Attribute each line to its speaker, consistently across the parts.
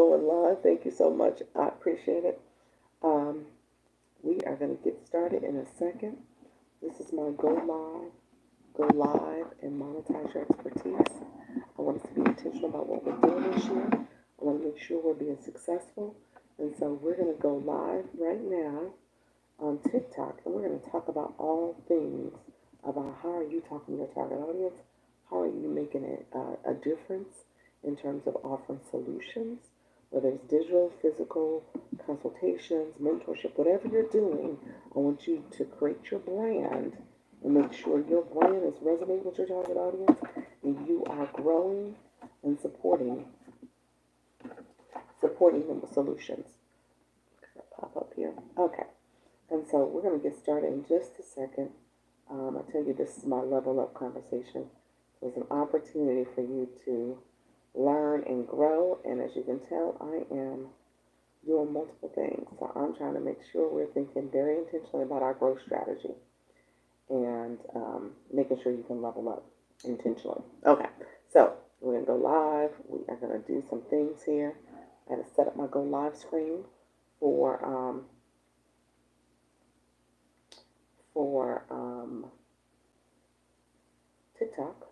Speaker 1: going live. Thank you so much. I appreciate it. Um, we are going to get started in a second. This is my go live, and monetize your expertise. I want us to be intentional about what we're doing this year. I want to make sure we're being successful. And so we're going to go live right now on TikTok, and we're going to talk about all things about how are you talking to your target audience, how are you making a difference in terms of offering solutions, whether it's digital, physical, consultations, mentorship, whatever you're doing. I want you to create your brand and make sure your brand is resonating with your target audience, and you are growing and supporting them with solutions. Pop up here. Okay. And so we're going to get started in just a second. I tell you, this is my level up conversation. So it's an opportunity for you to learn and grow. And as you can tell, I am doing multiple things. So I'm trying to make sure we're thinking very intentionally about our growth strategy and making sure you can level up intentionally. Okay, so we're going to go live. We are going to do some things here. I had to set up my go live screen for TikTok.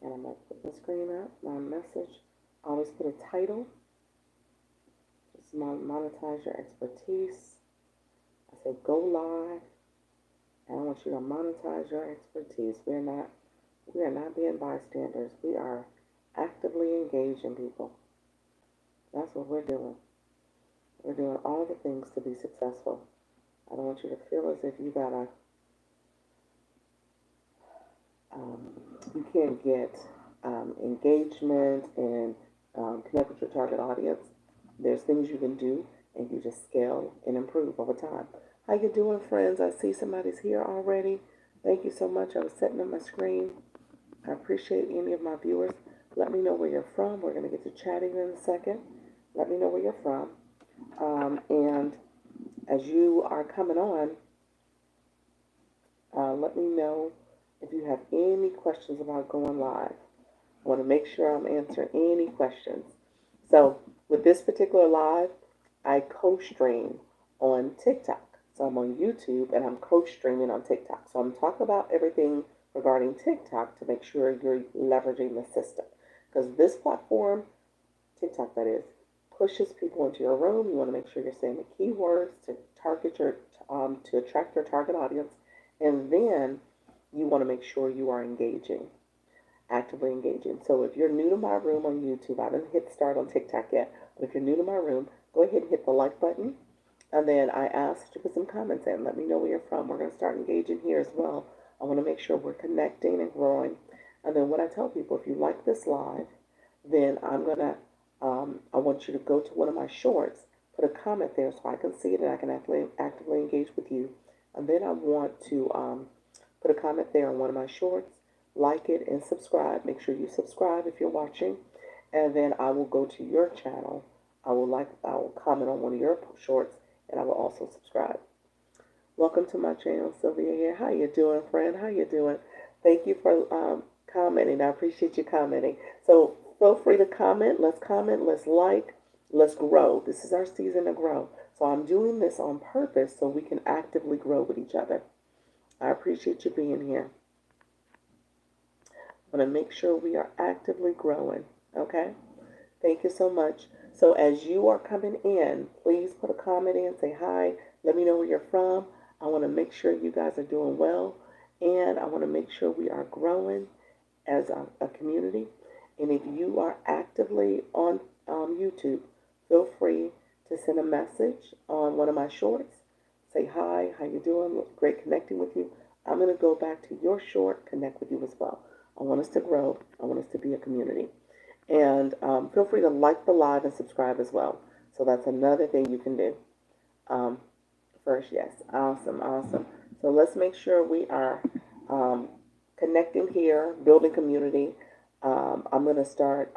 Speaker 1: And I'm going to put the screen up, my message. I always put a title. Just monetize your expertise. I say go live. And I want you to monetize your expertise. We are not being bystanders. We are actively engaging people. That's what we're doing. We're doing all the things to be successful. I don't want you to feel as if you can't get engagement and connect with your target audience. There's things you can do, and you just scale and improve over time. How you doing, friends? I see somebody's here already. Thank you so much. I was setting up my screen. I appreciate any of my viewers. Let me know where you're from. We're going to get to chatting in a second. Let me know where you're from. And as you are coming on, let me know if you have any questions about going live. I want to make sure I'm answering any questions. So with this particular live, I co-stream on TikTok. So I'm on YouTube and I'm co-streaming on TikTok. So I'm talking about everything regarding TikTok to make sure you're leveraging the system. Because this platform, TikTok that is, pushes people into your room. You want to make sure you're saying the keywords to to attract your target audience, and then you want to make sure you are actively engaging. So if you're new to my room on YouTube, I didn't hit start on TikTok yet, but if you're new to my room, go ahead and hit the like button, and then I ask you to put some comments in. Let me know where you're from. We're going to start engaging here as well. I want to make sure we're connecting and growing. And then what I tell people, if you like this live, then I want you to go to one of my shorts, put a comment there so I can see it and I can actively engage with you. And then I want to put a comment there on one of my shorts, like it, and subscribe. Make sure you subscribe if you're watching. And then I will go to your channel. I will comment on one of your shorts, and I will also subscribe. Welcome to my channel, Sylvia here. How you doing, friend? How you doing? Thank you for commenting. I appreciate you commenting. So feel free to comment. Let's like, let's grow. This is our season to grow. So I'm doing this on purpose so we can actively grow with each other. I appreciate you being here. I want to make sure we are actively growing. Okay? Thank you so much. So as you are coming in, please put a comment in, say hi, let me know where you're from. I want to make sure you guys are doing well, and I want to make sure we are growing as a community. And if you are actively on YouTube, feel free to send a message on one of my shorts. Say hi, how you doing? Great connecting with you. I'm going to go back to your short, connect with you as well. I want us to grow. I want us to be a community. And feel free to like the live and subscribe as well. So that's another thing you can do. First, yes. Awesome. So let's make sure we are connecting here, building community. I'm going to start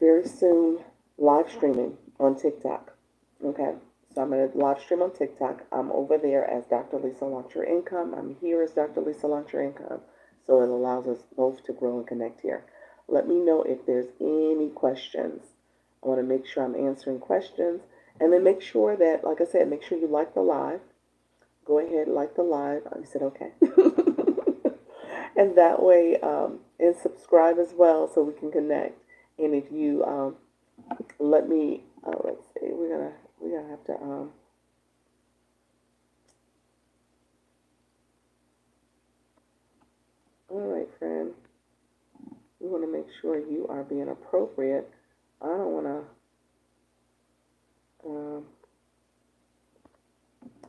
Speaker 1: very soon live streaming on TikTok. Okay. So I'm going to live stream on TikTok. I'm over there as Dr. Lisa Launch Your Income. I'm here as Dr. Lisa Launch Your Income. So it allows us both to grow and connect here. Let me know if there's any questions. I want to make sure I'm answering questions. And then make sure that, like I said, make sure you like the live. Go ahead, like the live. I said, okay. And that way, and subscribe as well so we can connect. And if you let me, let's see, we're gonna have to, all right, friend. We want to make sure you are being appropriate. I don't want to,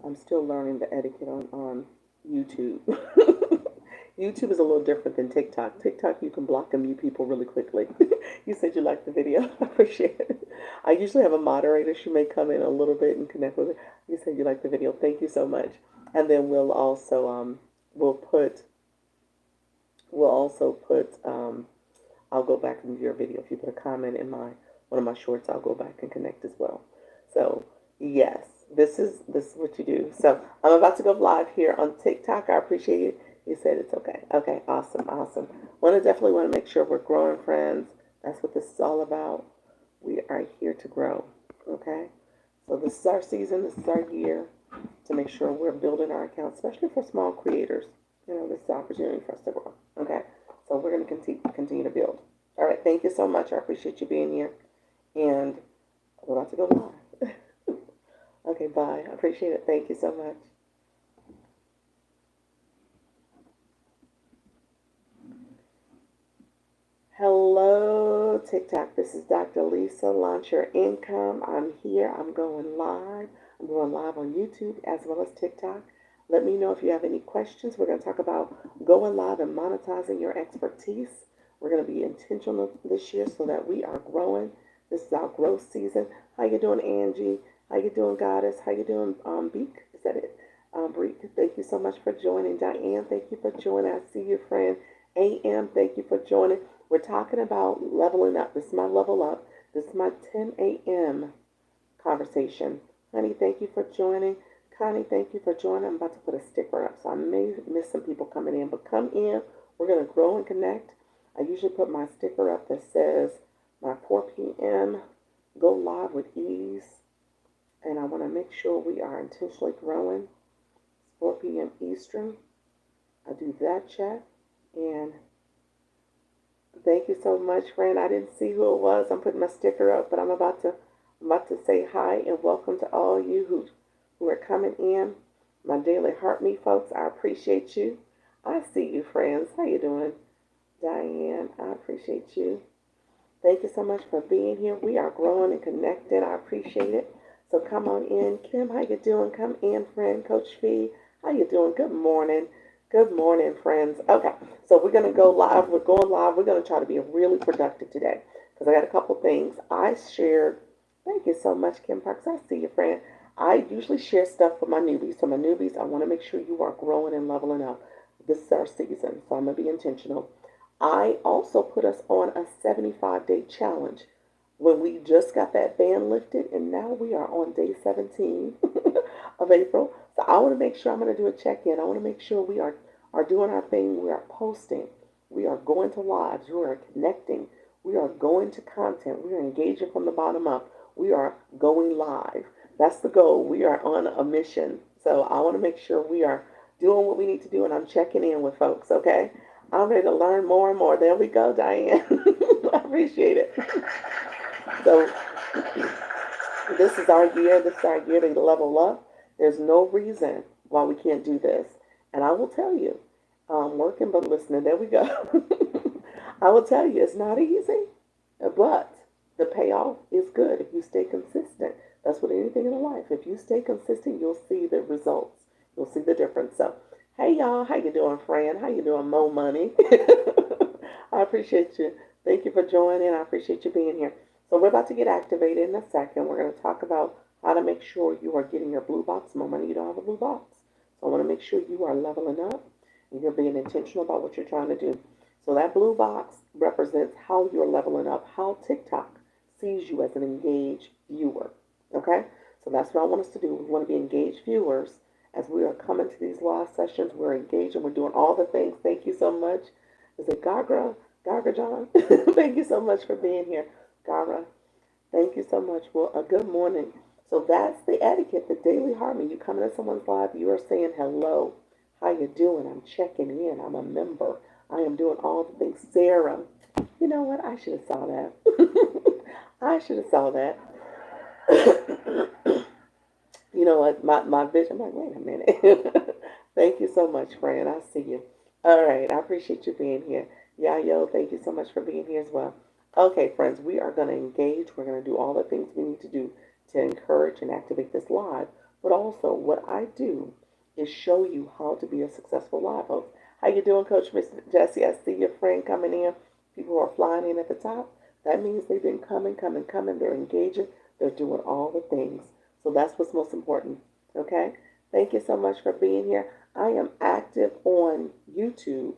Speaker 1: I'm still learning the etiquette on YouTube. YouTube is a little different than TikTok. TikTok, you can block and mute people really quickly. You said you liked the video. I appreciate it. I usually have a moderator. She may come in a little bit and connect with it. You said you liked the video. Thank you so much. And then we'll also, we'll also put, I'll go back and view your video. If you put a comment in one of my shorts, I'll go back and connect as well. So yes, this is what you do. So I'm about to go live here on TikTok. I appreciate it. You said it's okay. Okay, awesome. Definitely want to make sure we're growing, friends. That's what this is all about. We are here to grow. Okay? So this is our season, this is our year to make sure we're building our account, especially for small creators. You know, this is an opportunity for us to grow. Okay? So we're going to continue to build. All right, thank you so much. I appreciate you being here. And we're about to go live. Okay, bye. I appreciate it. Thank you so much. Hello, TikTok. This is Dr. Lisa. Launch Your Income. I'm here. I'm going live. I'm going live on YouTube as well as TikTok. Let me know if you have any questions. We're going to talk about going live and monetizing your expertise. We're going to be intentional this year so that we are growing. This is our growth season. How you doing, Angie? How you doing, Goddess? How you doing, Beak? Is that it? Breek, thank you so much for joining. Diane, thank you for joining. I see you, friend. AM, thank you for joining. We're talking about leveling up. This is my level up. This is my 10 a.m. conversation. Honey, thank you for joining. Connie, thank you for joining. I'm about to put a sticker up, so I may miss some people coming in, but come in. We're going to grow and connect. I usually put my sticker up that says my 4 p.m. go live with ease. And I want to make sure we are intentionally growing. It's 4 p.m. Eastern. I do that check. And thank you so much, friend. I didn't see who it was. I'm putting my sticker up, but I'm about to say hi and welcome to all you who are coming in. My daily heart me folks, I appreciate you. I see you, friends. How you doing? Diane, I appreciate you. Thank you so much for being here. We are growing and connected. I appreciate it. So come on in. Kim, how you doing? Come in, friend. Coach Fee, how you doing? Good morning. Good morning, friends. Okay, so we're going to go live. We're going live. We're going to try to be really productive today because I got a couple things. I shared, thank you so much, Kim Parks. I see you, friend. I usually share stuff for my newbies. So my newbies, I want to make sure you are growing and leveling up. This is our season, so I'm going to be intentional. I also put us on a 75-day challenge when we just got that ban lifted, and now we are on day 17 of April. So I want to make sure I'm going to do a check-in. I want to make sure we are doing our thing. We are posting. We are going to lives. We are connecting. We are going to content. We are engaging from the bottom up. We are going live. That's the goal. We are on a mission. So I want to make sure we are doing what we need to do, and I'm checking in with folks, okay? I'm ready to learn more and more. There we go, Diane. I appreciate it. So this is our year. This is our year to level up. There's no reason why we can't do this. And I will tell you, working but listening, there we go. I will tell you, it's not easy, but the payoff is good if you stay consistent. That's what anything in life. If you stay consistent, you'll see the results. You'll see the difference. So, hey, y'all. How you doing, friend? How you doing, Mo Money? I appreciate you. Thank you for joining. I appreciate you being here. So we're about to get activated in a second. We're going to talk about how to make sure you are getting your blue box. Mo Money, you don't have a blue box. So I want to make sure you are leveling up and you're being intentional about what you're trying to do. So that blue box represents how you're leveling up, how TikTok sees you as an engaged viewer. Okay? So that's what I want us to do. We want to be engaged viewers. As we are coming to these live sessions, we're engaged and we're doing all the things. Thank you so much. Is it Gagra? Gagra John? Thank you so much for being here. Gagra, thank you so much. Well, a good morning. So that's the etiquette, the daily harmony. You come into someone's live, you are saying hello. How you doing? I'm checking in. I'm a member. I am doing all the things. Sarah, you know what? I should have saw that. I should have saw that. You know what? My vision. I'm like, wait a minute. Thank you so much, Fran. I see you. All right. I appreciate you being here. Yayo, thank you so much for being here as well. Okay, friends, we are going to engage. We're going to do all the things we need to do to encourage and activate this live. But also, what I do is show you how to be a successful live host. How you doing, Coach Miss Jessie? I see your friend coming in. People who are flying in at the top. That means they've been coming. They're engaging. They're doing all the things. So that's what's most important. Okay? Thank you so much for being here. I am active on YouTube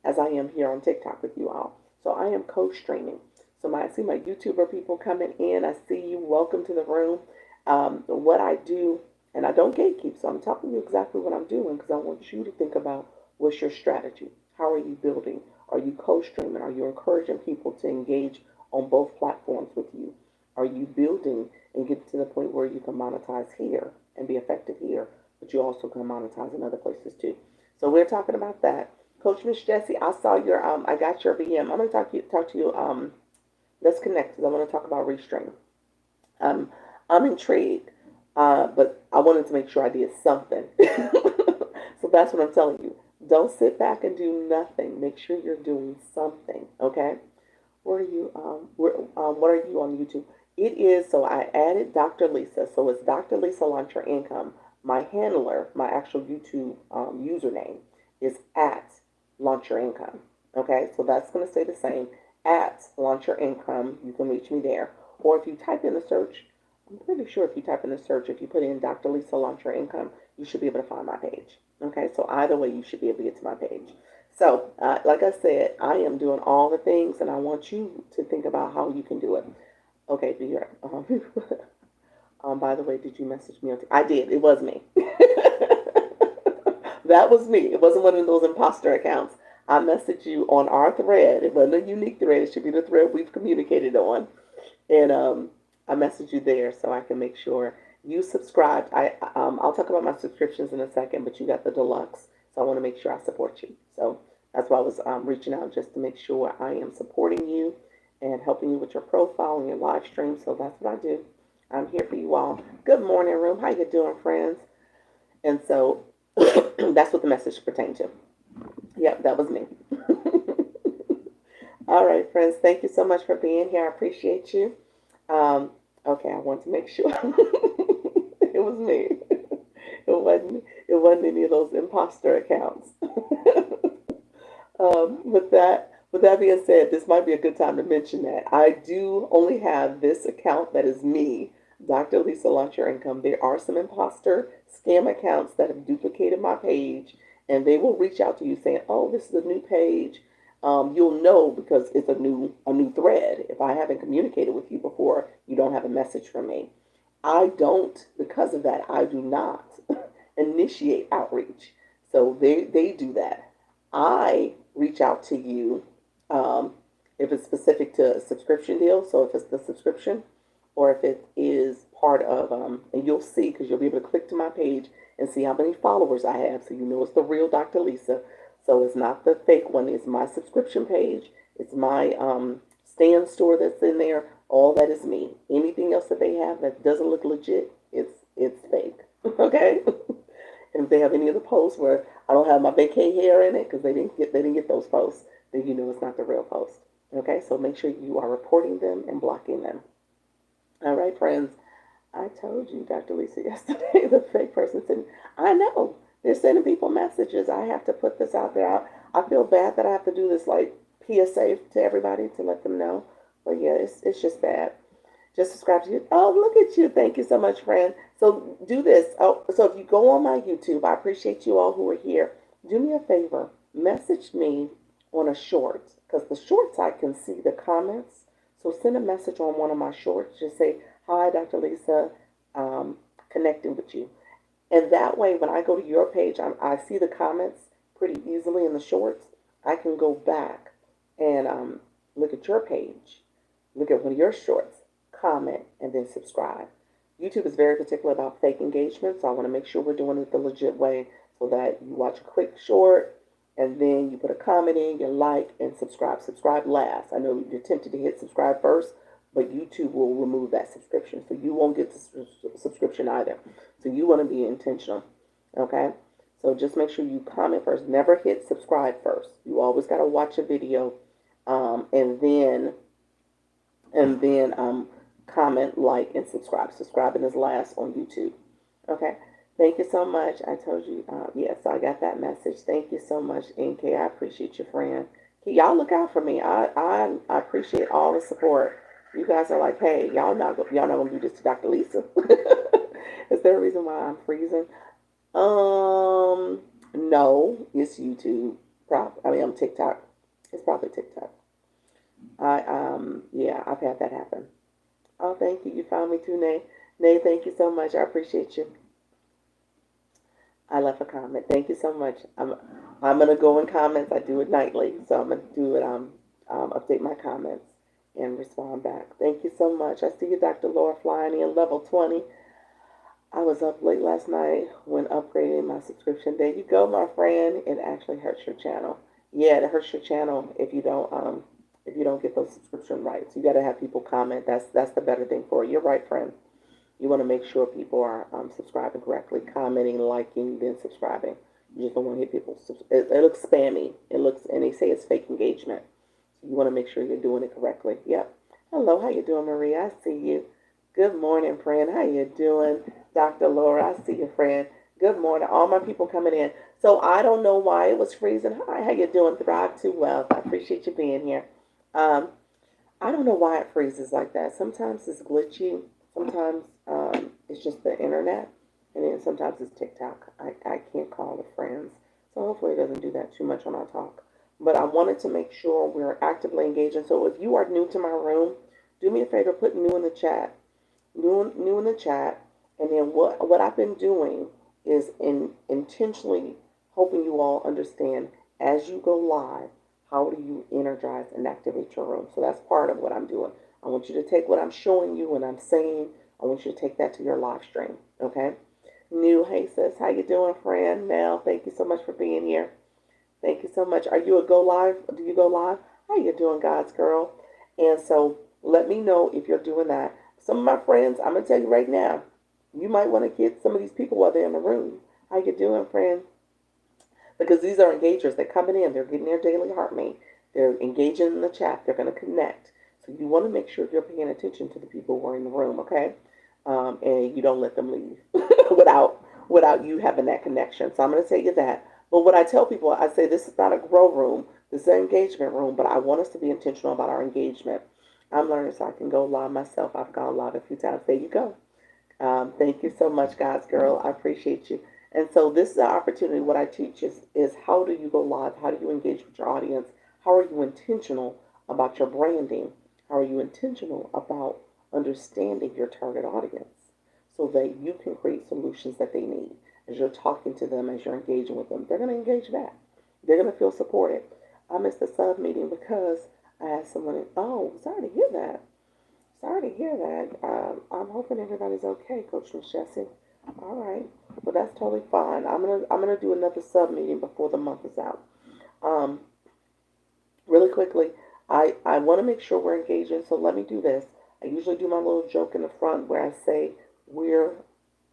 Speaker 1: as I am here on TikTok with you all. So I am co-streaming. So I see my YouTuber people coming in. I see you. Welcome to the room. What I do, and I don't gatekeep, so I'm telling you exactly what I'm doing because I want you to think about what's your strategy. How are you building? Are you co-streaming? Are you encouraging people to engage on both platforms with you? Are you building and get to the point where you can monetize here and be effective here, but you also can monetize in other places too? So we're talking about that. Coach Miss Jessie, I saw your I got your VM. I'm gonna talk to you. Let's connect because I want to talk about Restream. I'm intrigued, but I wanted to make sure I did something. So that's what I'm telling you. Don't sit back and do nothing. Make sure you're doing something. Okay. Where are you? What are you on YouTube? It is, so I added Dr. Lisa. So it's Dr. Lisa Launch Your Income. My handler, my actual YouTube username is at Launch Your Income. Okay, so that's going to stay the same. At Launch Your Income, you can reach me there. Or if you type in the search, I'm pretty sure if you type in the search, if you put in Dr. Lisa Launch Your Income, you should be able to find my page. Okay, so either way, you should be able to get to my page. So, like I said, I am doing all the things, and I want you to think about how you can do it. Okay, do your. By the way, did you message me? I did. It was me. That was me. It wasn't one of those imposter accounts. I messaged you on our thread. It wasn't a unique thread. It should be the thread we've communicated on. And I messaged you there so I can make sure you subscribed. I'll talk about my subscriptions in a second, but you got the deluxe, so I want to make sure I support you. So that's why I was reaching out, just to make sure I am supporting you and helping you with your profile and your live stream. So that's what I do. I'm here for you all. Good morning, room. How you doing, friends? And so that's what the message pertained to. Yep, that was me. All right, friends. Thank you so much for being here. I appreciate you. Okay, I want to make sure it was me. It wasn't. It wasn't any of those imposter accounts. With that being said, this might be a good time to mention that I do only have this account that is me, Dr. Lisa Launch Your Income. There are some imposter scam accounts that have duplicated my page, and they will reach out to you saying, "Oh, this is a new page." You'll know because it's a new thread. If I haven't communicated with you before, you don't have a message from me. I don't, because of that, I do not initiate outreach. So they do that. I reach out to you if it's specific to a subscription deal. So if it's the subscription, or if it is part of, and you'll see because you'll be able to click to my page and see how many followers I have, so you know it's the real Dr. Lisa. So it's not the fake one. It's my subscription page. It's my stand store that's in there. All that is me. Anything else that they have that doesn't look legit, it's fake. Okay. And if they have any of the posts where I don't have my vacay hair in it because they didn't get those posts, then you know it's not the real post. Okay. So make sure you are reporting them and blocking them. All right, friends. I told you, Dr. Lisa, yesterday, the fake person said, I know. They're sending people messages. I have to put this out there. I feel bad that I have to do this like PSA to everybody to let them know. But yeah, it's just bad. Just subscribe to you. Oh, look at you. Thank you so much, friend. So do this. Oh, so if you go on my YouTube, I appreciate you all who are here. Do me a favor. Message me on a short, because the shorts I can see the comments. So send a message on one of my shorts. Just say, hi, Dr. Lisa. connecting with you. And that way, when I go to your page, I see the comments pretty easily in the shorts. I can go back and look at your page, look at one of your shorts, comment, and then subscribe. YouTube is very particular about fake engagement, so I want to make sure we're doing it the legit way so that you watch a quick short and then you put a comment in, you like, and subscribe. Subscribe last. I know you're tempted to hit subscribe first, but YouTube will remove that subscription, so you won't get the subscription either. So you want to be intentional, okay? So just make sure you comment first. Never hit subscribe first. You always got to watch a video, and then comment, like, and subscribe. Subscribing is last on YouTube. Okay. Thank you so much. I told you, yes, so I got that message. Thank you so much, NK. I appreciate your friend. Y'all look out for me. I appreciate all the support. You guys are like, hey, y'all not gonna do this to Dr. Lisa. Is there a reason why I'm freezing? No, it's YouTube. I'm TikTok. It's probably TikTok. Yeah, I've had that happen. Oh, thank you. You found me too, Nay. Nay, thank you so much. I appreciate you. I left a comment. Thank you so much. I'm gonna go in comments. I do it nightly, so I'm gonna do it. Update my comments and respond back. Thank you so much. I see you, Dr. Laura, flying in level 20. I was up late last night when upgrading my subscription. There you go, my friend. It actually hurts your channel. Yeah, it hurts your channel if you don't get those subscription rights. You got to have people comment. That's the better thing for you. You're right, friend. You want to make sure people are subscribing correctly, commenting, liking, then subscribing. You just don't want to hit people. It looks spammy. It looks, and they say it's fake engagement. So you want to make sure you're doing it correctly. Yep. Hello, how you doing, Maria? I see you. Good morning, friend. How you doing, Dr. Laura? I see you, friend. Good morning. All my people coming in. So I don't know why it was freezing. Hi, how you doing? Thrive Too Well. I appreciate you being here. Um, I don't know why it freezes like that. Sometimes it's glitchy. Sometimes it's just the internet. And then sometimes it's TikTok. I can't call the friends. So hopefully it doesn't do that too much on our talk. But I wanted to make sure we're actively engaging. So if you are new to my room, do me a favor, put new in the chat. New in the chat. And then what I've been doing is intentionally hoping you all understand as you go live, how do you energize and activate your room? So that's part of what I'm doing. I want you to take what I'm showing you and I'm saying, I want you to take that to your live stream, okay? New, hey sis, how you doing, friend? Mel, thank you so much for being here. Thank you so much. Are you a go live? Do you go live? How you doing, God's girl? And so let me know if you're doing that. Some of my friends, I'm going to tell you right now, you might want to get some of these people while they're in the room. How you doing, friend? Because these are engagers. They're coming in. They're getting their daily heart mate. They're engaging in the chat. They're going to connect. So you want to make sure you're paying attention to the people who are in the room, okay? And you don't let them leave without you having that connection. So I'm going to tell you that. But what I tell people, I say this is not a grow room. This is an engagement room. But I want us to be intentional about our engagement. I'm learning so I can go live myself. I've gone live a few times. There you go. Thank you so much, God's girl. I appreciate you. And so this is an opportunity. What I teach is how do you go live? How do you engage with your audience? How are you intentional about your branding? How are you intentional about understanding your target audience so that you can create solutions that they need? As you're talking to them, as you're engaging with them, they're going to engage back. They're going to feel supported. I missed the sub meeting because I had someone, oh, sorry to hear that. Sorry to hear that. I'm hoping everybody's okay, Coach Miss Jessie. All right. Well, that's totally fine. I'm gonna do another sub meeting before the month is out. Um, Really quickly, I want to make sure we're engaging. So let me do this. I usually do my little joke in the front where I say we're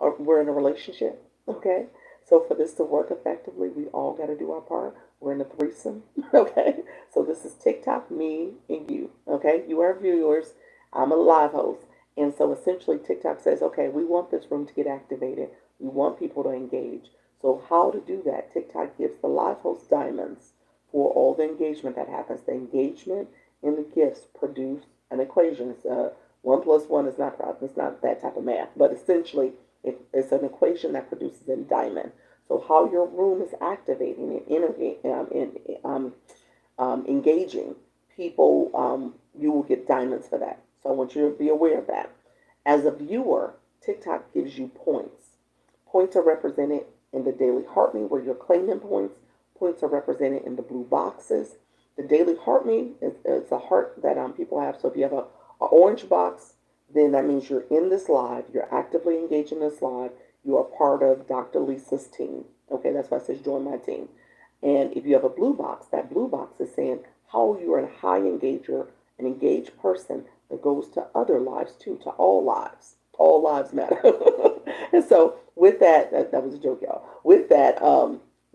Speaker 1: in a relationship. Okay. So for this to work effectively, we all got to do our part. We're in a threesome. Okay. So this is TikTok, me, and you. Okay. You are viewers. I'm a live host. And so essentially TikTok says, okay, we want this room to get activated. We want people to engage. So how to do that? TikTok gives the live host diamonds for all the engagement that happens. The engagement and the gifts produce an equation. It's 1 plus 1 is not that type of math, but essentially it's an equation that produces a diamond. So how your room is activating and engaging people, you will get diamonds for that. So I want you to be aware of that. As a viewer, TikTok gives you points. Points are represented in the daily heart rate where you're claiming points. Points are represented in the blue boxes. The daily heart rate is a heart that people have. So if you have a orange box, then that means you're in this live. You're actively engaged in this live. You are part of Dr. Lisa's team. Okay, that's why it says join my team. And if you have a blue box, that blue box is saying how you are a high engager, an engaged person that goes to other lives too, to all lives. All lives matter. And so with that was a joke, y'all. With that,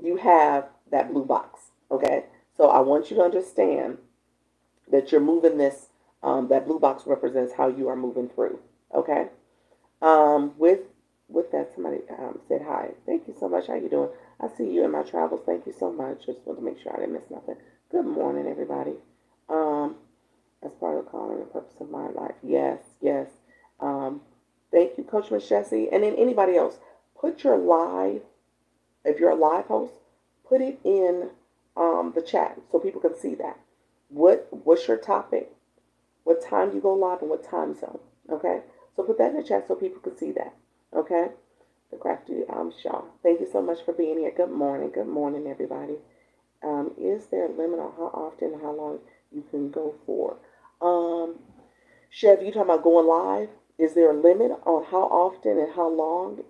Speaker 1: you have that blue box. Okay. So I want you to understand that you're moving this. That blue box represents how you are moving through. Okay. With that, somebody said hi. Thank you so much. How you doing? I see you in my travels. Thank you so much. Just want to make sure I didn't miss nothing. Good morning, everybody. Um, as part of the calling, the purpose of my life. Yes, yes. Um, thank you, Coach Miss Jessie. And then anybody else, put your live, if you're a live host, put it in the chat so people can see that. What's your topic? What time you go live and what time zone? Okay? So put that in the chat so people can see that. Okay? The crafty Shaw. Thank you so much for being here. Good morning. Good morning, everybody. Is there a limit on how often and how long you can go for? Chev, you talking about going live? Is there a limit on how often and how long?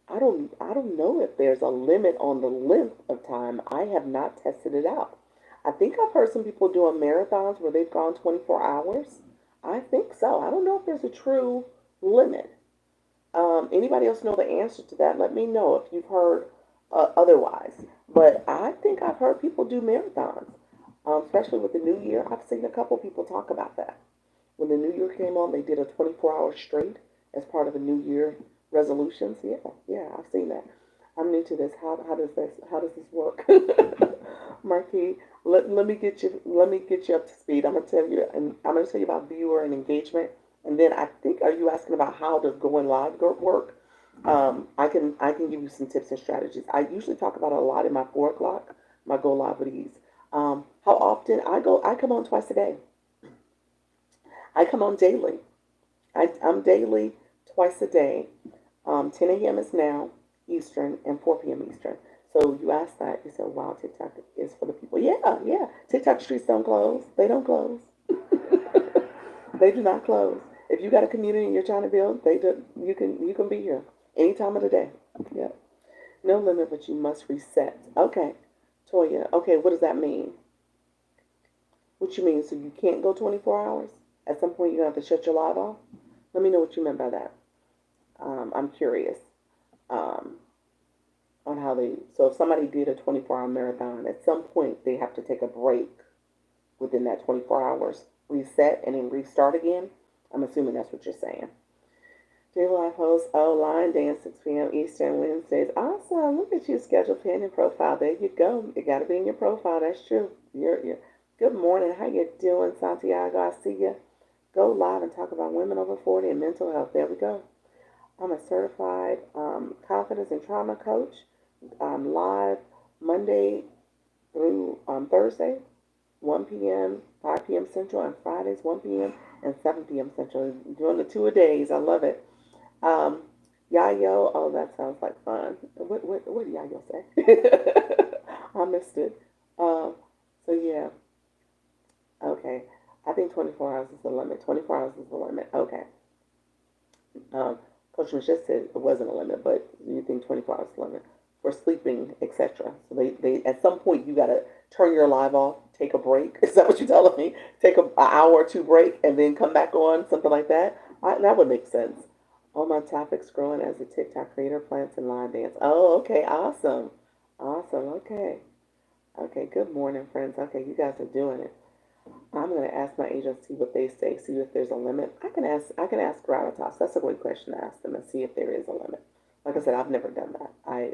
Speaker 1: I don't know if there's a limit on the length of time. I have not tested it out. I think I've heard some people doing marathons where they've gone 24 hours. I think so. I don't know if there's a true limit. Anybody else know the answer to that? Let me know if you've heard otherwise. But I think I've heard people do marathons, especially with the new year. I've seen a couple people talk about that. When the new year came on, they did a 24-hour straight as part of the new year resolutions. Yeah, yeah, I've seen that. I'm new to this. How does this work? Marquis, let me get you up to speed. I'm gonna tell you about viewer and engagement, and then I think, are you asking about how does going live work? I can give you some tips and strategies. I usually talk about it a lot in my 4 o'clock, my go live with ease. How often I come on twice a day. I come on daily. I'm daily twice a day. 10 a.m. is now Eastern and 4 p.m. Eastern. So you asked that. You said, wow, TikTok is for the people. Yeah, yeah. TikTok streets don't close. They don't close. They do not close. If you got a community and you're trying to build, you can be here any time of the day. Yeah. No limit, but you must reset. Okay. Toya. Okay, what does that mean? What you mean? So you can't go 24 hours? At some point, you're going to have to shut your live off? Let me know what you meant by that. I'm curious um, on how they. So if somebody did a 24-hour marathon, at some point they have to take a break within that 24 hours, reset, and then restart again. I'm assuming that's what you're saying. Dear Life host, line dance 6 p.m. Eastern Wednesdays. Awesome. Look at you, schedule pin and profile. There you go. It got to be in your profile. That's true. You're. Good morning. How you doing, Santiago? I see you. Go live and talk about women over 40 and mental health. There we go. I'm a certified confidence and trauma coach. I'm live Monday through Thursday, 1 p.m., 5 p.m. Central, and Fridays, 1 p.m. and 7 p.m. Central. Doing the 2 a-days. I love it. Um, Yayo, oh, that sounds like fun. What did Yayo say? I missed it. So, yeah. Okay. I think 24 hours is the limit. 24 hours is the limit. Okay. Um, Coach Mish just said it wasn't a limit, but you think 24 hours is the limit for sleeping, etc. So they at some point you gotta turn your live off, take a break. Is that what you're telling me? Take an hour or two break and then come back on, something like that. That would make sense. All my topics growing as a TikTok creator, plants and line dance. Oh, okay, awesome, awesome. Okay, okay. Good morning, friends. Okay, you guys are doing it. I'm going to ask my agents, see what they say, see if there's a limit. I can ask Gravitas. That's a great question to ask them and see if there is a limit. Like I said, I've never done that.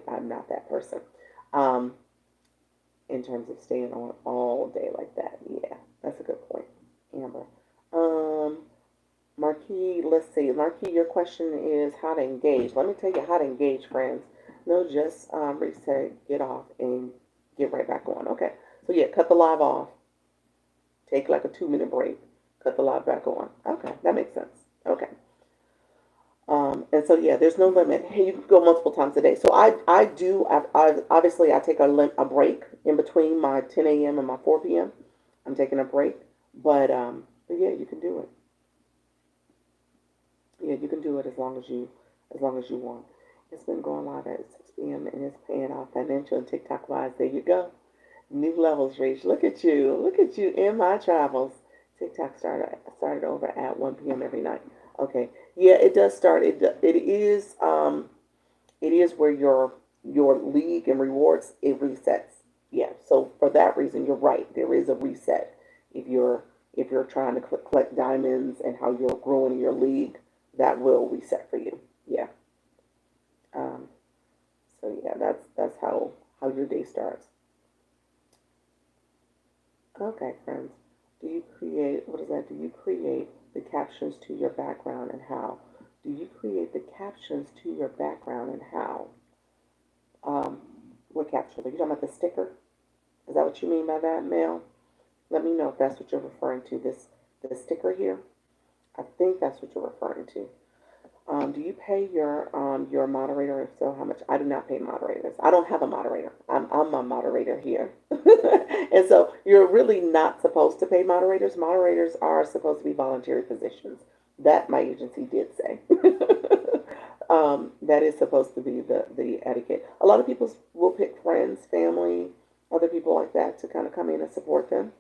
Speaker 1: I'm not that person. Um, in terms of staying on all day like that. Yeah, that's a good point, Amber. Um, Marquis, let's see. Marquis, your question is how to engage. Let me tell you how to engage, friends. No, just reset, get off, and get right back on. Okay. So yeah, cut the live off. Take like a 2-minute break. Cut the live back on. Okay, that makes sense. Okay. And so yeah, there's no limit. Hey, you can go multiple times a day. So I obviously I take a break in between my 10 a.m. and my 4 p.m. I'm taking a break, but yeah, you can do it. Yeah, you can do it as long as you want. It's been going live at 6 p.m. and it's paying off financial and TikTok wise. There you go. New levels reached. Look at you. Look at you in my travels. TikTok started over at 1 p.m. every night. Okay. Yeah, it does start. It is where your league and rewards it resets. Yeah. So for that reason, you're right. There is a reset if you're trying to collect diamonds and how you're growing your league, that will reset for you. Yeah. Um, so yeah, that's how your day starts. Okay, friends. Do you create, what is that? Do you create the captions to your background and how? Do you create the captions to your background and how? Um, what caption? Are you talking about the sticker? Is that what you mean by that, Mel? Let me know if that's what you're referring to. This sticker here. I think that's what you're referring to. Do you pay your moderator? If so, how much? I do not pay moderators. I don't have a moderator. I'm a moderator here, and so you're really not supposed to pay moderators. Moderators are supposed to be voluntary positions. That my agency did say. That is supposed to be the etiquette. A lot of people will pick friends, family, other people like that to kind of come in and support them.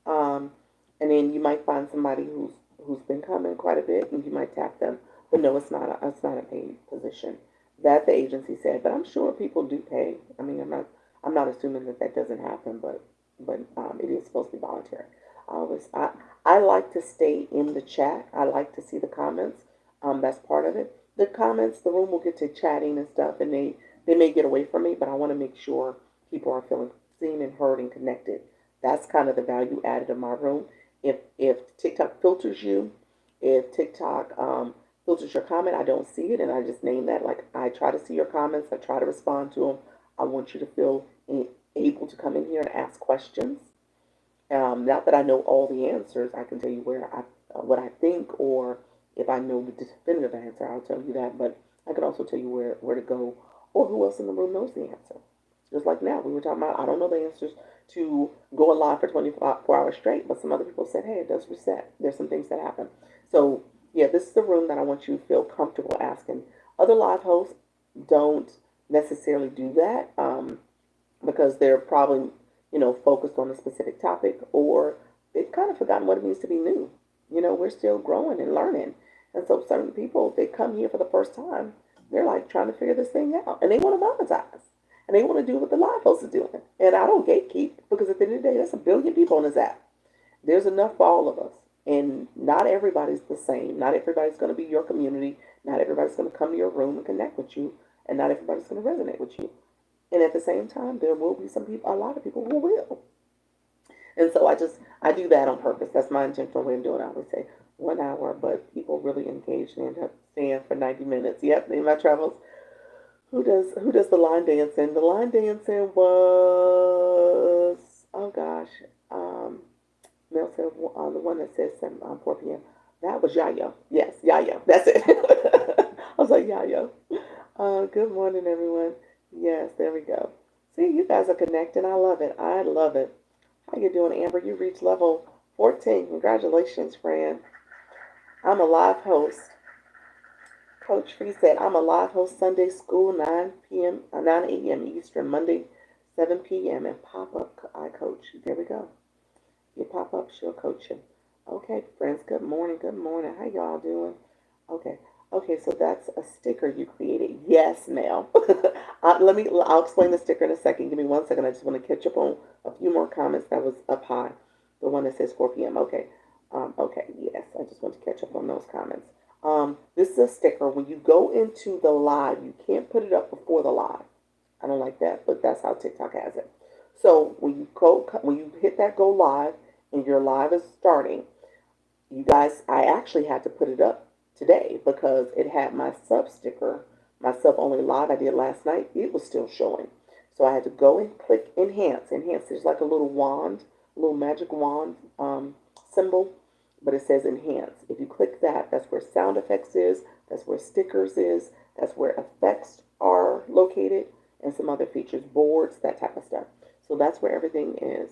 Speaker 1: Um, and then you might find somebody who's been coming quite a bit, and you might tap them. But no, it's not a paid position. That the agency said, but I'm sure people do pay. I mean, I'm not assuming that that doesn't happen, but it is supposed to be voluntary. I always I like to stay in the chat. I like to see the comments. That's part of it. The comments, the room will get to chatting and stuff, and they may get away from me, but I want to make sure people are feeling seen and heard and connected. That's kind of the value added of my room. If TikTok filters you, if TikTok filters your comment, I don't see it, and I just name that. Like I try to see your comments, I try to respond to them. I want you to feel able to come in here and ask questions. Not that I know all the answers, I can tell you where I what I think, or if I know the definitive answer, I'll tell you that. But I can also tell you where to go, or who else in the room knows the answer. Just like now, we were talking about, I don't know the answers to going live for 24 hours straight, but some other people said, hey, it does reset. There's some things that happen. So, yeah, this is the room that I want you to feel comfortable asking. Other live hosts don't necessarily do that because they're probably, focused on a specific topic, or they've kind of forgotten what it means to be new. We're still growing and learning. And so certain people, they come here for the first time, they're like trying to figure this thing out, and they want to monetize. And they want to do what the live host is doing. And I don't gatekeep, because at the end of the day, there's a billion people on this app. There's enough for all of us. And not everybody's the same. Not everybody's going to be your community. Not everybody's going to come to your room and connect with you. And not everybody's going to resonate with you. And at the same time, there will be some people, a lot of people who will. And so I do that on purpose. That's my intentional way of doing it. I would say 1 hour, but people really engage and end up staying for 90 minutes. Yep, in my travels. Who does the line dancing? The line dancing was, oh gosh, Mel said the one that says 4 p.m. That was Yayo. Yes, Yayo. That's it. I was like Yayo. Good morning, everyone. Yes, there we go. See, you guys are connecting. I love it. I love it. How you doing, Amber? You reached level 14. Congratulations, friend. I'm a live host. Coach Free said, I'm a live host Sunday school, 9 a.m. Eastern, Monday, 7 p.m. and pop up I coach. There we go. You pop up, she'll coach you. Okay, friends, good morning, good morning. How y'all doing? Okay. Okay, so that's a sticker you created. Yes, Mel. I'll explain the sticker in a second. Give me 1 second. I just want to catch up on a few more comments that was up high. The one that says 4 p.m. Okay. Okay, yes. I just want to catch up on those comments. This is a sticker. When you go into the live, you can't put it up before the live. I don't like that, but that's how TikTok has it. So when you hit that go live and your live is starting, you guys, I actually had to put it up today because it had my sub sticker, my sub only live I did last night. It was still showing. So I had to go and click enhance. Enhance, there's like a little wand, a little magic wand symbol, but it says enhance. If you click that, that's where sound effects is, That's where stickers is. That's where effects are located, and some other features, boards, that type of stuff. So that's where everything is.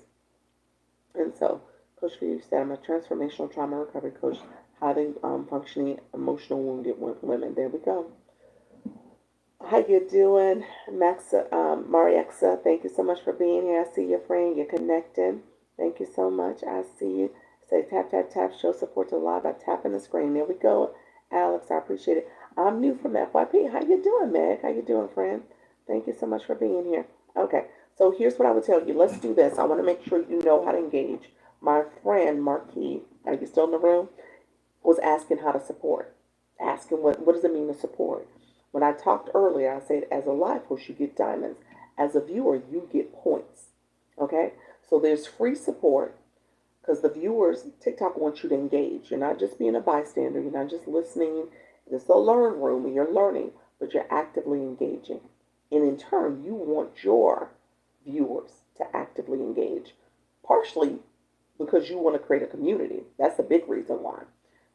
Speaker 1: And so, Coach Lee said, I'm a transformational trauma recovery coach, highly functioning emotional wounded women. There we go. How you doing, Maxa, Mariexa? Thank you so much for being here. I see your friend. You're connecting. Thank you so much. I see you. Say tap, tap, tap. Show support to the live by tapping the screen. There we go. Alex, I appreciate it. I'm new from FYP. How you doing, Meg? How you doing, friend? Thank you so much for being here. Okay, so here's what I would tell you. Let's do this. I want to make sure you know how to engage. My friend, Marquis, are you still in the room? Was asking how to support. Asking what does it mean to support? When I talked earlier, I said as a live host, you get diamonds. As a viewer, you get points. Okay? So there's free support because the viewers, TikTok wants you to engage. You're not just being a bystander. You're not just listening. It's a learn room and you're learning, but you're actively engaging. And in turn, you want your viewers to actively engage. Partially because you want to create a community. That's the big reason why.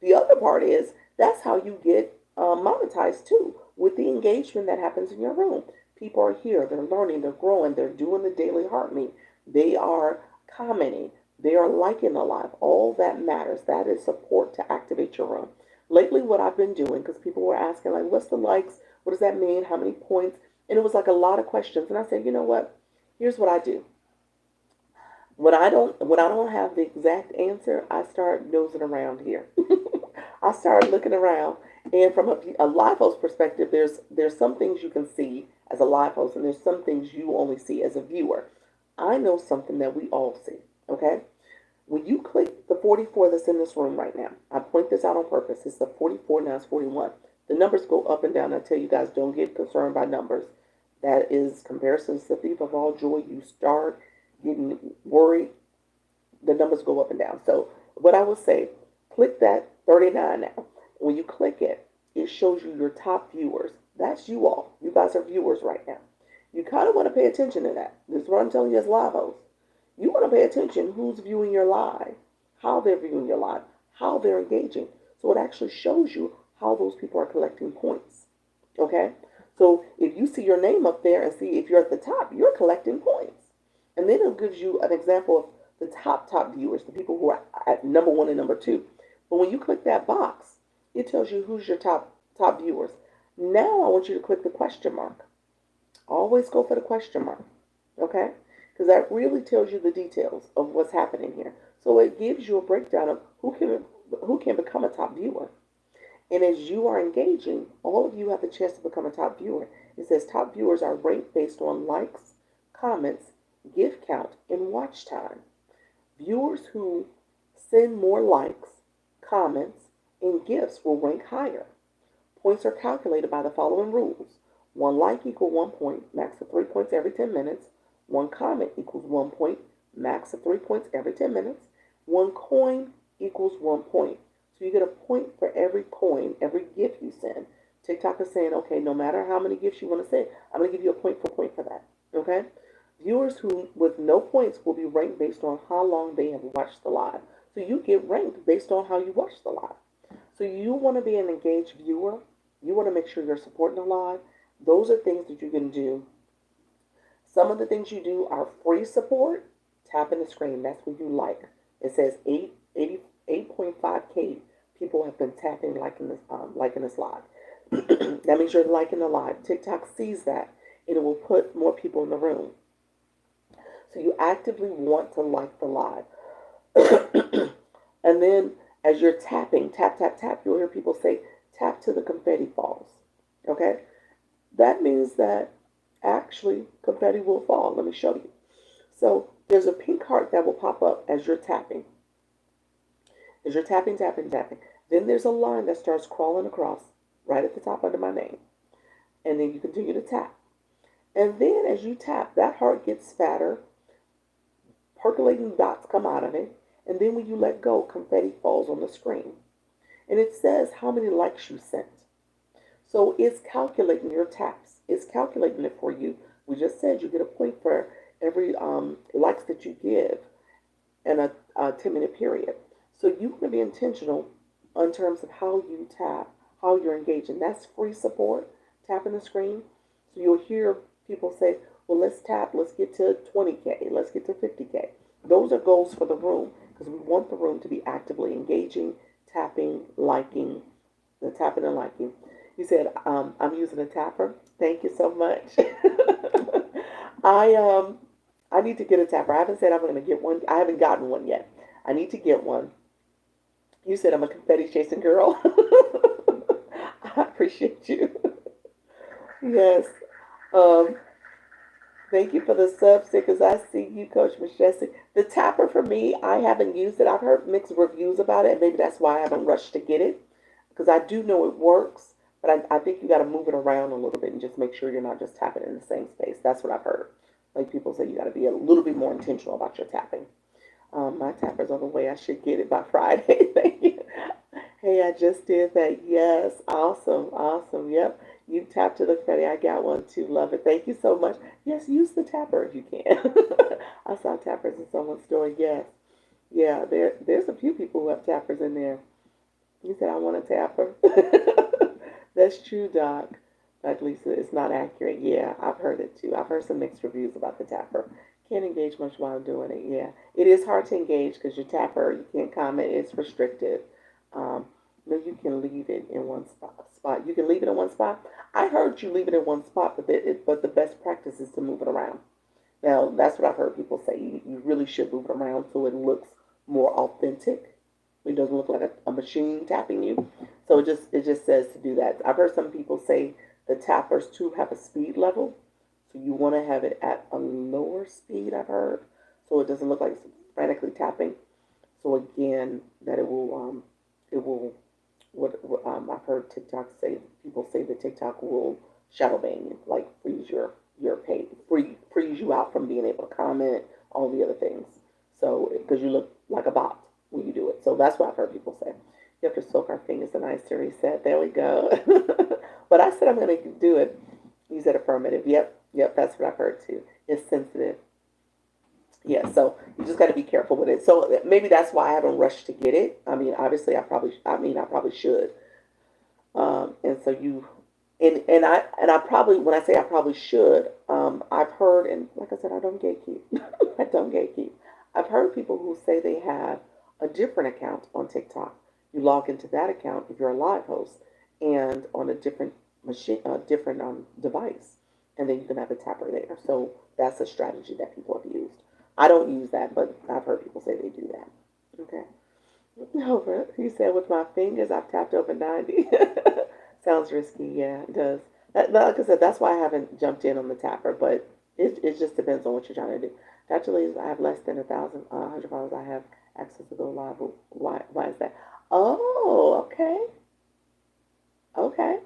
Speaker 1: The other part is that's how you get monetized too, with the engagement that happens in your room. People are here, they're learning, they're growing, they're doing the daily heartbeat, they are commenting, they are liking the live. All that matters. That is support to activate your room. Lately, what I've been doing, because people were asking, like, what's the likes? What does that mean? How many points? And it was like a lot of questions. And I said, you know what? Here's what I do. When I don't have the exact answer, I start nosing around here. I start looking around, and from a live host perspective, there's some things you can see as a live host, and there's some things you only see as a viewer. I know something that we all see. Okay, when you click the 44 that's in this room right now, I point this out on purpose. It's the 44, now it's 41. The numbers go up and down. I tell you guys, don't get concerned by numbers. That is comparisons the thief of all joy. You start getting worried, the numbers go up and down. So what I would say, click that 39 now. When you click it, it shows you your top viewers. That's you all. You guys are viewers right now. You kind of want to pay attention to that. This is what I'm telling you as live host. You want to pay attention who's viewing your live, how they're viewing your live, how they're engaging. So it actually shows you how those people are collecting points. Okay? So if you see your name up there and see if you're at the top, you're collecting points. And then it gives you an example of the top viewers, the people who are at number one and number two. But when you click that box, it tells you who's your top viewers. Now I want you to click the question mark. Always go for the question mark, okay? Because that really tells you the details of what's happening here. So it gives you a breakdown of who can become a top viewer. And as you are engaging, all of you have the chance to become a top viewer. It says top viewers are ranked based on likes, comments, gift count, and watch time. Viewers who send more likes, comments, and gifts will rank higher. Points are calculated by the following rules. 1 like equals 1 point, max of 3 points every 10 minutes. 1 comment equals 1 point, max of 3 points every 10 minutes. 1 coin equals 1 point. So you get a point for every coin, every gift you send. TikTok is saying, okay, no matter how many gifts you want to send, I'm going to give you a point for that. Okay? Viewers who with no points will be ranked based on how long they have watched the live. So you get ranked based on how you watch the live. So you want to be an engaged viewer. You want to make sure you're supporting the live. Those are things that you can do. Some of the things you do are free support. Tap in the screen. That's what you like. It says 8.5K people have been tapping liking this live. That means you're liking the live. TikTok sees that, and it will put more people in the room. So you actively want to like the live. And then as you're tapping, tap, tap, tap, you'll hear people say, tap till the confetti falls. Okay? That means that actually confetti will fall. Let me show you. So there's a pink heart that will pop up as you're tapping. As you're tapping, tapping, tapping. Then there's a line that starts crawling across right at the top under my name. And then you continue to tap. And then as you tap, that heart gets fatter. Percolating dots come out of it. And then when you let go, confetti falls on the screen. And it says how many likes you sent. So it's calculating your taps. It's calculating it for you. We just said you get a point for every likes that you give in a 10-minute period. So you want to be intentional in terms of how you tap, how you're engaging. That's free support, tapping the screen. So you'll hear people say, well, let's tap, let's get to 20K, let's get to 50K. Those are goals for the room because we want the room to be actively engaging, tapping, liking, the tapping and liking. You said, I'm using a tapper. Thank you so much. I I need to get a tapper. I haven't said I'm going to get one. I haven't gotten one yet. I need to get one. You said I'm a confetti chasing girl. I appreciate you. Yes. Um, Thank you for the sub stickers. I see you, Coach Majestic. The tapper for me, I haven't used it. I've heard mixed reviews about it. Maybe that's why I haven't rushed to get it because I do know it works. But I think you got to move it around a little bit and just make sure you're not just tapping in the same space. That's what I've heard. Like people say, you got to be a little bit more intentional about your tapping. My tapper's on the way. I should get it by Friday. Thank you. Hey, I just did that. Yes. Awesome. Awesome. Yep. You tapped to the credit. I got one too. Love it. Thank you so much. Yes, use the tapper if you can. I saw tappers in someone's store. Yes. Yeah, there's a few people who have tappers in there. You said I want a tapper. That's true, Doc. Doc Lisa, it's not accurate. Yeah, I've heard it too. I've heard some mixed reviews about the tapper. Can't engage much while doing it. Yeah, it is hard to engage because your tapper, you can't comment. It's restricted. Um, no, you can leave it in one spot. You can leave it in one spot. I heard you leave it in one spot, but the best practice is to move it around. Now, that's what I've heard people say. You really should move it around so it looks more authentic. It doesn't look like a machine tapping you. So it just says to do that. I've heard some people say the tappers too have a speed level. So you want to have it at a lower speed, I've heard. So it doesn't look like it's frantically tapping. So again, that it will I've heard TikTok say people say that TikTok will shadow ban you, like your page, freeze you out from being able to comment, all the other things. So because you look like a bot when you do it. So that's what I've heard people say. You have to soak our fingers in ice to reset. There we go. But I said I'm going to do it. You said affirmative. Yep, that's what I've heard too. It's sensitive. Yeah, so you just got to be careful with it. So maybe that's why I haven't rushed to get it. I mean, obviously, I probably should. And so and I probably, when I say I probably should, I've heard, and like I said, I don't gatekeep. I don't gatekeep. I've heard people who say they have a different account on TikTok. You log into that account if you're a live host, and on a different machine, different device, and then you can have a tapper there. So that's a strategy that people have used. I don't use that, but I've heard people say they do that. Okay. Over. You said with my fingers, I've tapped over 90. Sounds risky. Yeah, it does. Like I said, that's why I haven't jumped in on the tapper, but it just depends on what you're trying to do. Actually, I have less than 100 followers. I have access to go live. Why is that? Oh, okay. Okay.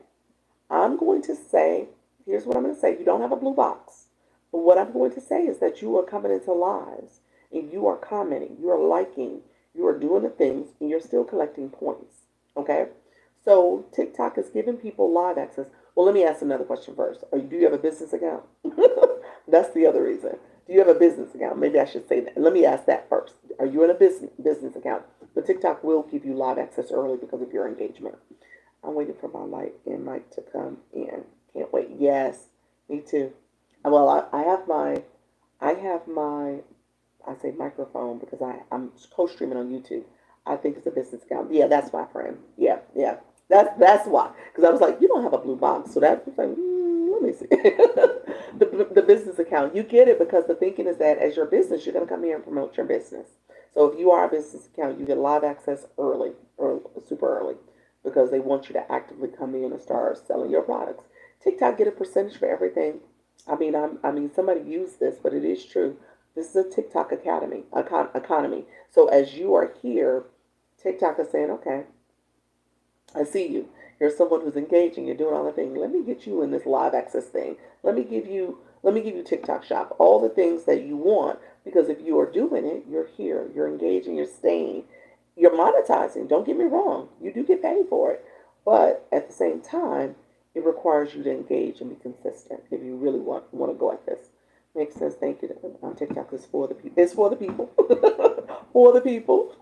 Speaker 1: I'm going to say, here's what I'm going to say. You don't have a blue box. But what I'm going to say is that you are coming into lives and you are commenting, you are liking, you are doing the things, and you're still collecting points. Okay? So TikTok is giving people live access. Well, let me ask another question first. Do you have a business account? That's the other reason. Do you have a business account? Maybe I should say that. Let me ask that first. Are you in a business account? But TikTok will give you live access early because of your engagement. I'm waiting for my light and mic to come in. Can't wait. Yes, me too. Well, I have my, I say microphone because I'm co-streaming on YouTube. I think it's a business account. Yeah, that's my friend. Yeah, yeah. That's why. Because I was like, you don't have a blue box. So that was like, let me see. The business account. You get it because the thinking is that as your business, you're going to come here and promote your business. So if you are a business account, you get live access early, or super early, because they want you to actively come in and start selling your products. TikTok get a percentage for everything. I mean, somebody used this, but it is true. This is a TikTok economy. So as you are here, TikTok is saying, okay, I see you. You're someone who's engaging. You're doing all the things. Let me get you in this live access thing. Let me give you TikTok Shop. All the things that you want. Because if you are doing it, you're here. You're engaging. You're staying. You're monetizing. Don't get me wrong. You do get paid for it. But at the same time, it requires you to engage and be consistent if you really want to go at this. Makes sense. Thank you. TikTok is for the people. It's for the people. For the people.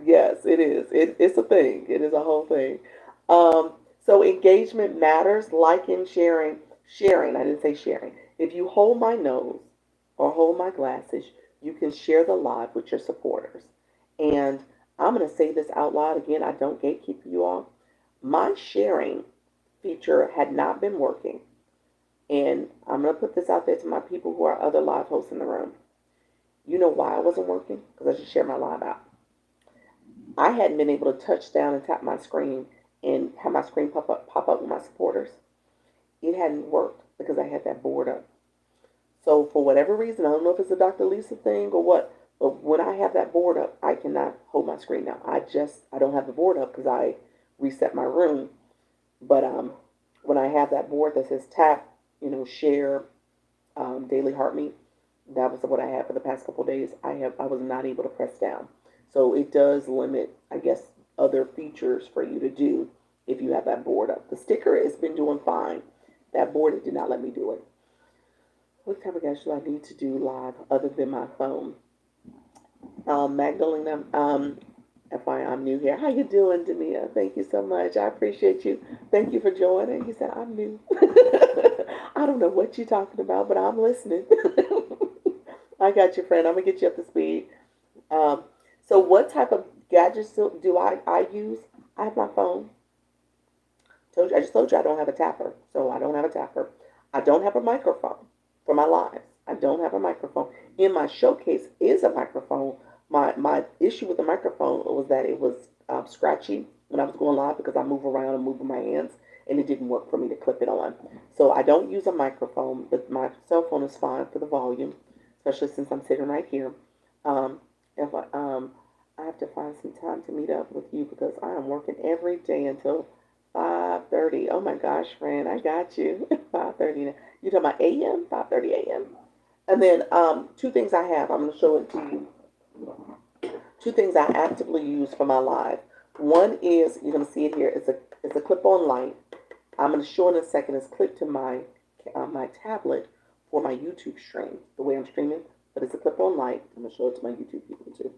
Speaker 1: Yes, it is. It's a thing. It is a whole thing. Um, so engagement matters. Liking, sharing, sharing. I didn't say sharing. If you hold my nose or hold my glasses, you can share the live with your supporters. And I'm going to say this out loud again. I don't gatekeep you all. My sharing feature had not been working. And I'm going to put this out there to my people who are other live hosts in the room. You know why I wasn't working? Because I just shared my live out. I hadn't been able to touch down and tap my screen and have my screen pop up with my supporters. It hadn't worked because I had that board up. So for whatever reason, I don't know if it's a Dr. Lisa thing or what, but when I have that board up, I cannot hold my screen now. I don't have the board up because I reset my room. But when I have that board that says tap, share, daily heartbeat, that was what I had for the past couple of days. I was not able to press down. So it does limit, I guess, other features for you to do if you have that board up. The sticker has been doing fine. That board, it did not let me do it. What type of guys do I need to do live other than my phone? Magdalena, FYI, I'm new here. How you doing, Dania? Thank you so much. I appreciate you. Thank you for joining. He said, I'm new. I don't know what you're talking about, but I'm listening. I got you, friend. I'm going to get you up to speed. Um, so what type of gadgets do I use? I have my phone. I just told you I don't have a tapper. So I don't have a tapper. I don't have a microphone for my lives. I don't have a microphone. In my showcase is a microphone. My issue with the microphone was that it was scratchy when I was going live because I move around and move with my hands, and it didn't work for me to clip it on. So I don't use a microphone, but my cell phone is fine for the volume, especially since I'm sitting right here. Um, if I have to find some time to meet up with you because I am working every day until 5:30. Oh my gosh, friend, I got you. 5:30 now. You talking about a.m.? 5:30 a.m. And then two things I have. I'm going to show it to you. Two things I actively use for my live. One is, you're going to see it here. It's a clip-on light. I'm going to show it in a second. It's clipped to my tablet for my YouTube stream, the way I'm streaming. But it's a clip-on light. I'm going to show it to my YouTube people too.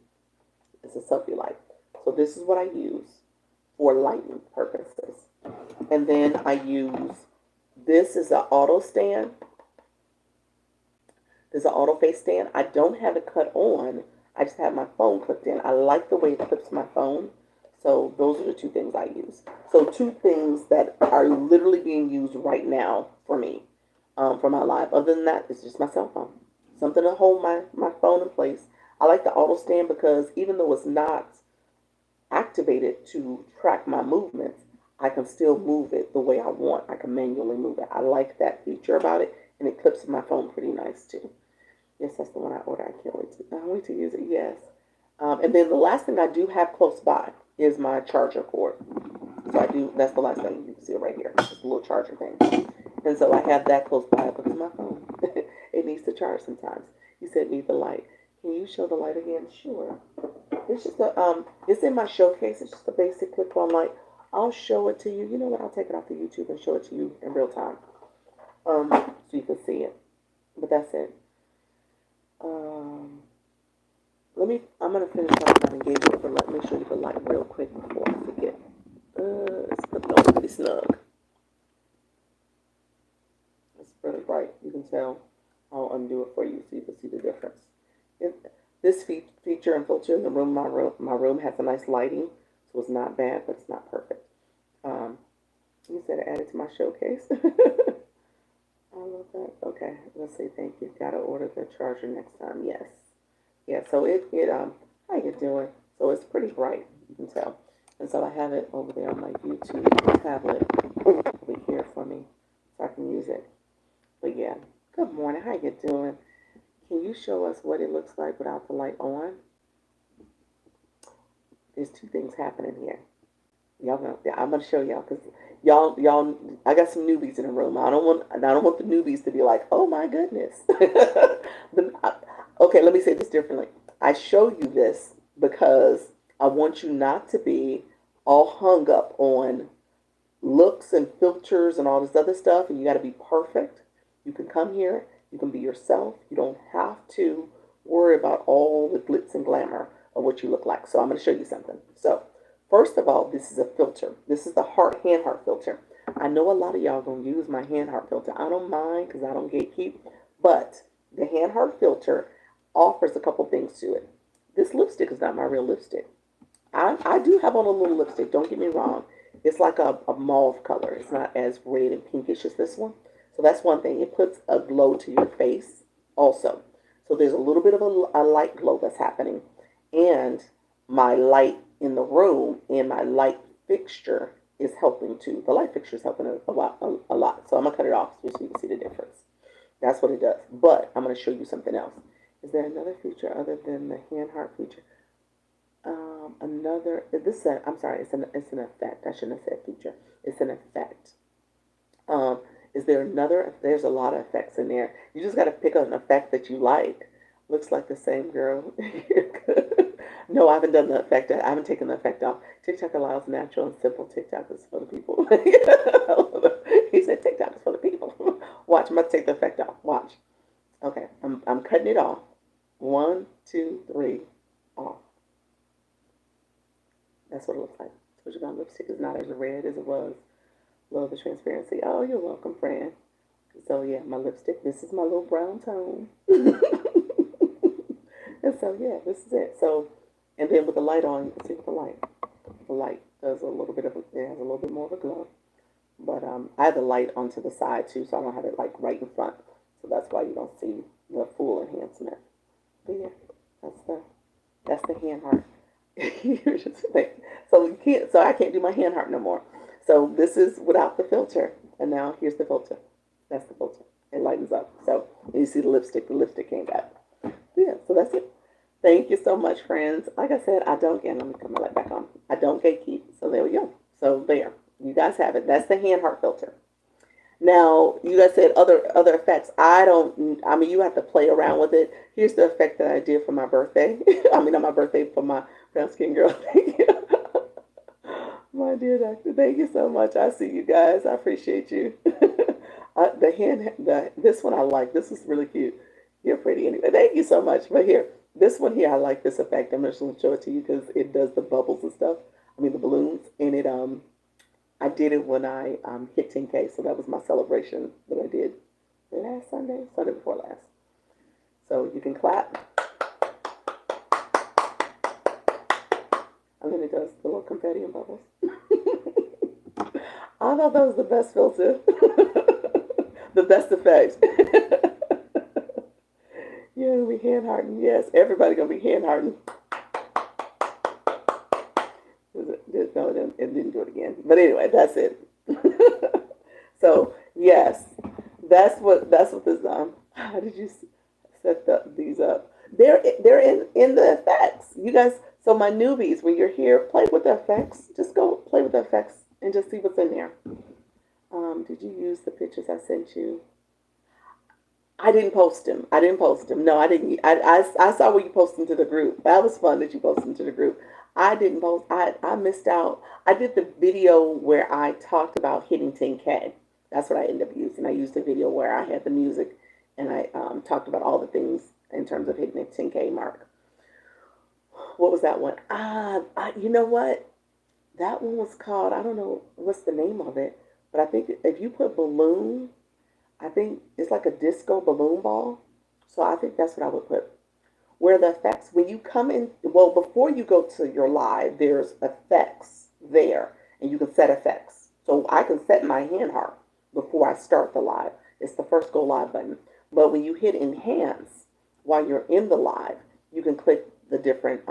Speaker 1: It's a selfie light. So this is what I use for lighting purposes. And then I use, this is an auto stand. There's an auto face stand. I don't have it cut on. I just have my phone clipped in. I like the way it clips my phone. So those are the two things I use. So two things that are literally being used right now for me, for my live. Other than that, it's just my cell phone. Something to hold my phone in place. I like the auto stand because even though it's not activated to track my movements, I can still move it the way I want. I can manually move it. I like that feature about it, and it clips my phone pretty nice too. Yes, that's the one I ordered. I can't wait to use it. Yes. And then the last thing I do have close by is my charger cord. So I do, that's the last thing. You can see it right here. Just a little charger thing. And so I have that close by because my phone, it needs to charge sometimes. He said, need the light. Can you show the light again? Sure. It's just it's in my showcase. It's just a basic clip-on light. I'll show it to you. You know what? I'll take it off the YouTube and show it to you in real time. So you can see it. But that's it. I'm going to finish talking about engagement, but let me show you the light real quick before I forget. It's put on pretty snug. It's really bright. You can tell. I'll undo it for you so you can see the difference. This feature and filter in the room, my room has a nice lighting, so it's not bad, but it's not perfect. You said add it to my showcase. I love that. Okay, let's say thank you. Gotta order the charger next time. Yes. Yeah, so how you doing? So it's pretty bright, you can tell. And so I have it over there on my YouTube tablet over here for me, so I can use it. But yeah, good morning. How you doing? Can you show us what it looks like without the light on? There's two things happening here. I'm gonna show y'all because y'all. I got some newbies in the room. I don't want the newbies to be like, oh my goodness. Okay, let me say this differently. I show you this because I want you not to be all hung up on looks and filters and all this other stuff, and you got to be perfect. You can come here. You can be yourself. You don't have to worry about all the glitz and glamour. of what you look like. So I'm going to show you something. So first of all, this is a filter. This is the hand heart filter. I know a lot of y'all going to use my hand heart filter. I don't mind because I don't gatekeep. But the hand heart filter offers a couple things to it. This lipstick is not my real lipstick. I do have on a little lipstick, don't get me wrong. It's like a mauve color. It's not as red and pinkish as this one. So that's one thing. It puts a glow to your face also. So there's a little bit of a light glow that's happening. And my light in the room and my light fixture is helping too. The light fixture is helping a lot. So I'm going to cut it off so you can see the difference. That's what it does. But I'm going to show you something else. Is there another feature other than the hand heart feature? I'm sorry, it's an effect. I shouldn't have said feature. It's an effect. Is there another? There's a lot of effects in there. You just got to pick an effect that you like. Looks like the same girl. No, I haven't done the effect. I haven't taken the effect off. TikTok allows natural and simple. TikTok is for the people. He said TikTok is for the people. Watch, I'm going to take the effect off. Watch. Okay, I'm cutting it off. 1, 2, 3, off. That's what it looks like. Switch on lipstick is not as red as it was. Love the transparency. Oh, you're welcome, friend. So yeah, my lipstick. This is my little brown tone. And so yeah, this is it. So, and then with the light on, you can see with the light. The light does a little bit of it has a little bit more of a glow. But I have the light onto the side too, so I don't have it like right in front. So that's why you don't see the full enhancement. But yeah, that's the hand heart. You're just like, so I can't do my hand heart no more. So this is without the filter, and now here's the filter. That's the filter. It lightens up. So you see the lipstick came back. Yeah, so that's it. Thank you so much, friends. Like I said, let me come my light back on. I don't gatekeep. So there we go. So there, you guys have it. That's the hand heart filter. Now, you guys said other effects. I mean, you have to play around with it. Here's the effect that I did for my birthday. I mean, not my birthday, for my brown skin girl. Thank you. My dear doctor, thank you so much. I see you guys. I appreciate you. This one I like. This is really cute. You're pretty anyway. Thank you so much. But here, this one here, I like this effect. I'm just going to show it to you because it does the bubbles and stuff. I mean, the balloons. And I did it when I hit 10K. So that was my celebration that I did last Sunday before last. So you can clap. And then it does the little confetti and bubbles. I thought that was the best filter. The best effect. You're going to be hand hardened. Yes, everybody going to be hand hardened. No, it didn't do it again. But anyway, that's it. So, yes, that's what this, how did you set these up? They're in the effects. You guys, so my newbies, when you're here, play with the effects. Just go play with the effects and just see what's in there. Did you use the pictures I sent you? I didn't post them. No, I didn't. I saw where you posted them to the group. That was fun that you posted them to the group. I didn't post. I missed out. I did the video where I talked about hitting 10K. That's what I ended up using. I used a video where I had the music and I talked about all the things in terms of hitting the 10K mark. What was that one? You know what? That one was called, I don't know what's the name of it, but I think if you put balloon, I think it's like a disco balloon ball. So I think that's what I would put. Where the effects, when you come in, well, before you go to your live, there's effects there, and you can set effects. So I can set my hand heart before I start the live. It's the first go live button. But when you hit enhance while you're in the live, you can click the different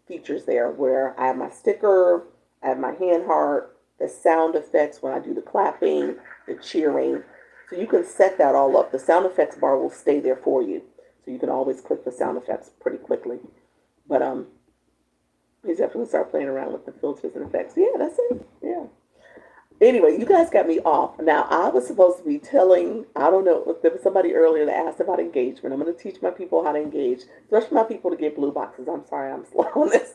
Speaker 1: features there where I have my sticker, I have my hand heart, the sound effects when I do the clapping, the cheering. So you can set that all up. The sound effects bar will stay there for you. So you can always click the sound effects pretty quickly. But you definitely start playing around with the filters and effects. Yeah, that's it. Yeah. Anyway, you guys got me off. Now, I was supposed to be telling, I don't know, there was somebody earlier that asked about engagement. I'm going to teach my people how to engage, especially my people to get blue boxes. I'm sorry, I'm slow on this.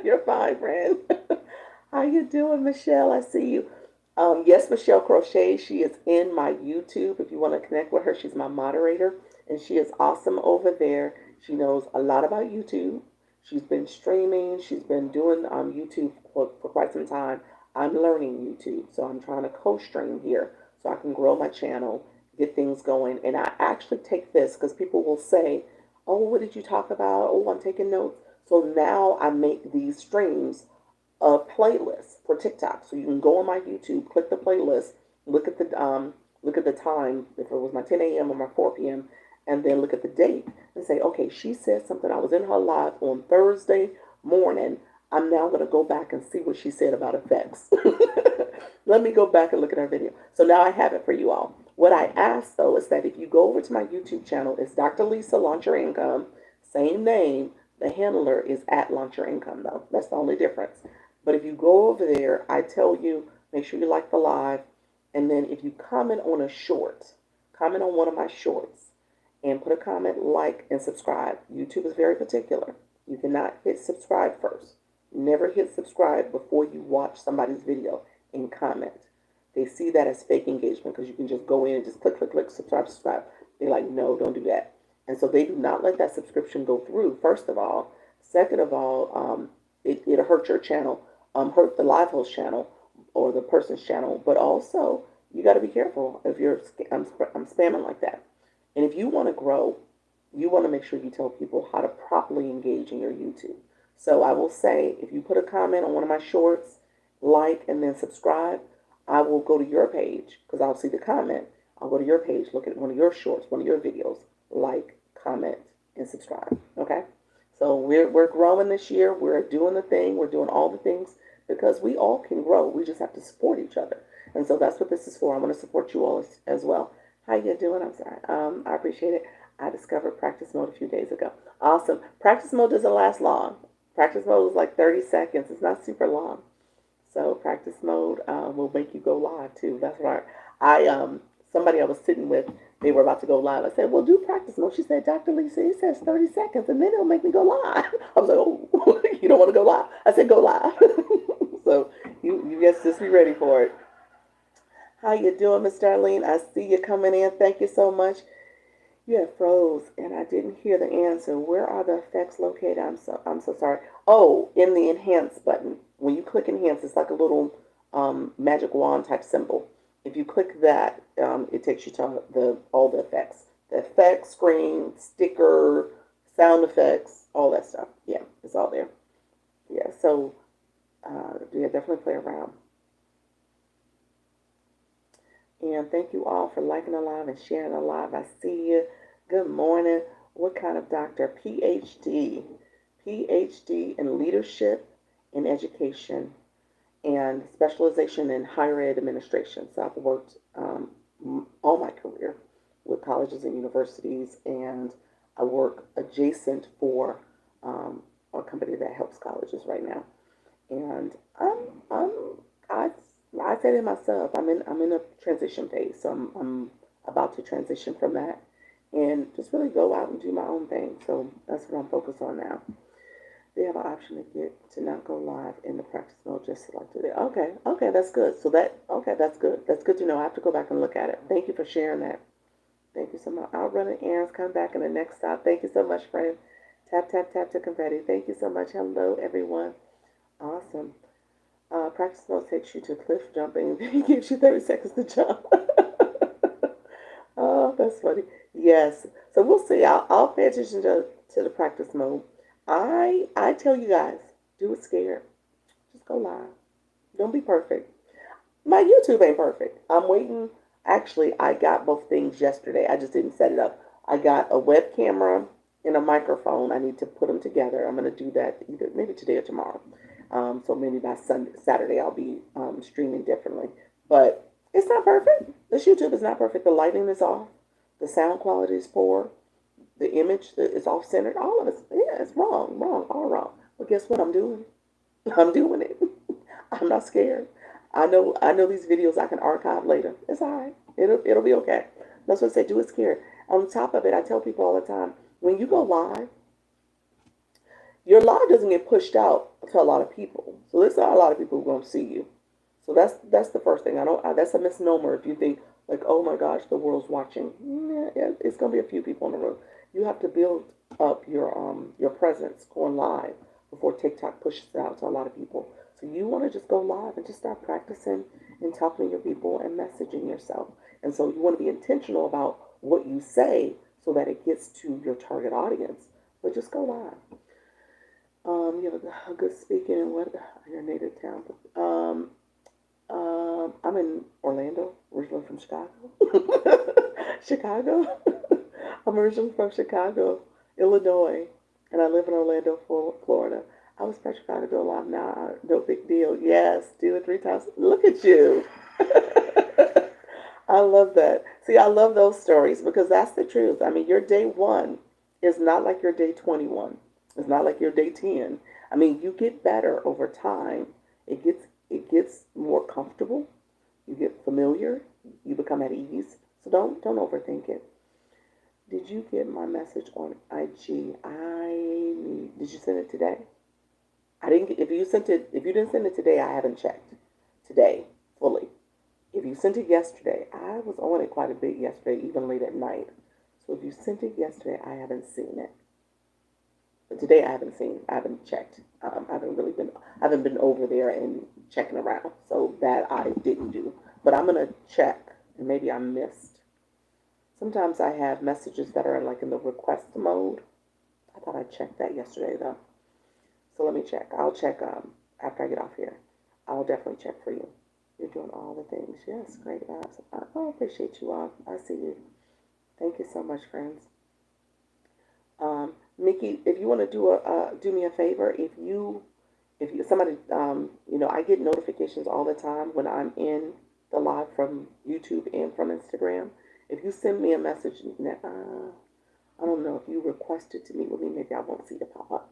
Speaker 1: You're fine, friend. How you doing, Michelle? I see you. Yes, Michelle Crochet. She is in my YouTube. If you want to connect with her, she's my moderator. And she is awesome over there. She knows a lot about YouTube. She's been streaming. She's been doing YouTube for quite some time. I'm learning YouTube, so I'm trying to co-stream here so I can grow my channel, get things going. And I actually take this because people will say, "Oh, what did you talk about? Oh, I'm taking notes." So now I make these streams a playlist for TikTok. So you can go on my YouTube, click the playlist, look at the time, if it was my 10 a.m. or my 4 p.m., and then look at the date and say, okay, she said something. I was in her live on Thursday morning. I'm now going to go back and see what she said about effects. Let me go back and look at her video. So now I have it for you all. What I ask though is that if you go over to my YouTube channel, it's Dr. Lisa Launch Your Income, same name. The handler is at Launch Your Income though. That's the only difference. But if you go over there, I tell you, make sure you like the live. And then if you comment on a short, comment on one of my shorts and put a comment, like, and subscribe. YouTube is very particular. You cannot hit subscribe first. Never hit subscribe before you watch somebody's video and comment. They see that as fake engagement because you can just go in and just click, click, click, subscribe, subscribe. They're like, no, don't do that. And so they do not let that subscription go through, first of all. Second of all, it'll hurt your channel, hurt the live host channel or the person's channel. But also, you got to be careful if I'm spamming like that. And if you want to grow, you want to make sure you tell people how to properly engage in your YouTube. So I will say, if you put a comment on one of my shorts, like, and then subscribe, I will go to your page because I'll see the comment. I'll go to your page, look at one of your shorts, one of your videos, like, comment, and subscribe. Okay? So we're growing this year. We're doing the thing. We're doing all the things because we all can grow. We just have to support each other. And so that's what this is for. I want to support you all as well. How you doing? I'm sorry. I appreciate it. I discovered practice mode a few days ago. Awesome. Practice mode doesn't last long. Practice mode is like 30 seconds. It's not super long. So practice mode will make you go live too. That's right. Somebody I was sitting with, they were about to go live. I said, well, do practice mode. She said, Dr. Lisa, it says 30 seconds and then it'll make me go live. I was like, oh, you don't want to go live? I said, go live. So you guys just be ready for it. How you doing, Miss Darlene? I see you coming in. Thank you so much. You have froze, and I didn't hear the answer. Where are the effects located? I'm so sorry. Oh, in the enhance button. When you click enhance, it's like a little magic wand type symbol. If you click that, it takes you to all the effects. The effects, screen, sticker, sound effects, all that stuff. Yeah, it's all there. Yeah, so yeah, definitely play around. And thank you all for liking the live and sharing the live. I see you. Good morning. What kind of doctor? PhD. PhD in leadership and education and specialization in higher ed administration. So I've worked all my career with colleges and universities, and I work adjacent for a company that helps colleges right now. And I say to myself, I'm in a transition phase, so I'm about to transition from that and just really go out and do my own thing. So that's what I'm focused on now. They have an option to not go live in the practice mode, just selected it. Okay, that's good. So that's good. That's good to know. I have to go back and look at it. Thank you for sharing that. Thank you so much. Out running errands, come back in the next stop. Thank you so much, friend. Tap, tap, tap to confetti. Thank you so much. Hello, everyone. Awesome. Practice mode takes you to cliff jumping. It gives you 30 seconds to jump. Oh, that's funny. Yes. So we'll see. I'll pay attention to the practice mode. I tell you guys, do it scared. Just go live. Don't be perfect. My YouTube ain't perfect. I'm waiting. Actually, I got both things yesterday. I just didn't set it up. I got a web camera and a microphone. I need to put them together. I'm going to do that maybe today or tomorrow. So maybe by Saturday, I'll be streaming differently. But it's not perfect. This YouTube is not perfect. The lighting is off. The sound quality is poor. The image is off-centered. All of it. Yeah, it's wrong, all wrong. But guess what I'm doing? I'm doing it. I'm not scared. I know these videos I can archive later. It's all right. It'll be okay. That's what I say. Do it scared. On top of it, I tell people all the time, when you go live, your live doesn't get pushed out to a lot of people. So there's not a lot of people who are going to see you. So that's the first thing. That's a misnomer if you think like, oh my gosh, the world's watching. Yeah, it's going to be a few people in the room. You have to build up your presence going live before TikTok pushes it out to a lot of people. So you want to just go live and just start practicing and talking to your people and messaging yourself. And so you want to be intentional about what you say so that it gets to your target audience. But just go live. You have a good speaking in what your native town. I'm in Orlando, originally from Chicago. Chicago. I'm originally from Chicago, Illinois, and I live in Orlando, Florida. I was from Chicago a lot now. No big deal. Yes, do it 3 times. Look at you. I love that. See, I love those stories because that's the truth. I mean, your day one is not like your day 21. It's not like your day 10. I mean, you get better over time. It gets more comfortable. You get familiar. You become at ease. So don't overthink it. Did you get my message on IG? Did you send it today? I didn't get, if you didn't send it today, I haven't checked today fully. If you sent it yesterday, I was on it quite a bit yesterday, even late at night. So if you sent it yesterday, I haven't seen it. But today I haven't checked. I haven't been over there and checking around. So that I didn't do. But I'm gonna check, and maybe I missed. Sometimes I have messages that are like in the request mode. I thought I checked that yesterday though. So let me check. I'll check after I get off here. I'll definitely check for you. You're doing all the things. Yes, great. I appreciate you all. I see you. Thank you so much, friends. Mickey, if you want to do me a favor, if you somebody I get notifications all the time when I'm in the live from YouTube and from Instagram. If you send me a message, I don't know if you request it to me with me, maybe I won't see it pop up.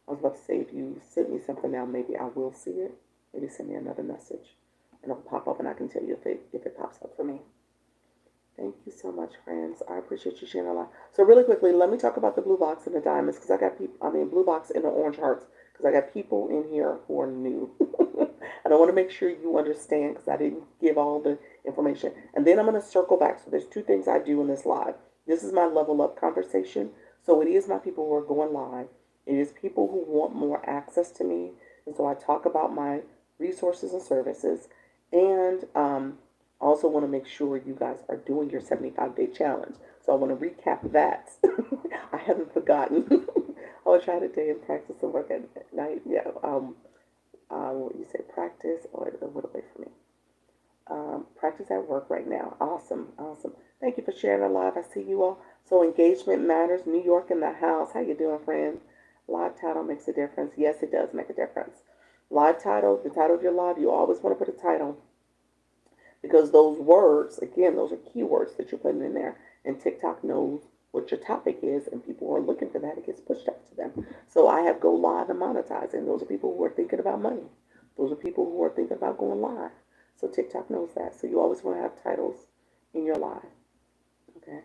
Speaker 1: I was about to say if you send me something now, maybe I will see it. Maybe send me another message, and it'll pop up, and I can tell you if it pops up for me. Thank you so much, friends. I appreciate you sharing a lot. So really quickly, let me talk about the blue box and the diamonds, because I got blue box and the orange hearts, because I got people in here who are new. And I want to make sure you understand, because I didn't give all the information. And then I'm going to circle back. So there's 2 things I do in this live. This is my level up conversation. So it is my people who are going live. It is people who want more access to me. And so I talk about my resources and services. And I also want to make sure you guys are doing your 75-day challenge. So I want to recap that. I haven't forgotten. I will try today and practice and work at night. Yeah. What you say, practice, or it went away from me. Practice at work right now. Awesome. Thank you for sharing the live. I see you all. So engagement matters. New York in the house. How you doing, friend? Live title makes a difference. Yes, it does make a difference. Live title, the title of your live, you always want to put a title. Because those words, again, those are keywords that you're putting in there. And TikTok knows what your topic is, and people are looking for that. It gets pushed up to them. So I have go live and monetize. And those are people who are thinking about money. Those are people who are thinking about going live. So TikTok knows that. So you always want to have titles in your live. Okay.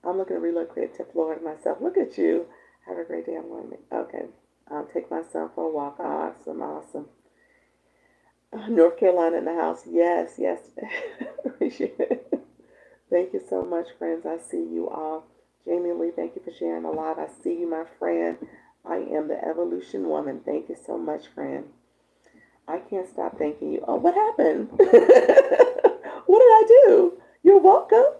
Speaker 1: I'm looking to relocate to Florida myself. Look at you. Have a great day. I'm going to okay. I'll take my son for a walk. Awesome. North Carolina in the house. Yes. Appreciate it. Thank you so much, friends. I see you all. Jamie Lee, thank you for sharing a lot. I see you, my friend. I am the Evolution Woman. Thank you so much, friend. I can't stop thanking you. Oh, what happened? What did I do? You're welcome.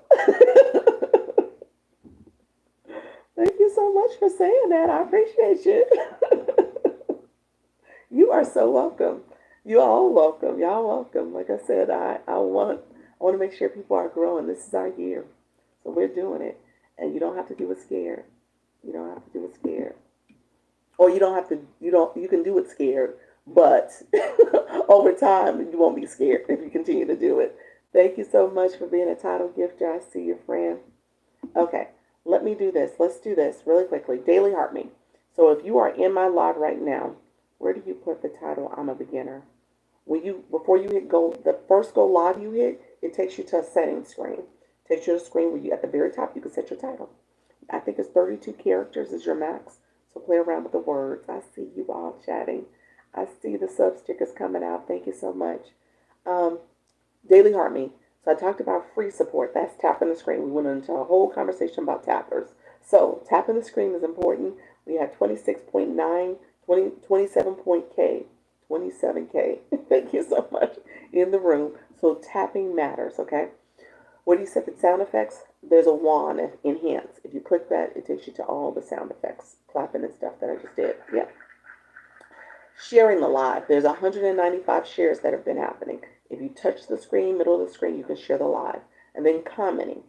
Speaker 1: Thank you so much for saying that. I appreciate you. You are so welcome. You all welcome. Y'all welcome. Like I said, I want to make sure people are growing. This is our year. So we're doing it. And you don't have to do it scared. You don't have to do it scared. Or you can do it scared, but over time you won't be scared if you continue to do it. Thank you so much for being a title gifter. I see your friend. Okay, let me do this. Let's do this really quickly. Daily Heart Me. So if you are in my live right now, where do you put the title, I'm a Beginner? Before you hit go, the first go live you hit, it takes you to a settings screen. It takes you to a screen where you, at the very top, you can set your title. I think it's 32 characters is your max. So play around with the words. I see you all chatting. I see the sub stickers coming out. Thank you so much. Daily Heart Me. So I talked about free support. That's tapping the screen. We went into a whole conversation about tappers. So tapping the screen is important. We had 26.9, 27K, 27K. Thank you so much in the room. So tapping matters, okay? Where do you set the sound effects? There's a wand, enhance. If you click that, it takes you to all the sound effects, clapping and stuff that I just did. Yep. Sharing the live. There's 195 shares that have been happening. If you touch the screen, middle of the screen, you can share the live. And then commenting.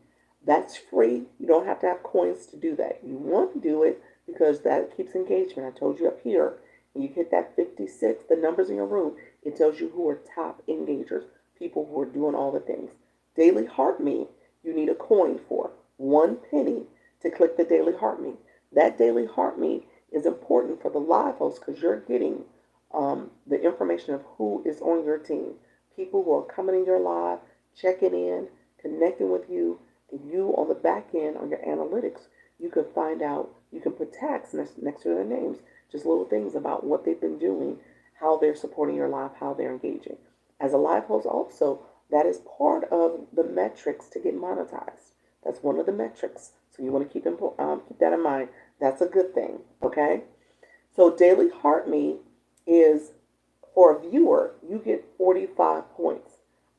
Speaker 1: That's free. You don't have to have coins to do that. You want to do it because that keeps engagement. I told you up here, when you hit that 56, the numbers in your room, it tells you who are top engagers, people who are doing all the things. Daily Heart Me, you need a coin for 1 penny to click the Daily Heart Me. That Daily Heart Me is important for the live host because you're getting the information of who is on your team. People who are coming in your live, checking in, connecting with you, and you on the back end on your analytics, you can find out, you can put tags next to their names, just little things about what they've been doing, how they're supporting your live, how they're engaging. As a live host also, that is part of the metrics to get monetized. That's one of the metrics. So you want to keep that in mind. That's a good thing, okay? So Daily Heart Me is, for a viewer, you get 45 points.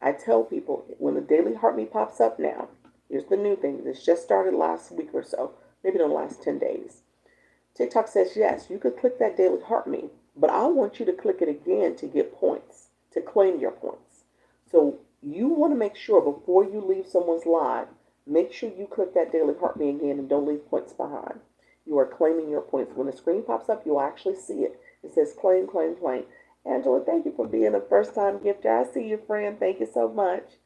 Speaker 1: I tell people, when the Daily Heart Me pops up now, here's the new thing. This just started last week or so, maybe in the last 10 days. TikTok says, yes, you could click that Daily Heart Me, but I want you to click it again to get points, to claim your points. So you want to make sure before you leave someone's live, make sure you click that Daily Heart Me again and don't leave points behind. You are claiming your points. When the screen pops up, you'll actually see it. It says claim, claim, claim. Angela, thank you for being a first-time gifter. I see you, friend. Thank you so much.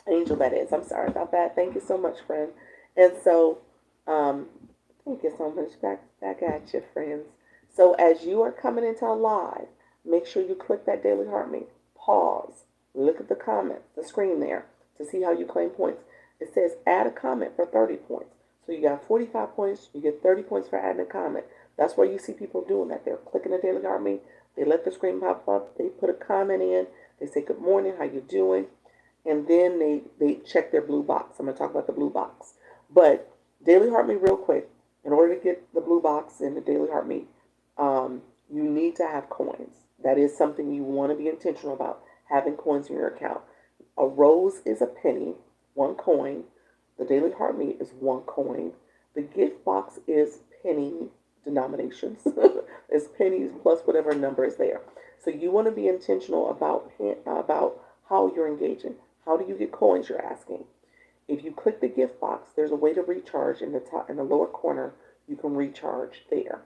Speaker 1: Angel, that is. I'm sorry about that. Thank you so much, friend. And so, thank you so much. Back at you, friends. So as you are coming into a live, make sure you click that Daily Heart Me. Pause. Look at the comment, the screen there, to see how you claim points. It says add a comment for 30 points. So you got 45 points. You get 30 points for adding a comment. That's where you see people doing that. They're clicking the Daily Heart Me. They let the screen pop up. They put a comment in. They say, good morning, how you doing? And then they check their blue box. I'm going to talk about the blue box. But Daily Heart Me real quick. In order to get the blue box in the Daily Heart Me, you need to have coins. That is something you want to be intentional about, having coins in your account. A rose is a penny, 1 coin. The Daily Heart Me is 1 coin. The gift box is penny denominations. It's pennies plus whatever number is there. So you want to be intentional about how you're engaging. How do you get coins, you're asking? If you click the gift box, there's a way to recharge in the top, in the lower corner. You can recharge there.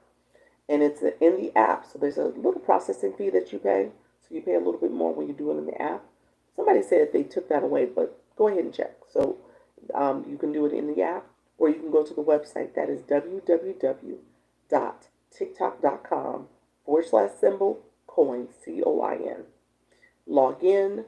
Speaker 1: And it's in the app, so there's a little processing fee that you pay. So you pay a little bit more when you do it in the app. Somebody said they took that away, but go ahead and check. So you can do it in the app, or you can go to the website. That is www.tiktok.com/coins, COIN. Log in,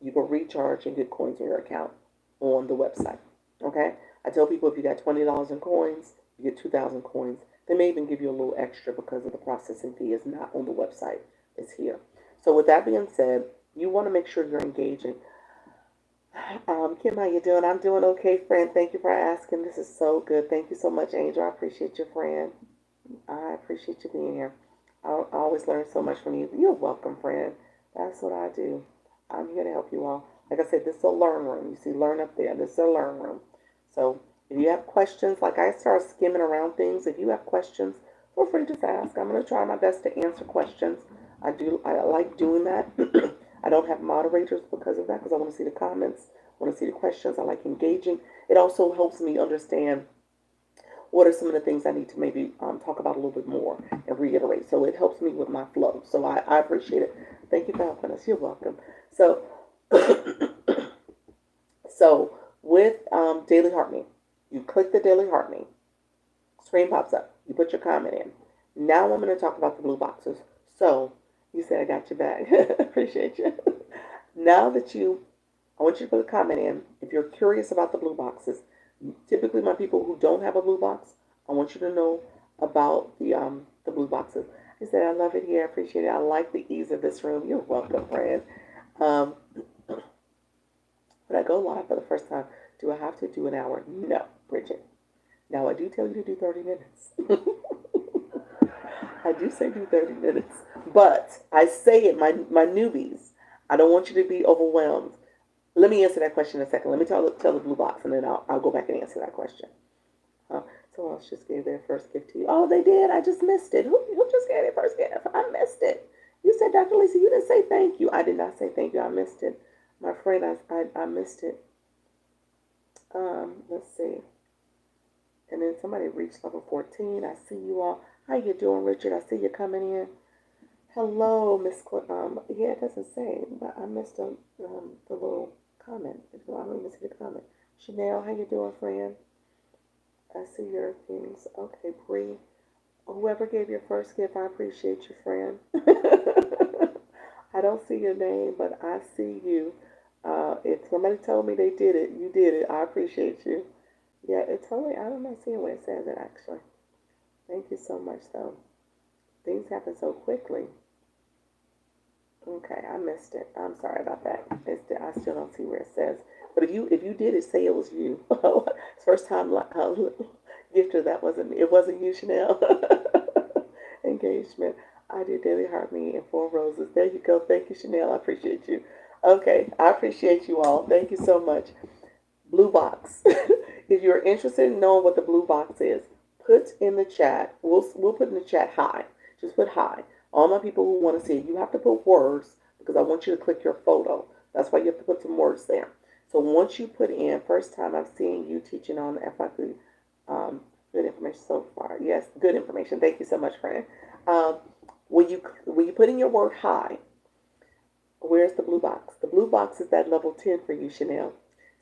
Speaker 1: you can recharge and get coins in your account on the website. Okay? I tell people if you got $20 in coins, you get 2,000 coins. They may even give you a little extra because of the processing fee is not on the website. It's here. So with that being said, you want to make sure you're engaging. Kim, how you doing? I'm doing okay, friend. Thank you for asking. This is so good. Thank you so much, Angel. I appreciate you, friend. I appreciate you being here. I always learn so much from you. You're welcome, friend. That's what I do. I'm here to help you all. Like I said, this is a learn room. You see learn up there. This is a learn room. So if you have questions, like I start skimming around things. If you have questions, feel free to just ask. I'm going to try my best to answer questions. I like doing that. I don't have moderators because of that, because I want to see the comments, I want to see the questions. I like engaging. It also helps me understand what are some of the things I need to maybe talk about a little bit more and reiterate. So it helps me with my flow. So I appreciate it. Thank you for helping us. You're welcome. So, so with Daily Heart Me, you click the Daily Heart Me. Screen pops up. You put your comment in. Now I'm going to talk about the blue boxes. So you said I got your back. Appreciate you. Now that I want you to put a comment in. If you're curious about the blue boxes, typically my people who don't have a blue box, I want you to know about the blue boxes. I said I love it here. I appreciate it. I like the ease of this room. You're welcome, friend. When I go live for the first time, do I have to do an hour? No, Bridget. Now, I do tell you to do 30 minutes. I do say do 30 minutes. But I say it, my newbies, I don't want you to be overwhelmed. Let me answer that question in a second. Let me tell the blue box, and then I'll go back and answer that question. Someone else just gave their first gift to you. Oh, they did. I just missed it. Who just gave their first gift? I missed it. You said, Dr. Lisa, you didn't say thank you. I did not say thank you. I missed it. My friend, I missed it. Let's see. And then somebody reached level 14. I see you all. How you doing, Richard? I see you coming in. Hello, Miss. Yeah, it doesn't say, but I missed the little comment. I don't even see the comment. Chanel, how you doing, friend? I see your things. Okay, Bree. Whoever gave your first gift, I appreciate you, friend. I don't see your name, but I see you. If somebody told me they did it, you did it. I appreciate you. Yeah, it's only, I'm not seeing where it says it actually. Thank you so much, though. Things happen so quickly. Okay, I missed it. I'm sorry about that. I still don't see where it says. But if you did it, say it was you. First time gifter, that wasn't me. It wasn't you, Chanel. Engagement. I do daily heart me and 4 roses. There you go. Thank you, Chanel. I appreciate you. Okay, I appreciate you all. Thank you so much. Blue box. If you're interested in knowing what the blue box is, put in the chat. We'll put in the chat hi. Just put hi. All my people who want to see it, you have to put words because I want you to click your photo. That's why you have to put some words there. So once you put in, first time I'm seeing you teaching on FIQ. Good information so far. Yes, good information. Thank you so much, friend. When you put in your word hi, where's the blue box? The blue box is that level 10 for you, Chanel.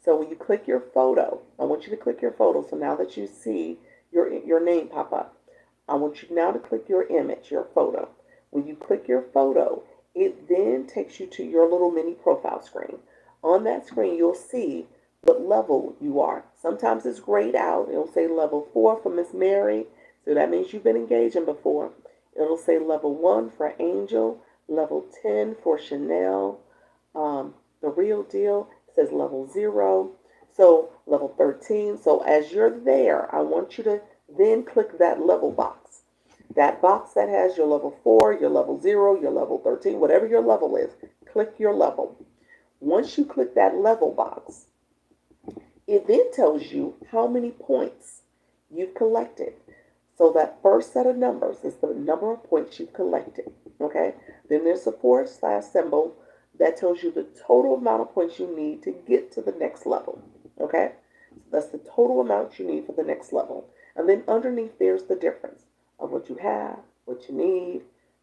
Speaker 1: So when you click your photo, I want you to click your photo. So now that you see your name pop up, I want you now to click your image, your photo. When you click your photo, it then takes you to your little mini profile screen. On that screen, you'll see what level you are. Sometimes it's grayed out. It'll say level 4 for Miss Mary. So that means you've been engaging before. It'll say level 1 for Angel, level 10 for Chanel. The real deal says level 0. So level 13. So as you're there, I want you to then click that level box. That box that has your level 4, your level 0, your level 13, whatever your level is, click your level. Once you click that level box, it then tells you how many points you've collected. So that first set of numbers is the number of points you've collected. Okay? Then there's a / symbol that tells you the total amount of points you need to get to the next level. Okay? So that's the total amount you need for the next level. And then underneath there's the difference of what you have, what you need.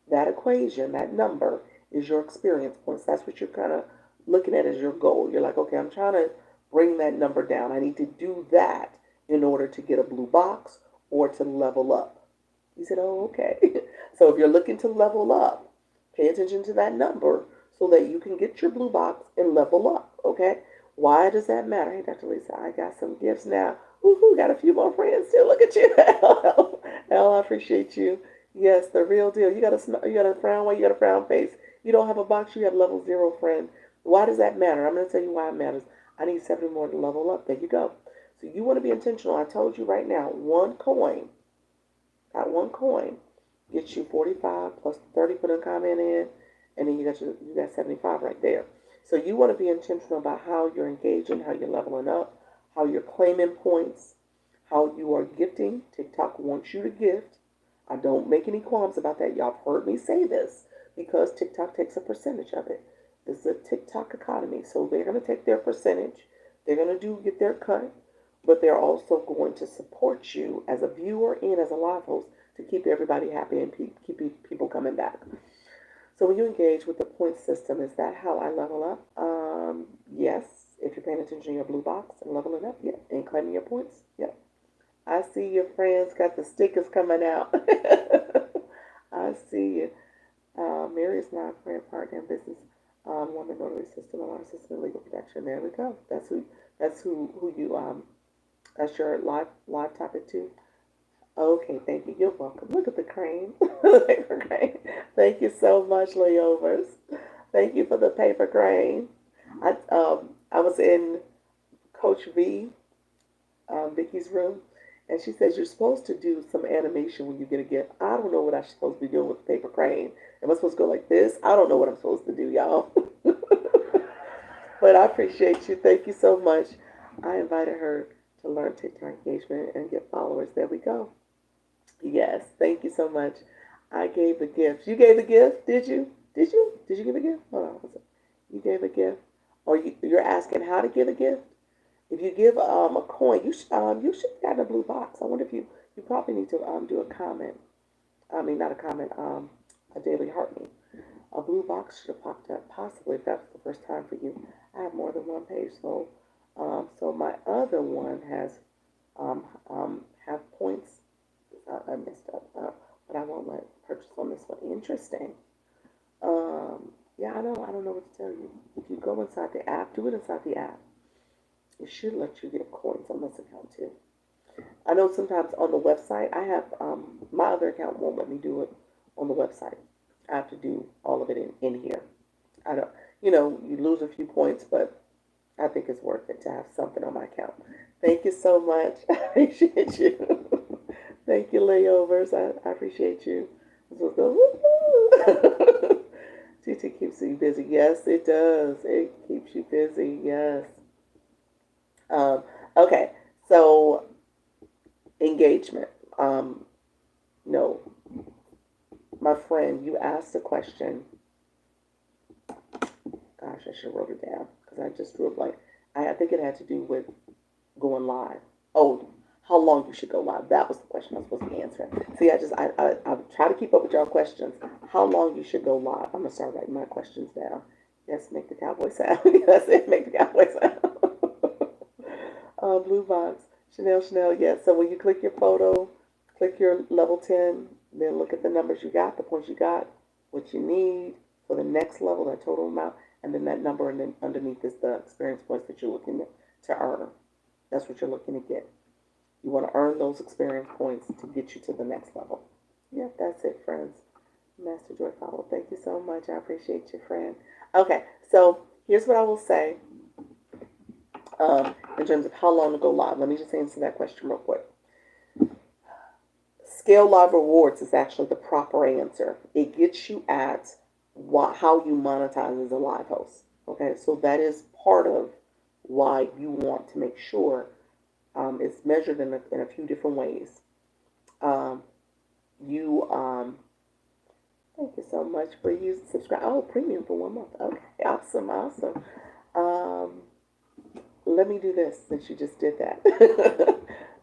Speaker 1: That equation, that number, is your experience points. That's what you're kind of looking at as your goal. You're like, okay, I'm trying to bring that number down. I need to do that in order to get a blue box or to level up. You said, oh, okay. So if you're looking to level up, pay attention to that number so that you can get your blue box and level up, okay? Why does that matter? Hey, Dr. Lisa, I got some gifts now. Woohoo, got a few more friends too. Look at you. Al, I appreciate you. Yes, the real deal. You got a frown while you got a frown face. You don't have a box, you have level 0, friend. Why does that matter? I'm going to tell you why it matters. I need 70 more to level up. There you go. So you want to be intentional. I told you right now, that one coin gets you 45 plus 30 for the comment in, and then you got 75 right there. So you want to be intentional about how you're engaging, how you're leveling up, how you're claiming points, how you are gifting. TikTok wants you to gift. I don't make any qualms about that. Y'all have heard me say this because TikTok takes a percentage of it. It's a TikTok economy. So they're going to take their percentage. They're going to get their cut, but they're also going to support you as a viewer and as a live host to keep everybody happy and keep people coming back. So when you engage with the point system, is that how I level up? Yes. If you're paying attention to your blue box and leveling up, yeah, and claiming your points, yeah. I see your friends got the stickers coming out. I see you. Mary is my friend, partner in business. Woman notary system, alarm system, and legal protection. There we go. That's who you that's your live topic too. Okay, thank you. You're welcome. Look at the crane. Paper crane. Thank you so much, layovers. Thank you for the paper crane. I was in Coach V, Vicky's room, And she says, you're supposed to do some animation when you get a gift. I don't know what I'm supposed to be doing with the paper crane. Am I supposed to go like this? I don't know what I'm supposed to do, y'all. But I appreciate you. Thank you so much. I invited her to learn TikTok engagement and get followers. There we go. Yes, thank you so much. I gave the gift. You gave the gift, did you? Did you? Did you give a gift? Hold on. You gave a gift, or you're asking how to give a gift? If you give a coin, you should have gotten a blue box. I wonder if you probably need to do a comment. I mean, not a comment. A daily heart me. A blue box should have popped up. Possibly if that's the first time for you. I have more than one page, so my other one has have points. I messed up, but I won't let purchase on this one. Interesting. Yeah, I know. I don't know what to tell you. If you go inside the app, do it inside the app. It should let you get coins on this account too. I know sometimes on the website, I have my other account won't let me do it on the website. I have to do all of it in here. I don't, you lose a few points, but I think it's worth it to have something on my account. Thank you so much. I appreciate you. Thank you, layovers. I appreciate you. Let's go. TT keeps you busy. Yes, it does. It keeps you busy. Yes. Okay. So engagement. No, my friend, you asked a question. Gosh, I should have wrote it down because I just drew a blank. I think it had to do with going live. Oh, how long you should go live? That was the question I was supposed to be answering. See, I try to keep up with y'all questions. How long you should go live? I'm gonna start writing my questions down. Yes, make the cowboy sound. That's it. Make the cowboy sound. Blue box. Chanel. Yes. So when you click your photo, click your level 10, then look at the numbers you got, the points you got, what you need for the next level, that total amount, and then that number, and then underneath is the experience points that you're looking to earn. That's what you're looking to get. You want to earn those experience points to get you to the next level. Yep, that's it, friends. Master Joy Follow. Thank you so much. I appreciate you, friend. Okay, so here's what I will say in terms of how long to go live. Let me just answer that question real quick. Scale Live Rewards is actually the proper answer. It gets you at how you monetize as a live host. Okay, so that is part of why you want to make sure it's measured in a few different ways. You thank you so much for using subscribe. Oh, premium for 1 month. Okay, awesome. Let me do this since you just did that.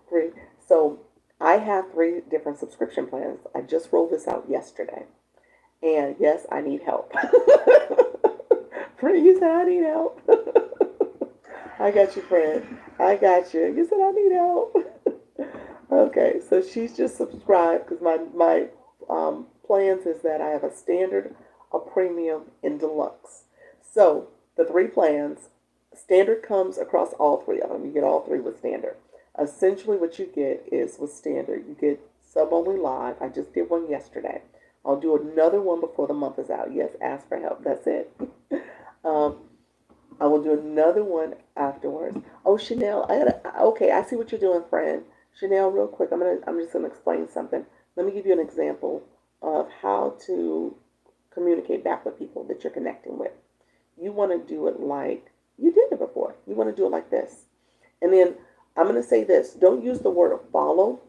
Speaker 1: Great. So I have 3 different subscription plans. I just rolled this out yesterday. And yes, I need help. Friend, you said I need help. I got you, friend. I got you. You said I need help. Okay, so she's just subscribed because my plans is that I have a standard, a premium, and deluxe. So the 3 plans, standard comes across all 3 of them. You get all 3 with standard. Essentially, what you get is with standard, you get sub only live. I just did one yesterday. I'll do another one before the month is out. Yes, ask for help. That's it. I will do another one afterwards. Oh, Chanel, okay, I see what you're doing, friend. Chanel, real quick, I'm just gonna explain something. Let me give you an example of how to communicate back with people that you're connecting with. You want to do it like you did it before. You want to do it like this, and then I'm gonna say this. Don't use the word follow.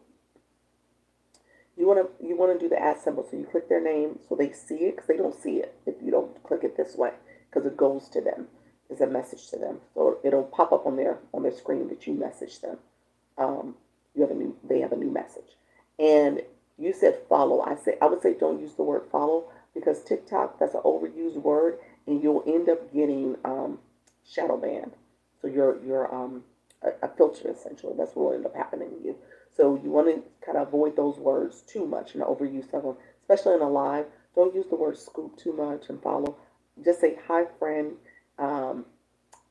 Speaker 1: You want to do the @ symbol. So you click their name so they see it because they don't see it if you don't click it this way because it goes to them. It's a message to them. So it'll pop up on their screen that you message them. They have a new message. And you said follow. I would say don't use the word follow because TikTok, that's an overused word and you'll end up getting shadow banned. So you're a filter essentially. That's what will end up happening to you. So you want to kind of avoid those words too much and the overuse of them, especially in a live. Don't use the word scoop too much and follow. Just say hi, friend.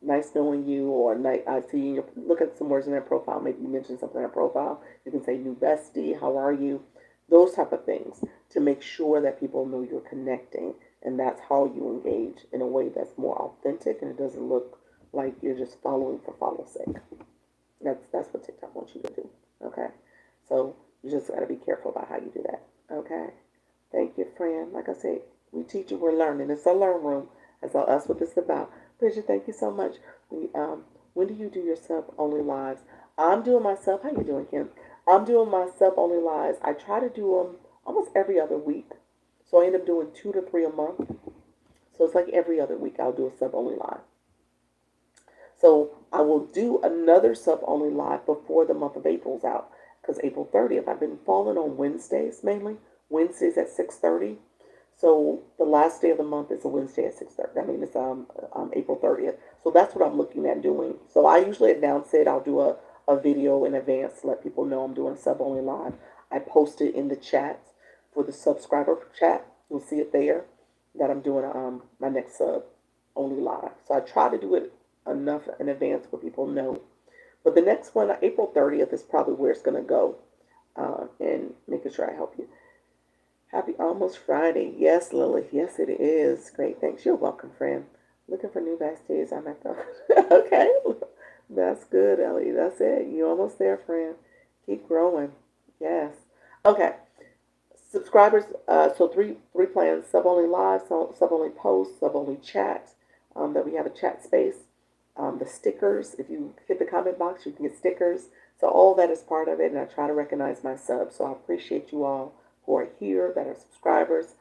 Speaker 1: Nice knowing you, or I see you. Look at some words in their profile. Maybe you mentioned something in their profile. You can say new bestie. How are you? Those type of things to make sure that people know you're connecting, and that's how you engage in a way that's more authentic and it doesn't look like you're just following for follow's sake. That's what TikTok wants you to do. Okay. So you just got to be careful about how you do that. Okay. Thank you, friend. Like I said, we teach you, we're learning. It's a learn room. That's what this is about. Bridget, thank you so much. When do you do your sub only lives? I'm doing my sub. How you doing, Kim? I'm doing my sub only lives. I try to do them almost every other week. So I end up doing 2 to 3 a month. So it's like every other week I'll do a sub only live. So I will do another sub only live before the month of April's out. Because April 30th, I've been falling on Wednesdays mainly. Wednesdays at 6:30. So the last day of the month is a Wednesday at 6:30. I mean, it's April 30th. So that's what I'm looking at doing. So I usually announce it. I'll do a video in advance to let people know I'm doing sub only live. I post it in the chat for the subscriber chat. You'll see it there that I'm doing my next sub only live. So I try to do it enough in advance where people know. But the next one, April 30th, is probably where it's going to go. And making sure I help you. Happy almost Friday. Yes, Lily. Yes, it is. Great. Thanks. You're welcome, friend. Looking for new besties. I'm at the. Okay. That's good, Ellie. That's it. You're almost there, friend. Keep growing. Yes. Okay. Subscribers. So three plans: sub only live, sub only post, sub only chat. That we have a chat space. The stickers. If you hit the comment box, you can get stickers. So all that is part of it, and I try to recognize my subs. So I appreciate you all who are here that are subscribers.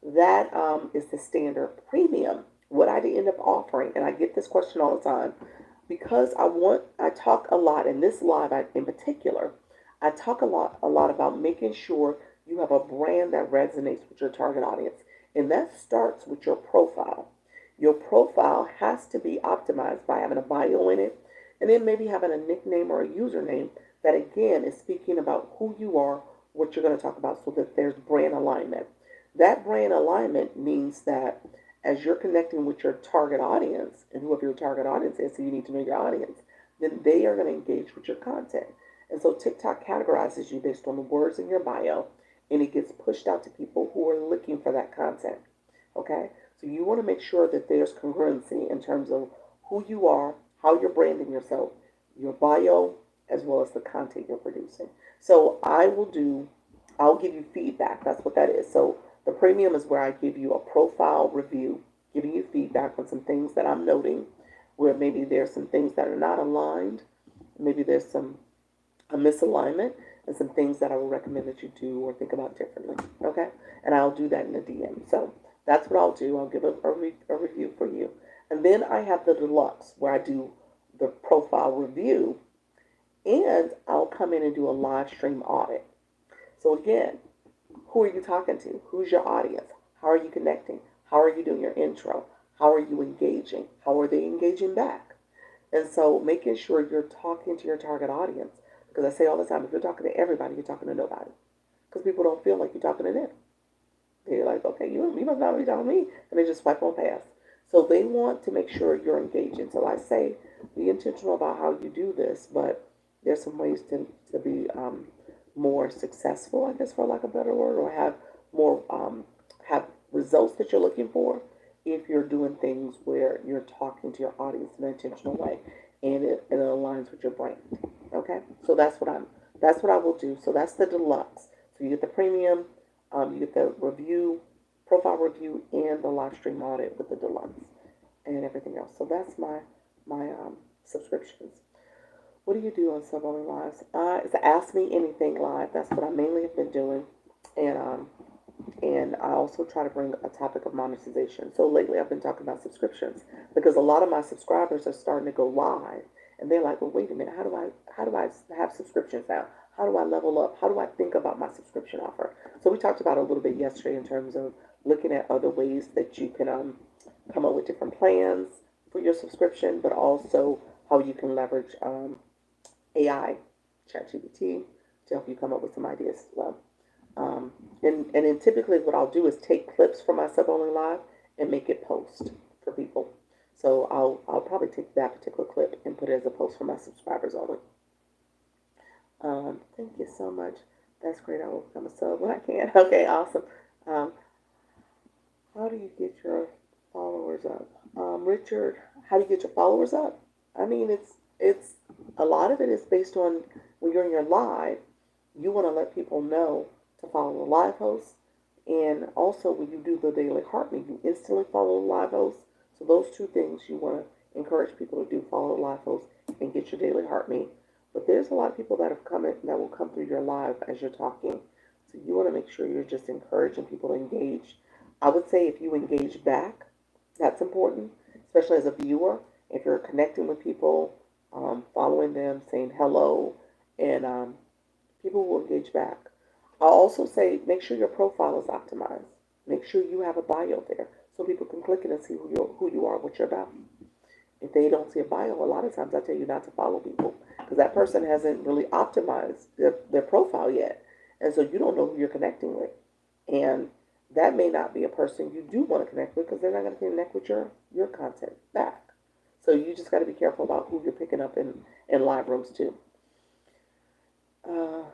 Speaker 1: That is the standard premium. What I end up offering, and I get this question all the time, because I talk a lot in this live in particular. I talk a lot about making sure you have a brand that resonates with your target audience, and that starts with your profile. Your profile has to be optimized by having a bio in it, and then maybe having a nickname or a username that again is speaking about who you are, what you're going to talk about, so that there's brand alignment. That brand alignment means that as you're connecting with your target audience, and whoever your target audience is, so you need to know your audience, then they are going to engage with your content. And so TikTok categorizes you based on the words in your bio, and it gets pushed out to people who are looking for that content. Okay? So you want to make sure that there's congruency in terms of who you are, how you're branding yourself, your bio, as well as the content you're producing. So I'll give you feedback. That's what that is. So the premium is where I give you a profile review, giving you feedback on some things that I'm noting, where maybe there's some things that are not aligned, maybe there's a misalignment, and some things that I will recommend that you do or think about differently. Okay? And I'll do that in a DM. So that's what I'll do. I'll give a review for you. And then I have the deluxe where I do the profile review, and I'll come in and do a live stream audit. So again, who are you talking to? Who's your audience? How are you connecting? How are you doing your intro? How are you engaging? How are they engaging back? And so making sure you're talking to your target audience. Because I say all the time, if you're talking to everybody, you're talking to nobody. Because people don't feel like you're talking to them. They're like, okay, you must not be talking to me. And they just swipe on past. So they want to make sure you're engaging. So I say, be intentional about how you do this, but there's some ways to be more successful, I guess, for lack of a better word, or have more have results that you're looking for if you're doing things where you're talking to your audience in an intentional way and it aligns with your brand. Okay, so that's what I will do. So that's the deluxe. So you get the premium, you get the review, profile review, and the live stream audit with the deluxe and everything else. So that's my subscriptions. What do you do on Sub Only Lives? It's Ask Me Anything Live. That's what I mainly have been doing. And I also try to bring a topic of monetization. So lately I've been talking about subscriptions because a lot of my subscribers are starting to go live. And they're like, well, wait a minute, how do I have subscriptions now? How do I level up? How do I think about my subscription offer? So we talked about it a little bit yesterday in terms of looking at other ways that you can come up with different plans for your subscription, but also how you can leverage AI, ChatGPT, to help you come up with some ideas as well. And then typically what I'll do is take clips from my Sub Only Live and make it post for people. So I'll probably take that particular clip and put it as a post for my subscribers only. Thank you so much. That's great. I will become a sub when I can. Okay, awesome. How do you get your followers up? Richard, how do you get your followers up? I mean, it's a lot of it is based on when you're in your live, you want to let people know to follow the live host. And also, when you do the daily heartbeat, you instantly follow the live host. So those two things you want to encourage people to do: follow the live host and get your daily heartbeat. But there's a lot of people that have come in that will come through your live as you're talking. So you want to make sure you're just encouraging people to engage. I would say if you engage back, that's important, especially as a viewer. If you're connecting with people, following them, saying hello, and people will engage back. I'll also say make sure your profile is optimized. Make sure you have a bio there so people can click it and see who you are, what you're about. If they don't see a bio, a lot of times I tell you not to follow people because that person hasn't really optimized their profile yet. And so you don't know who you're connecting with. And that may not be a person you do want to connect with because they're not going to connect with your content back. So you just got to be careful about who you're picking up in live rooms too. Uh,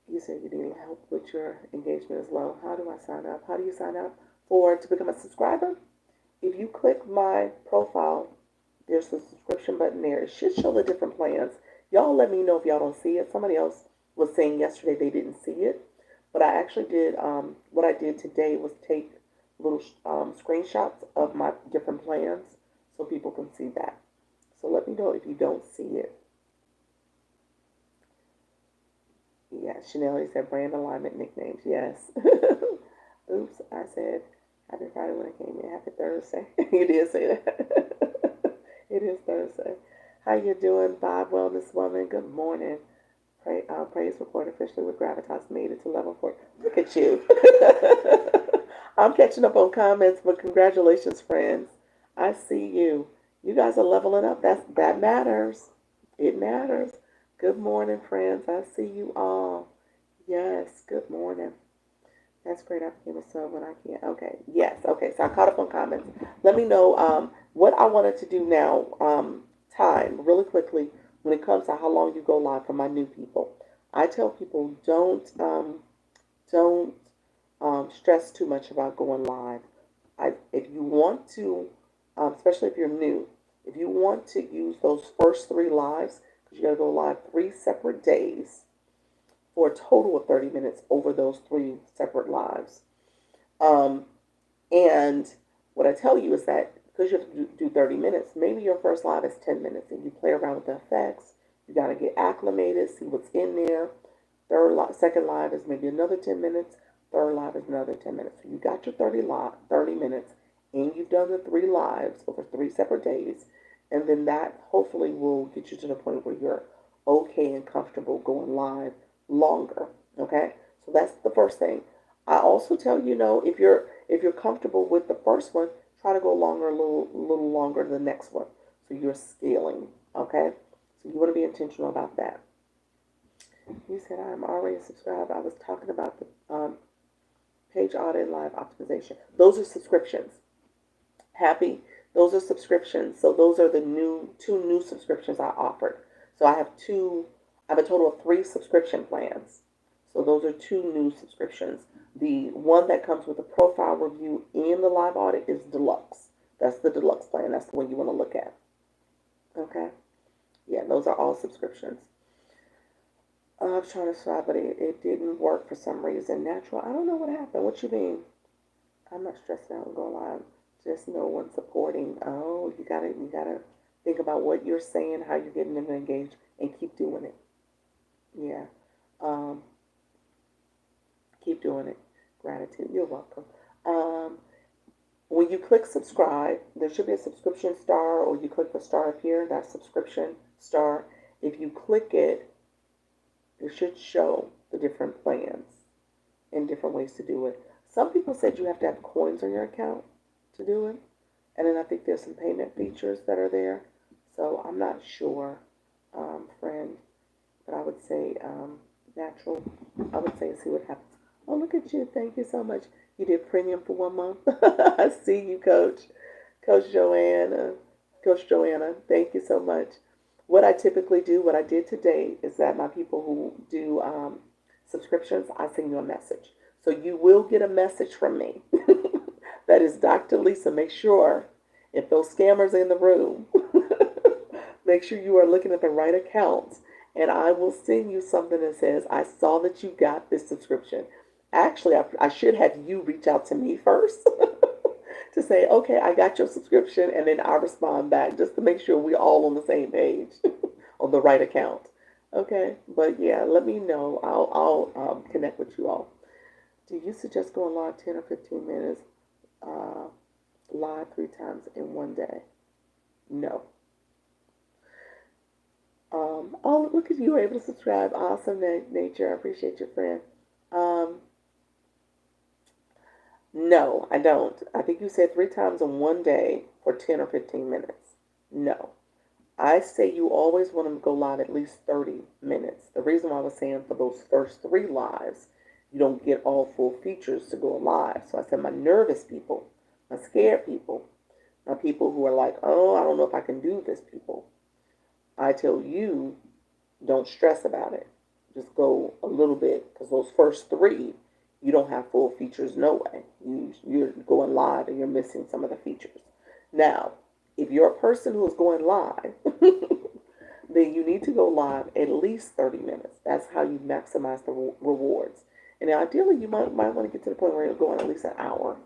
Speaker 1: you said you need help with your engagement is low. How do I sign up? How do you sign up to become a subscriber? If you click my profile, there's a subscription button there. It should show the different plans. Y'all let me know if y'all don't see it. Somebody else was saying yesterday they didn't see it. But I actually did, what I did today was take little screenshots of my different plans so people can see that. So let me know if you don't see it. Yeah, Chanel said brand alignment nicknames. Yes. Oops, I said happy Friday when it came in. Happy Thursday. You did say that. It is Thursday. How you doing, Vibe Wellness Woman? Good morning. Praise report officially with Gravitas made it to level 4. Look at you. I'm catching up on comments, but congratulations, friends. I see you. You guys are leveling up. That matters. It matters. Good morning, friends. I see you all. Yes, good morning. That's great. I became a sub when I can't. Okay. Yes. Okay. So I caught up on comments. Let me know what I wanted to do now. Time really quickly when it comes to how long you go live for my new people. I tell people don't stress too much about going live. If you want to, especially if you're new, if you want to use those first 3 lives, because you got to go live 3 separate days for a total of 30 minutes over those 3 separate lives. And what I tell you is that because you have to do 30 minutes, maybe your first live is 10 minutes and you play around with the effects. You got to get acclimated, see what's in there. Second live is maybe another 10 minutes. Third live is another 10 minutes. So you got your 30 minutes and you've done the 3 lives over 3 separate days. And then that hopefully will get you to the point where you're okay and comfortable going live longer. Okay? So that's the first thing. I also tell you, if you're comfortable with the first one, try to go longer, a little longer the next one. So you're scaling. Okay? So you want to be intentional about that. You said I'm already subscribed. I was talking about the page audit and live optimization. Those are subscriptions. Happy. Those are subscriptions. So those are the 2 new subscriptions I offered. So I have a total of 3 subscription plans. So those are 2 new subscriptions. The one that comes with the profile review and the live audit is deluxe. That's the deluxe plan. That's the one you want to look at. Okay? Yeah, those are all subscriptions. I was trying to try, but it didn't work for some reason. Natural. I don't know what happened. What you mean? I'm not stressed out and go live. Just no one supporting. Oh, you gotta think about what you're saying, how you're getting them engaged, and keep doing it. Yeah. Keep doing it. Gratitude. You're welcome. When you click subscribe, there should be a subscription star, or you click the star up here, that subscription star. If you click it, it should show the different plans and different ways to do it. Some people said you have to have coins on your account to do it. And then I think there's some payment features that are there. So I'm not sure, friend, but I would say natural. I would say see what happens. Oh, look at you. Thank you so much. You did premium for 1 month. I see you, Coach. Coach Joanna. Thank you so much. What I typically do, what I did today, is that my people who do subscriptions, I send you a message. So you will get a message from me. That is Dr. Lisa. Make sure, if those scammers are in the room, make sure you are looking at the right accounts and I will send you something that says, I saw that you got this subscription. Actually, I should have you reach out to me first to say, okay, I got your subscription, and then I respond back just to make sure we're all on the same page, on the right account. Okay, but yeah, let me know. I'll connect with you all. Do you suggest going live 10 or 15 minutes uh, live 3 times in one day? No. Oh, look at you, were able to subscribe. Awesome, Nature. I appreciate your friend. Um, no, I don't. I think you said 3 times in one day for 10 or 15 minutes. No. I say you always want them to go live at least 30 minutes. The reason why I was saying for those first 3 lives, you don't get all full features to go live. So I said my nervous people, my scared people, my people who are like, oh, I don't know if I can do this, people. I tell you, don't stress about it. Just go a little bit, because those first 3, you don't have full features no way. You're going live and you're missing some of the features. Now, if you're a person who is going live, then you need to go live at least 30 minutes. That's how you maximize the rewards. And ideally, you might want to get to the point where you're going at least an hour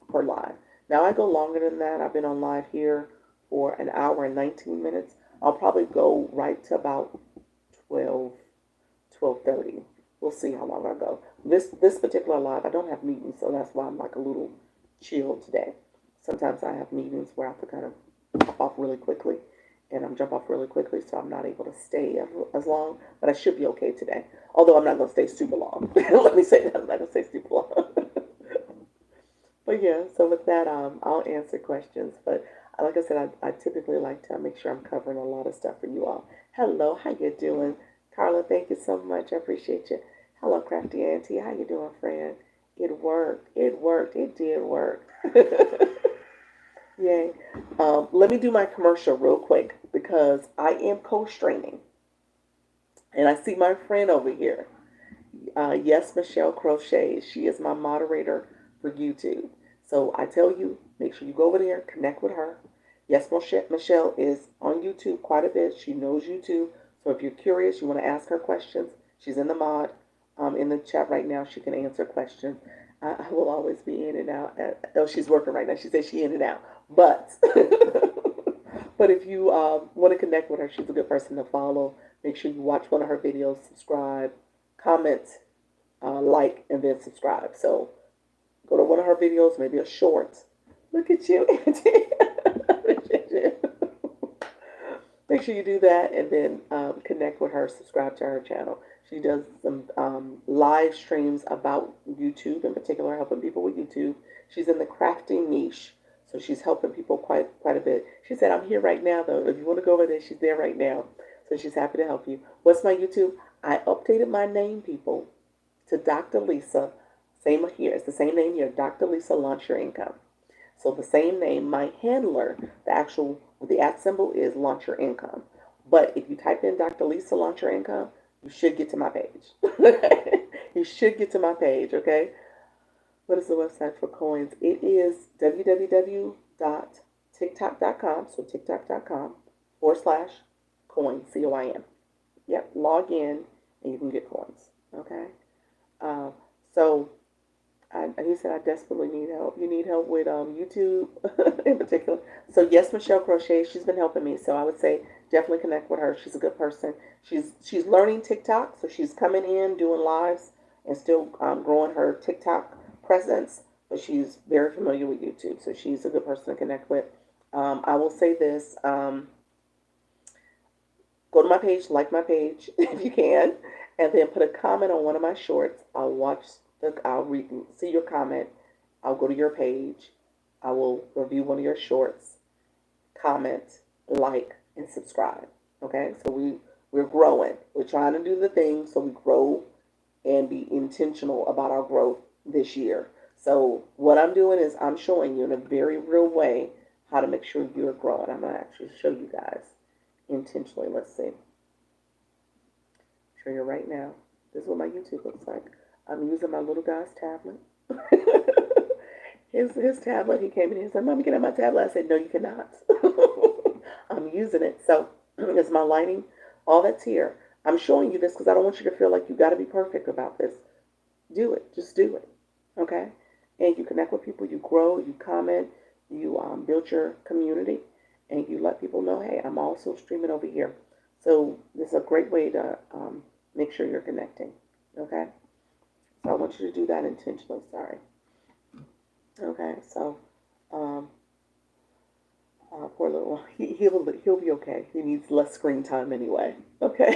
Speaker 1: per live. Now, I go longer than that. I've been on live here for an hour and 19 minutes. I'll probably go right to about 12, 12:30. We'll see how long I go. This particular live, I don't have meetings, so that's why I'm like a little chill today. Sometimes I have meetings where I have to kind of hop off really quickly, and I'm jump off really quickly, so I'm not able to stay as long. But I should be okay today. Although I'm not going to stay super long. Let me say that, I'm not going to stay super long. But yeah, so with that, I'll answer questions. But like I said, I typically like to make sure I'm covering a lot of stuff for you all. Hello, how you doing? Carla, thank you so much. I appreciate you. Hello, Crafty Auntie. How you doing, friend? It worked. It worked. It did work. Yay. Let me do my commercial real quick because I am co-straining. And I see my friend over here. Yes, Michelle Crochet. She is my moderator for YouTube. So I tell you, make sure you go over there, connect with her. Yes, Michelle is on YouTube quite a bit. She knows YouTube. So if you're curious, you want to ask her questions, she's in the mod, in the chat right now. She can answer questions. I will always be in and out. Oh, she's working right now. She says she in and out. But but if you want to connect with her, she's a good person to follow. Make sure you watch one of her videos, subscribe, comment, like, and then subscribe. So go to one of her videos, maybe a short. Look at you, Auntie. Make sure you do that, and then connect with her, subscribe to her channel. She does some live streams about YouTube, in particular, helping people with YouTube. She's in the crafting niche, so she's helping people quite a bit. She said, I'm here right now, though. If you want to go over there, she's there right now. So she's happy to help you. What's my YouTube? I updated my name, people, to Dr. Lisa. Same here. It's the same name here. Dr. Lisa, Launch Your Income. So the same name, my handler, the @ symbol is Launch Your Income. But if you type in Dr. Lisa Launch Your Income, you should get to my page. You should get to my page, okay? What is the website for coins? It is www.tiktok.com, so tiktok.com/coin, COIN. Yep, log in and you can get coins, okay? So he said, I desperately need help. You need help with YouTube in particular. So yes, Michelle Crochet, she's been helping me. So I would say definitely connect with her. She's a good person. She's learning TikTok, so she's coming in, doing lives, and still growing her TikTok presence. But she's very familiar with YouTube, so she's a good person to connect with. I will say this. Go to my page, like my page if you can, and then put a comment on one of my shorts. I'll see your comment. I'll go to your page. I will review one of your shorts, comment, like, and subscribe. Okay, so we're growing. We're trying to do the things so we grow and be intentional about our growth this year. So what I'm doing is I'm showing you in a very real way how to make sure you're growing. I'm gonna actually show you guys intentionally. Let's see. Show you right now. This is what my YouTube looks like. I'm using my little guy's tablet. his tablet, he came in and said, Mommy, can I have my tablet? I said, no, you cannot. I'm using it. So it's my lighting. All that's here. I'm showing you this because I don't want you to feel like you got to be perfect about this. Do it. Just do it. Okay? And you connect with people, you grow, you comment, you build your community, and you let people know, hey, I'm also streaming over here. So this is a great way to make sure you're connecting. Okay? So I want you to do that intentionally. Sorry. Okay? So, um, poor little, he'll be okay. He needs less screen time anyway. Okay?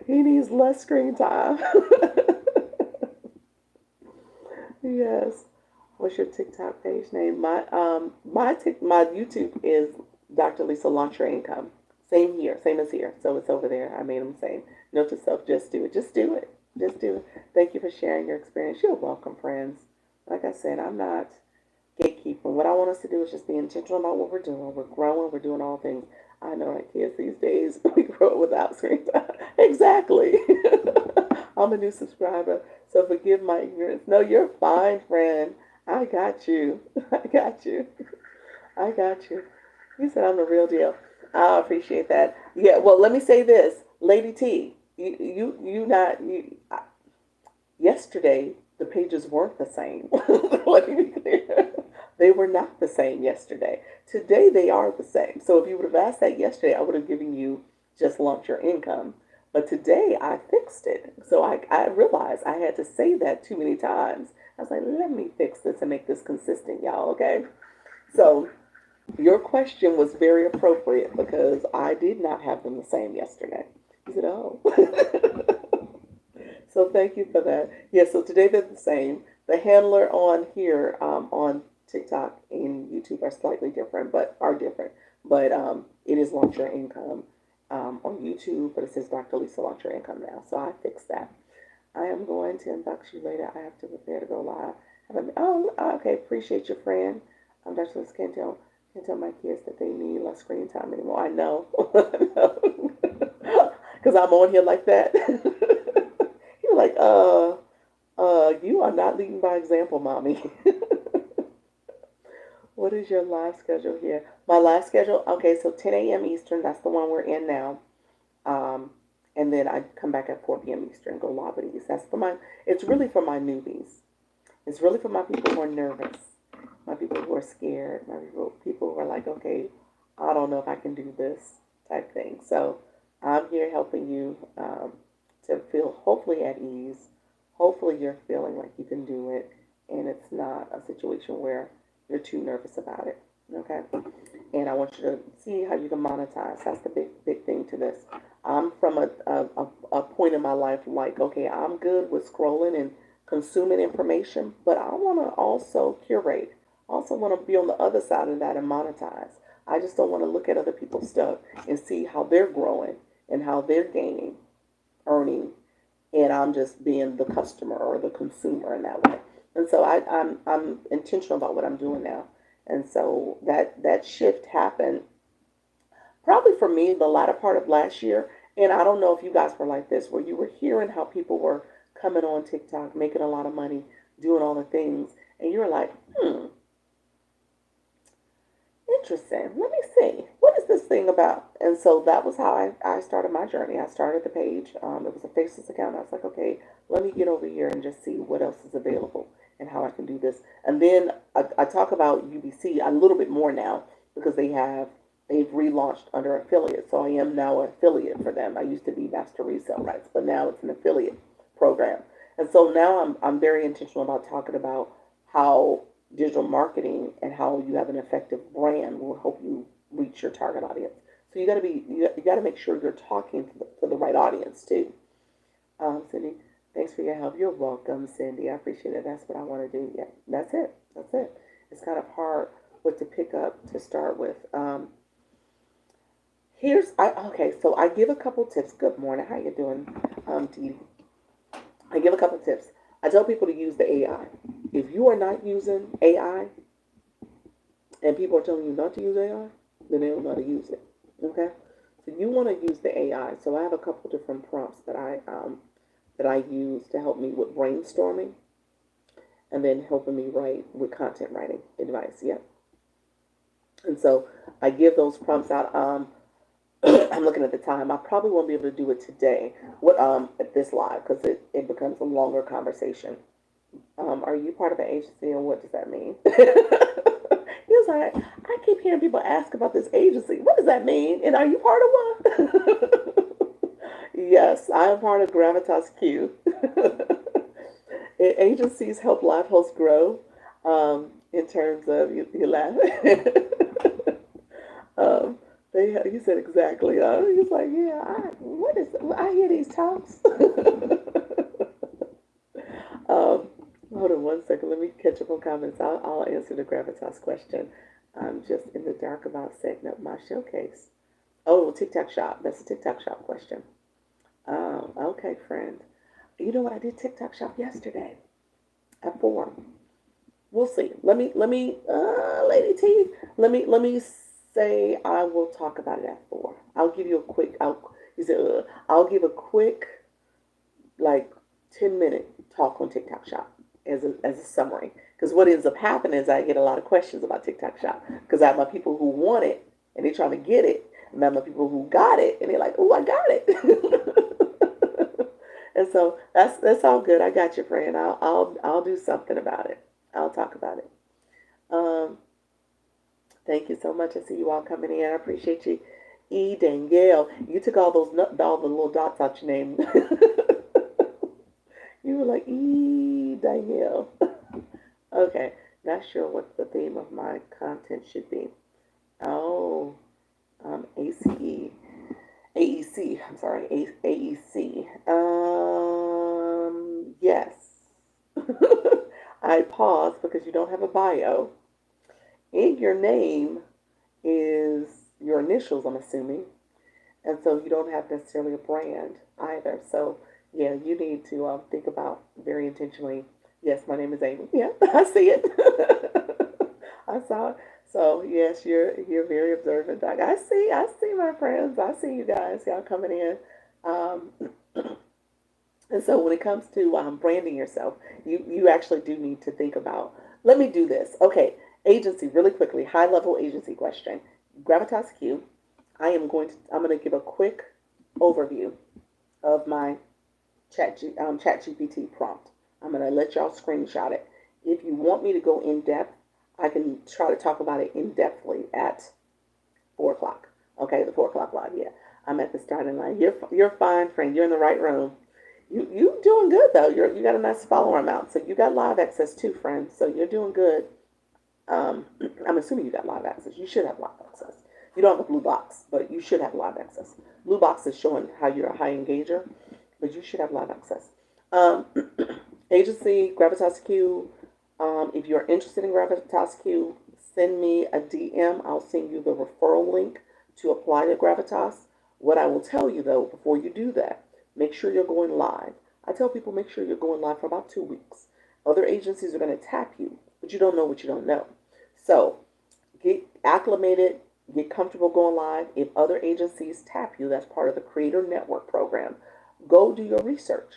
Speaker 1: He needs less screen time. Yes. What's your TikTok page name? My YouTube is Dr. Lisa Launch Your Income. Same here, same as here. So it's over there. I made them same. Note to self, just do it. Just do it. Just do it. Thank you for sharing your experience. You're welcome, friends. Like I said, I'm not gatekeeping. What I want us to do is just be intentional about what we're doing. We're growing. We're doing all things. I know that kids these days, we grow without screen time. Exactly. I'm a new subscriber, so forgive my ignorance. No, you're fine, friend. I got you. I got you. I got you. You said I'm the real deal. I appreciate that. Yeah. Well, let me say this, Lady T. You not you. Yesterday, the pages weren't the same. Let me be clear. They were not the same yesterday. Today, they are the same. So if you would have asked that yesterday, I would have given you just launch your income. But today, I fixed it. So I realized I had to say that too many times. I was like, let me fix this and make this consistent, y'all, okay? So your question was very appropriate because I did not have them the same yesterday. You said, oh. So thank you for that. Yeah, so today they're the same. The handler on here on TikTok and YouTube are slightly different, but are different. But it is Launch Your Income on YouTube, but it says Dr. Lisa Launch Your Income now. So I fixed that. I am going to inbox you later. I have to prepare to go live. Oh, okay. Appreciate your friend. Dr. Lisa can't tell my kids that they need less screen time anymore. I know. Because I'm on here like that. You're like, you are not leading by example, mommy. What is your live schedule here? My live schedule, okay, so 10 a.m. Eastern, that's the one we're in now. Um, and then I come back at 4 p.m. Eastern, go live with these. That's for it's really for my newbies. It's really for my people who are nervous, my people who are scared, my people who are like, okay, I don't know if I can do this type thing. So I'm here helping you to feel hopefully at ease. Hopefully you're feeling like you can do it and it's not a situation where you're too nervous about it. Okay? And I want you to see how you can monetize. That's the big thing to this. I'm from a point in my life like, okay, I'm good with scrolling and consuming information, but I want to also curate. I also want to be on the other side of that and monetize. I just don't want to look at other people's stuff and see how they're growing and how they're gaining, earning, and I'm just being the customer or the consumer in that way. And so I'm intentional about what I'm doing now. And so that shift happened probably for me the latter part of last year. And I don't know if you guys were like this, where you were hearing how people were coming on TikTok, making a lot of money, doing all the things, and you were like, interesting. Let me see. What is this thing about? And so that was how I started my journey. I started the page. It was a Faceless account. I was like, okay, let me get over here and just see what else is available and how I can do this. And then I talk about UBC a little bit more now because they've relaunched under affiliate. So I am now an affiliate for them. I used to be master resale rights, but now it's an affiliate program. And so now I'm very intentional about talking about how digital marketing and how you have an effective brand will help you reach your target audience. So you got to make sure you're talking to the right audience too. Cindy, thanks for your help. You're welcome, Cindy. I appreciate it. That's what I want to do. Yeah, that's it. That's it. It's kind of hard what to pick up to start with. Okay. So I give a couple tips. Good morning. How you doing, Dee? I give a couple tips. I tell people to use the AI. If you are not using AI and people are telling you not to use AI, then they don't know how to use it. Okay? So you want to use the AI. So I have a couple different prompts that I use to help me with brainstorming and then helping me write with content writing advice. Yep. And so I give those prompts out. I'm looking at the time. I probably won't be able to do it today. What at this live because it becomes a longer conversation. Are you part of an agency and what does that mean? He was like, I keep hearing people ask about this agency. What does that mean? And are you part of one? Yes, I am part of Gravitas Q. Agencies help live hosts grow in terms of, you laugh. um, he said exactly. He's like, yeah, I hear these talks. um, hold on one second. Let me catch up on comments. I'll answer the Gravitas question. I'm just in the dark about setting up my showcase. Oh, TikTok shop. That's a TikTok shop question. Okay, friend. You know what? I did TikTok shop yesterday at 4. We'll see. Lady T. Let me say I will talk about it at 4. I'll give you a quick. You said, I'll give a quick, like, 10-minute talk on TikTok Shop as a summary. Because what ends up happening is I get a lot of questions about TikTok Shop because I have my people who want it and they're trying to get it, and I have my people who got it and they're like, oh, I got it. And so that's all good. I got you, friend. I'll do something about it. I'll talk about it. Um, Thank you so much. I see you all coming in. I appreciate you. Danielle, you took all the little dots out your name. You were like Danielle. Okay, not sure what the theme of my content should be. Oh, ACE, AEC. I'm sorry, AEC. Yes. I paused because you don't have a bio. In your name is your initials, I'm assuming. And so you don't have necessarily a brand either. So, yeah, you need to think about very intentionally. Yes, my name is Amy. Yeah, I see it. I saw it. So, yes, you're very observant, Doc. I see my friends. I see you guys. Y'all coming in. Um, and so when it comes to branding yourself, you actually do need to think about. Let me do this. Okay, agency really quickly. High level agency question. Gravitas Q. I'm going to give a quick overview of my chat GPT prompt. I'm going to let y'all screenshot it. If you want me to go in depth, I can try to talk about it in depthly at 4 o'clock. Okay, the 4 o'clock live. Yeah, I'm at the starting line. You're fine, friend. You're in the right room. You doing good though. You got a nice follower amount, so you got live access too, friend. So you're doing good. Um, I'm assuming you got live access. You should have live access. You don't have a blue box, but you should have live access. Blue box is showing how you're a high engager, but you should have live access. Um, Agency Gravitas Q. If you're interested in Gravitas Q, send me a DM. I'll send you the referral link to apply to Gravitas. What I will tell you though, before you do that, make sure you're going live. I tell people make sure you're going live for about 2 weeks. Other agencies are going to tap you, but you don't know what you don't know. So get acclimated, get comfortable going live. If other agencies tap you, that's part of the Creator Network program. Go do your research.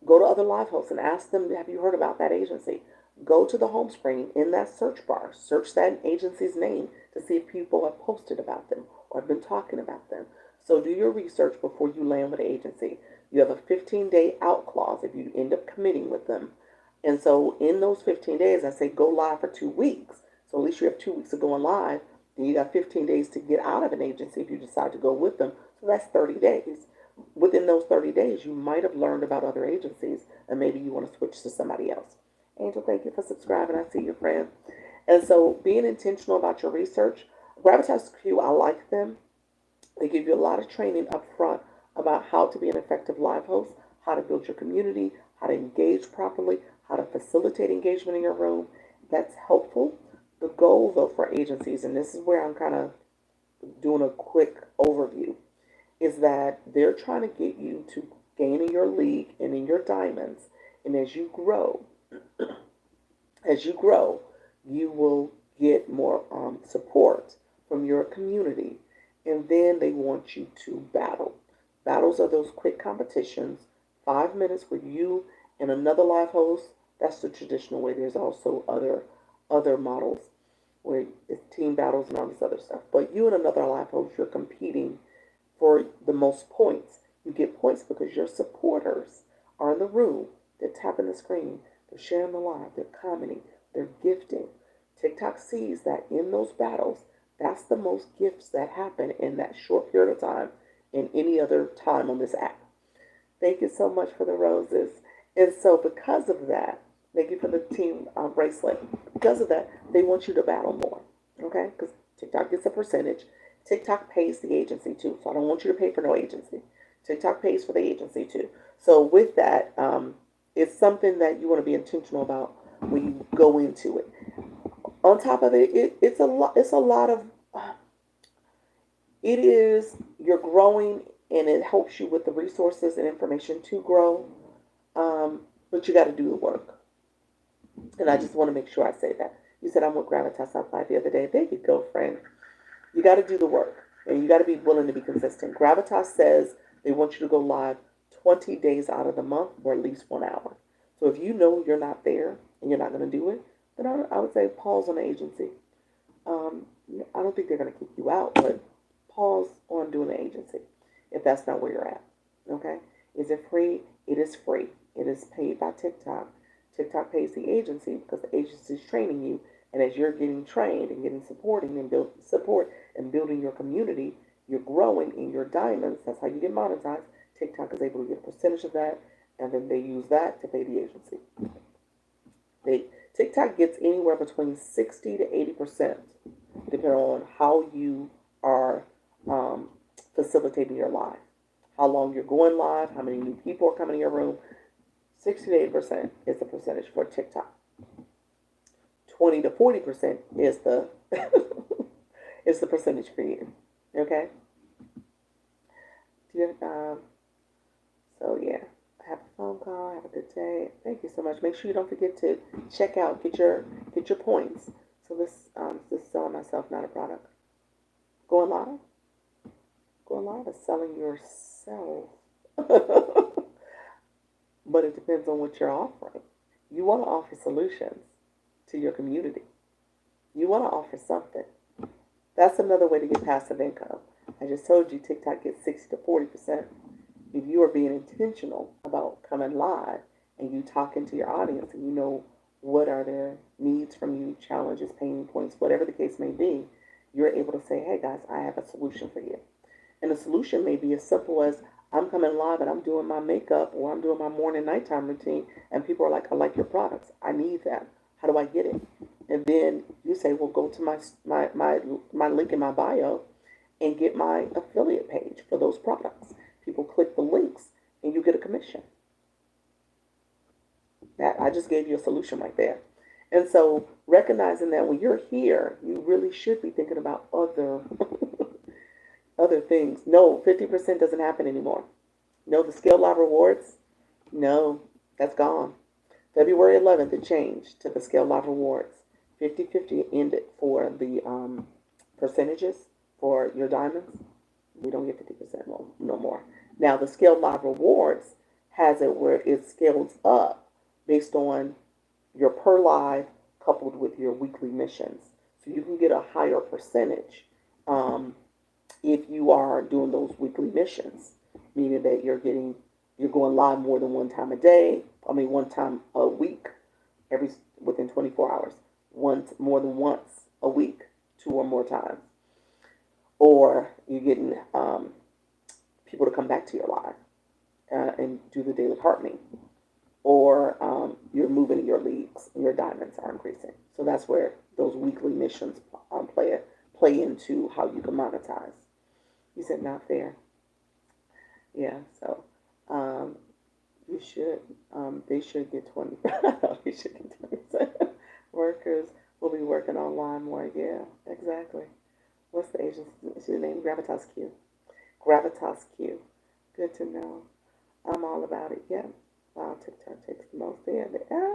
Speaker 1: Go to other live hosts and ask them, have you heard about that agency? Go to the home screen in that search bar, search that agency's name to see if people have posted about them or have been talking about them. So do your research before you land with the agency. You have a 15-day out clause if you end up committing with them. And so in those 15 days, I say go live for 2 weeks. So at least you have 2 weeks of going live. Then you got 15 days to get out of an agency if you decide to go with them. So that's 30 days. Within those 30 days, you might have learned about other agencies and maybe you want to switch to somebody else. Angel, thank you for subscribing. I see your friend. And so being intentional about your research, Gravitas Q, I like them. They give you a lot of training up front about how to be an effective live host, how to build your community, how to engage properly, how to facilitate engagement in your room. That's helpful. The goal, though, for agencies, and this is where I'm kind of doing a quick overview, is that they're trying to get you to gain in your league and in your diamonds. And as you grow, you will get more support from your community. And then they want you to battle. Battles are those quick competitions, 5 minutes with you and another live host. That's the traditional way. There's also other models where it's team battles and all this other stuff. But you and another live host, you're competing for the most points. You get points because your supporters are in the room. They're tapping the screen. They're sharing the live. They're commenting. They're gifting. TikTok sees that in those battles, that's the most gifts that happen in that short period of time in any other time on this app. Thank you so much for the roses. And so, because of that, thank you for the team bracelet. Because of that, they want you to battle more. Okay? Because TikTok gets a percentage. TikTok pays the agency too. So, I don't want you to pay for no agency. TikTok pays for the agency too. So, with that, it's something that you want to be intentional about when you go into it. On top of it, it's a lot. It's a lot of. It is you're growing, and it helps you with the resources and information to grow. But you got to do the work, and I just want to make sure I say that. You said I'm with Gravitas Applied the other day. There you go, friend. You got to do the work, and you got to be willing to be consistent. Gravitas says they want you to go live 20 days out of the month or at least 1 hour. So if you know you're not there and you're not going to do it, then I would say pause on the agency. Um, I don't think they're going to kick you out, but pause on doing the agency if that's not where you're at. Okay? Is it free? It is free. It is paid by TikTok. TikTok pays the agency because the agency is training you, and as you're getting trained and getting support and building your community, you're growing in your diamonds. That's how you get monetized. TikTok is able to get a percentage of that, and then they use that to pay the agency. TikTok gets anywhere between 60 to 80%, depending on how you are facilitating your live, how long you're going live, how many new people are coming in your room. 60 to 80% is the percentage for TikTok. 20 to 40% is the is the percentage for you. Okay. So yeah, have a phone call. Have a good day. Thank you so much. Make sure you don't forget to check out, get your points. So this is selling myself, not a product. Going live. Going live is selling yourself. But it depends on what you're offering. You want to offer solutions to your community. You want to offer something. That's another way to get passive income. I just told you TikTok gets 60 to 40%. If you are being intentional about coming live and you talking to your audience and you know what are their needs from you, challenges, pain points, whatever the case may be, you're able to say, hey guys, I have a solution for you. And the solution may be as simple as I'm coming live and I'm doing my makeup or I'm doing my morning nighttime routine and people are like, I like your products. I need that. How do I get it? And then you say, well, go to my link in my bio and get my affiliate page for those products. People click the links and you get a commission. That I just gave you a solution right there. And so recognizing that when you're here, you really should be thinking about other other things. No, 50% doesn't happen anymore. No, the Scale Live Rewards, no, that's gone. February 11th, it changed to the Scale Live Rewards. 50-50 ended for the percentages for your diamonds. We don't get 50% no more. Now, the Scale Live Rewards has it where it scales up based on your per live coupled with your weekly missions. So you can get a higher percentage if you are doing those weekly missions, meaning that you're going live more than one time a day. One time a week, within 24 hours. More than once a week, 2 or more times. Or you're getting people to come back to your live and do the daily heartening. Or you're moving your leagues and your diamonds are increasing. So that's where those weekly missions play into how you can monetize. You said not fair. Yeah, so you should. They should get 20. They should get 20%. Workers will be working online more. Yeah, exactly. What's the agency name? Gravitas Q. Gravitas Q. Good to know. I'm all about it. Yeah. Wow, TikTok takes the most. Yeah,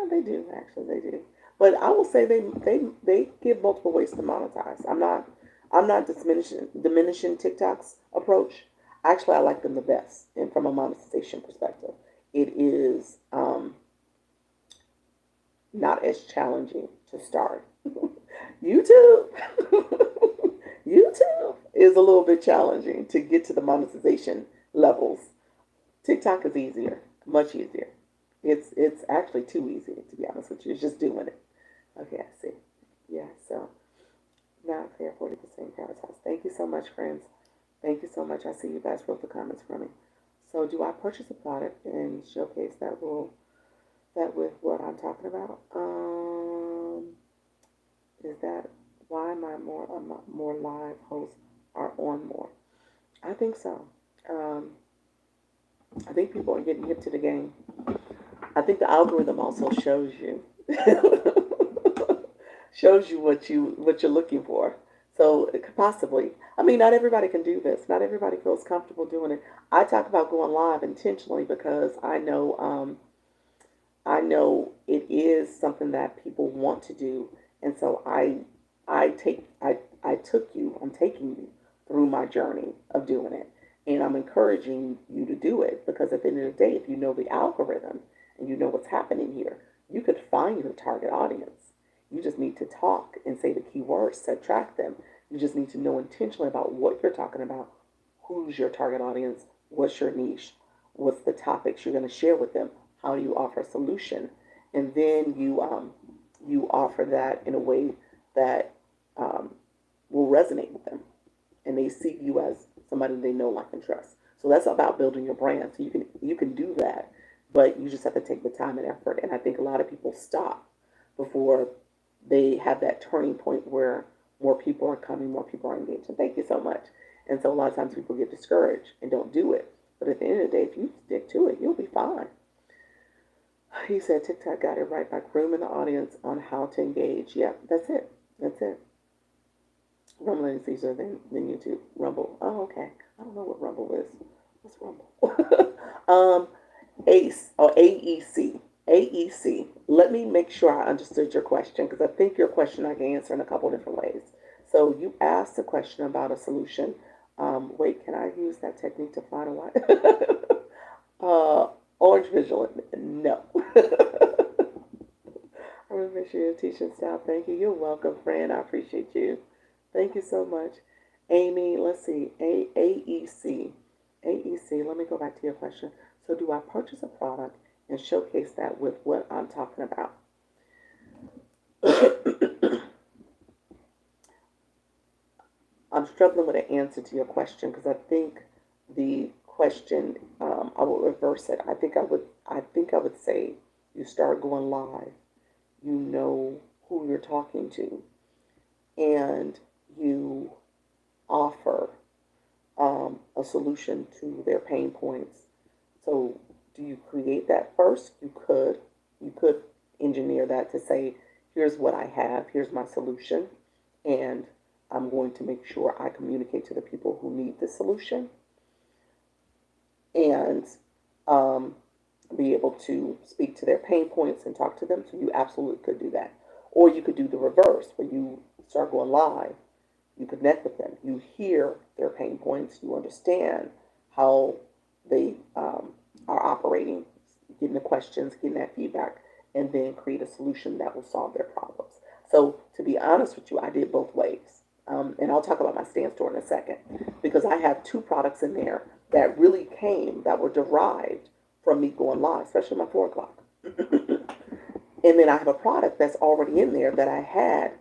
Speaker 1: they do. Actually, they do. But I will say they give multiple ways to monetize. I'm not diminishing TikTok's approach. Actually, I like them the best, and from a monetization perspective, it is not as challenging to start. YouTube, YouTube. is a little bit challenging to get to the monetization levels. TikTok is easier, much easier. It's actually too easy, to be honest with you. It's just doing it. Okay, I see. Yeah, so not fair, 40% prioritize. Thank you so much, friends. Thank you so much. I see you guys wrote the comments for me. So do I purchase a product and showcase that with what I'm talking about? Is that why my more live hosts are on more? I think so. Um, I think people are getting hip to the game. I think the algorithm also shows you shows you what you're looking for. So it could possibly, I mean, not everybody can do this. Not everybody feels comfortable doing it. I talk about going live intentionally because I know it is something that people want to do, and so I took you. I'm taking you through my journey of doing it, and I'm encouraging you to do it because at the end of the day, if you know the algorithm and you know what's happening here, you could find your target audience. You just need to talk and say the keywords to attract them. You just need to know intentionally about what you're talking about, who's your target audience, what's your niche, what's the topics you're going to share with them, how do you offer a solution, and then you offer that in a way that um, will resonate with them, and they see you as somebody they know, like, and trust. So that's about building your brand. So you can do that, but you just have to take the time and effort. And I think a lot of people stop before they have that turning point where more people are coming, more people are engaged. And thank you so much. And so a lot of times people get discouraged and don't do it. But at the end of the day, if you stick to it, you'll be fine. He said TikTok got it right by grooming the audience on how to engage. Yeah, that's it. That's it. Rumble is easier than YouTube. Rumble. Oh, okay. I don't know what Rumble is. What's Rumble? ACE or AEC. AEC. Let me make sure I understood your question because I think your question I can answer in a couple different ways. So you asked a question about a solution. Wait, can I use that technique to find a white? Orange visual. No. I really make sure your teaching style. Thank you. You're welcome, friend. I appreciate you. Thank you so much. Amy, let's see. AEC. AEC. Let me go back to your question. So do I purchase a product and showcase that with what I'm talking about? I'm struggling with an answer to your question because I think the question I will reverse it. I think I would say you start going live. You know who you're talking to, and you offer a solution to their pain points. So, do you create that first? You could engineer that to say, here's what I have, here's my solution, and I'm going to make sure I communicate to the people who need the solution and um, be able to speak to their pain points and talk to them. So you absolutely could do that. Or you could do the reverse, where you start going live, you connect with them, you hear their pain points, you understand how they are operating, getting the questions, getting that feedback, and then create a solution that will solve their problems. So to be honest with you, I did both ways. And I'll talk about my stand store in a second because I have two products in there that really that were derived from me going live, especially my 4 o'clock. And then I have a product that's already in there that I had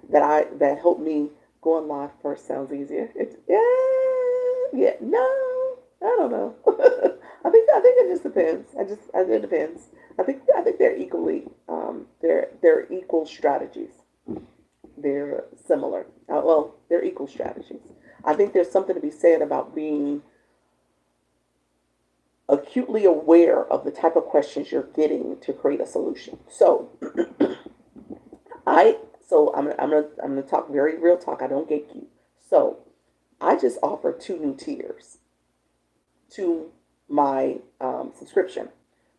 Speaker 1: that helped me going live first. Sounds easier. It's yeah, no, I don't know. I think it just depends. It depends. I think they're equally they're equal strategies. They're similar. Well, they're equal strategies. I think there's something to be said about being acutely aware of the type of questions you're getting to create a solution. So, I I'm gonna talk very real talk. I don't gatekeep. So, I just offer 2 new tiers to my subscription.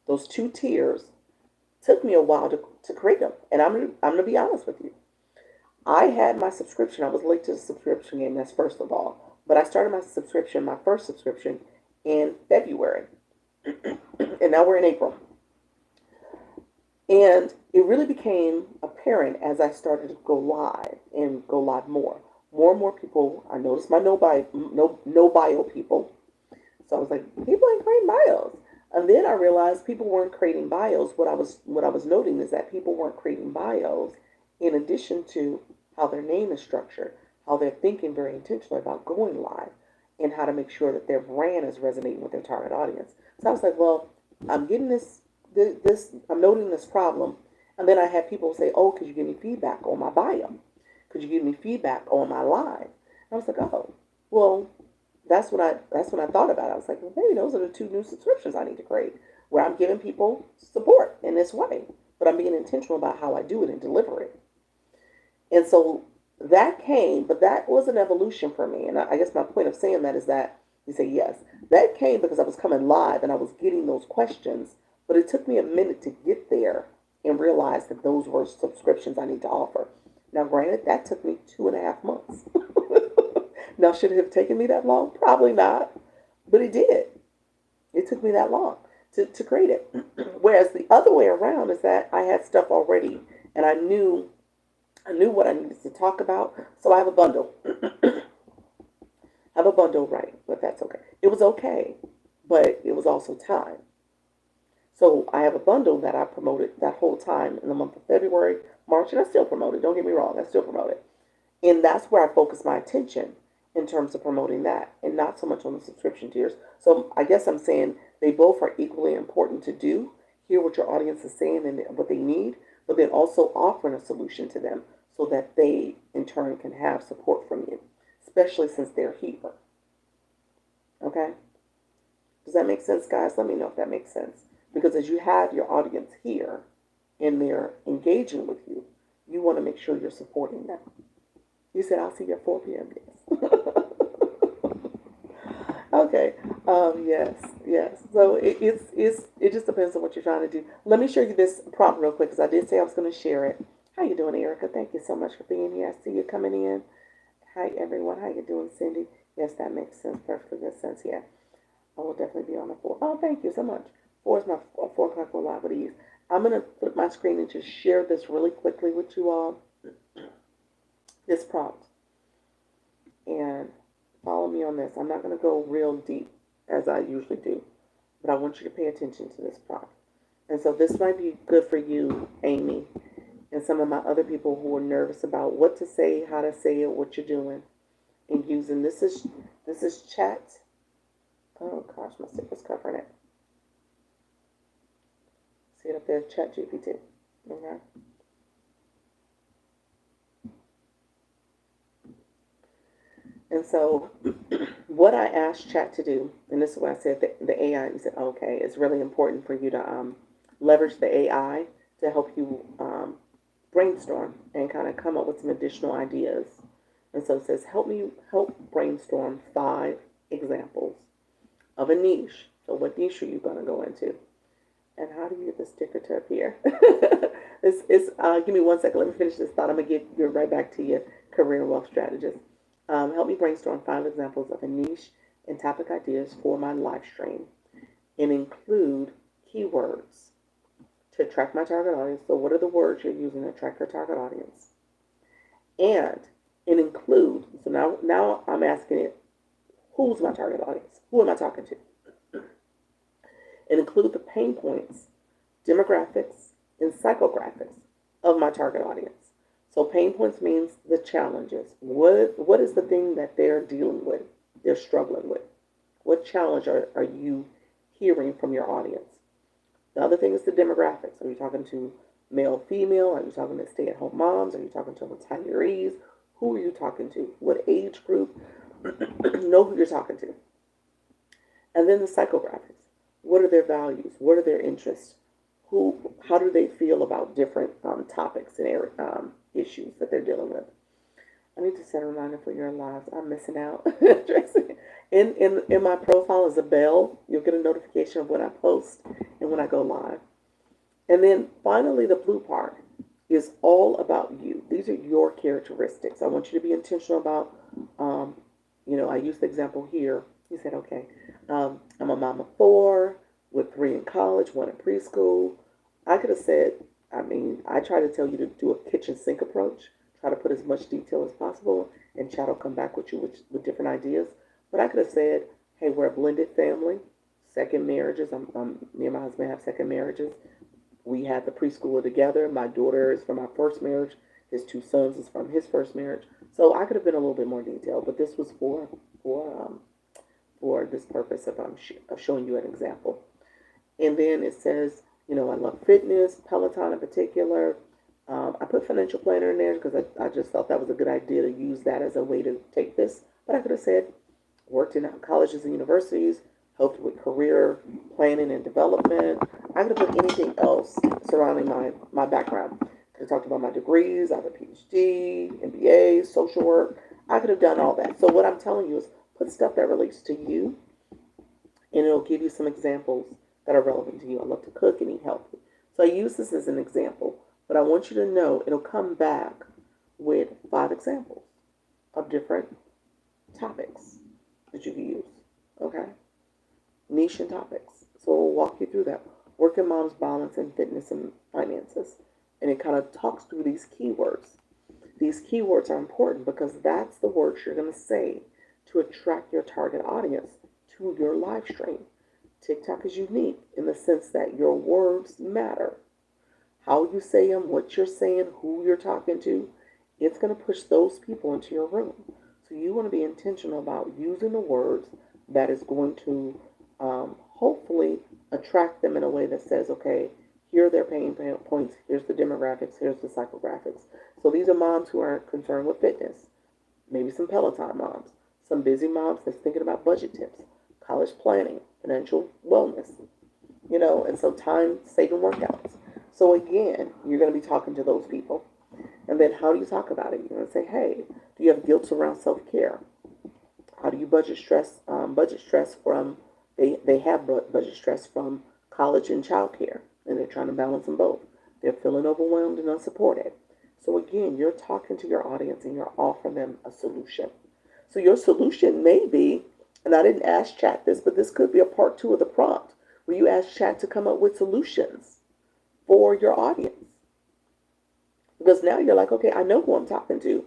Speaker 1: Those 2 tiers took me a while to create them, and I'm gonna be honest with you. I had my subscription. I was late to the subscription game. That's first of all. But I started my first subscription, in February, and now we're in April. And it really became apparent as I started to go live and go live more. more and more people, I noticed my no bio people. So I was like, people ain't creating bios. And then I realized people weren't creating bios. What I was noting is that people weren't creating bios in addition to how their name is structured, how they're thinking very intentionally about going live, and how to make sure that their brand is resonating with their target audience. So I was like, well, I'm getting this I'm noting this problem. And then I had people say, oh, could you give me feedback on my bio? Could you give me feedback on my live? And I was like, oh, well, that's when I thought about it. I was like, well, maybe those are the two new subscriptions I need to create, where I'm giving people support in this way, but I'm being intentional about how I do it and deliver it. And so that came, but that was an evolution for me. And I guess my point of saying that is that you say yes, that came because I was coming live and I was getting those questions, but it took me a minute to get there and realize that those were subscriptions I need to offer. Now, granted, that took me 2.5 months. Now, should it have taken me that long? Probably not, but it did. It took me that long to create it. Whereas the other way around is that I had stuff already and I knew what I needed to talk about. So I have a bundle. I have a bundle, right? But that's okay. It was okay, but it was also time. So I have a bundle that I promoted that whole time in the month of February, March, and I still promote it. Don't get me wrong, I still promote it. And that's where I focus my attention in terms of promoting that and not so much on the subscription tiers. So I guess I'm saying they both are equally important to do, hear what your audience is saying and what they need, but then also offering a solution to them so that they in turn can have support from you, especially since they're here. Okay? Does that make sense, guys? Let me know if that makes sense. Because as you have your audience here and they're engaging with you, you want to make sure you're supporting them. You said, I'll see you at 4 p.m. Yes. Okay. Yes. Yes. So it just depends on what you're trying to do. Let me show you this prompt real quick because I did say I was going to share it. How you doing, Erica? Thank you so much for being here. I see you coming in. Hi, everyone. How you doing, Cindy? Yes, that makes sense. Perfectly good sense. Yeah. I will definitely be on the 4. Oh, thank you so much. 4 is my 4 o'clock go live with ease. I'm going to flip my screen and just share this really quickly with you all. This prompt. And follow me on this. I'm not going to go real deep as I usually do, but I want you to pay attention to this prompt. And so this might be good for you, Amy, and some of my other people who are nervous about what to say, how to say it, what you're doing, and using this is chat. Oh gosh, my stick was covering it. See it up there, Chat GPT. Okay. And so what I asked Chat to do, and this is what I said, the AI, you said, okay, it's really important for you to leverage the AI to help you brainstorm and kind of come up with some additional ideas. And so it says, help brainstorm 5 examples of a niche. So what niche are you going to go into? And how do you get the sticker to appear? Give me 1 second. Let me finish this thought. I'm going to get you right back to your career wealth strategist. Help me brainstorm 5 examples of a niche and topic ideas for my live stream and include keywords to attract my target audience. So what are the words you're using to attract your target audience? And include, so now I'm asking it, who's my target audience? Who am I talking to? And include the pain points, demographics, and psychographics of my target audience. So pain points means the challenges. What is the thing that they're dealing with, they're struggling with? What challenge are you hearing from your audience? The other thing is the demographics. Are you talking to male, female? Are you talking to stay-at-home moms? Are you talking to retirees? Who are you talking to? What age group? Know who you're talking to. And then the psychographics. What are their values? What are their interests? How do they feel about different topics and issues that they're dealing with? I need to set a reminder for your lives. I'm missing out. in my profile is a bell. You'll get a notification of when I post and when I go live. And then finally, the blue part is all about you. These are your characteristics. I want you to be intentional about, I use the example here. He said, okay, I'm a mom of 4 with 3 in college, 1 in preschool. I could have said, I try to tell you to do a kitchen sink approach. try to put as much detail as possible, and chat will come back with you with different ideas. But I could have said, hey, we're a blended family, second marriages. Me and my husband have second marriages. We had the preschooler together. My daughter is from my first marriage. His two sons is from his first marriage. So I could have been a little bit more detailed, but this was for for this purpose of of showing you an example. And then it says, I love fitness, Peloton in particular. I put financial planner in there because I just thought that was a good idea to use that as a way to take this. But I could have said, worked in colleges and universities, helped with career planning and development. I could have put anything else surrounding my background. Could have talked about my degrees. I have a PhD, MBA, social work. I could have done all that. So what I'm telling you is put stuff that relates to you, and it'll give you some examples that are relevant to you. I love to cook and eat healthy. So I use this as an example, but I want you to know it'll come back with 5 examples of different topics that you can use. Okay? Niche and topics. So we'll walk you through that. Working moms balance and fitness and finances. And it kind of talks through these keywords. These keywords are important because that's the words you're going to say to attract your target audience to your live stream. TikTok is unique in the sense that your words matter. How you say them, what you're saying, who you're talking to, it's going to push those people into your room. So you want to be intentional about using the words that is going to hopefully attract them in a way that says, okay, here are their pain points, here's the demographics, here's the psychographics. So these are moms who are concerned with fitness, maybe some Peloton moms, some busy moms that's thinking about budget tips, college planning, financial wellness, and so time saving workouts. So again, you're going to be talking to those people. And then how do you talk about it? You're going to say, hey, do you have guilt around self-care? How do you budget stress? Budget stress from, they have budget stress from college and childcare, and they're trying to balance them both. They're feeling overwhelmed and unsupported. So again, you're talking to your audience and you're offering them a solution. So your solution may be, and I didn't ask chat this, but this could be a part 2 of the prompt, where you ask chat to come up with solutions for your audience. Because now you're like, okay, I know who I'm talking to.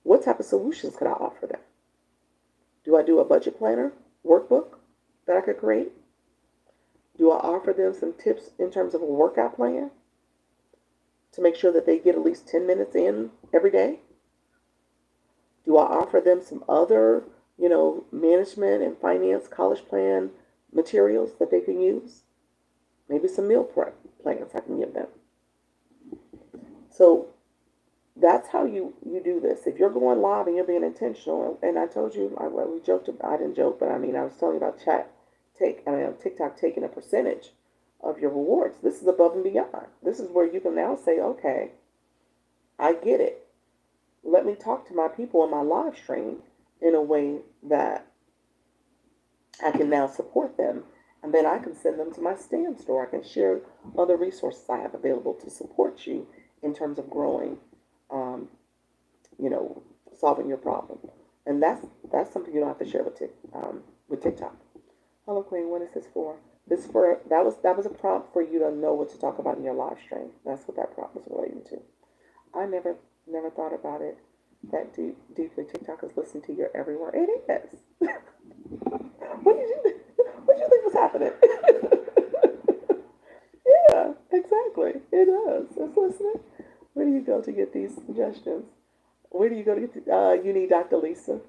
Speaker 1: What type of solutions could I offer them? Do I do a budget planner workbook that I could create? Do I offer them some tips in terms of a workout plan to make sure that they get at least 10 minutes in every day? Do I offer them some other, management and finance college plan materials that they can use? Maybe some meal prep plans I can give them. So that's how you do this. If you're going live and you're being intentional, and I told you, we joked about, I didn't joke, but I was telling you about TikTok taking a percentage of your rewards. This is above and beyond. This is where you can now say, okay, I get it. Let me talk to my people in my live stream in a way that I can now support them. And then I can send them to my stand store. I can share other resources I have available to support you in terms of growing, solving your problem. And that's something you don't have to share with TikTok. Hello, Queen. What is this for? That was a prompt for you to know what to talk about in your live stream. That's what that prompt was relating to. I never thought about it that deeply. TikTok is listening to your every word. It is. What did you think was happening? Yeah, exactly. It does. It's listening. Where do you go to get these suggestions? Where do you go to get you need Dr. Lisa.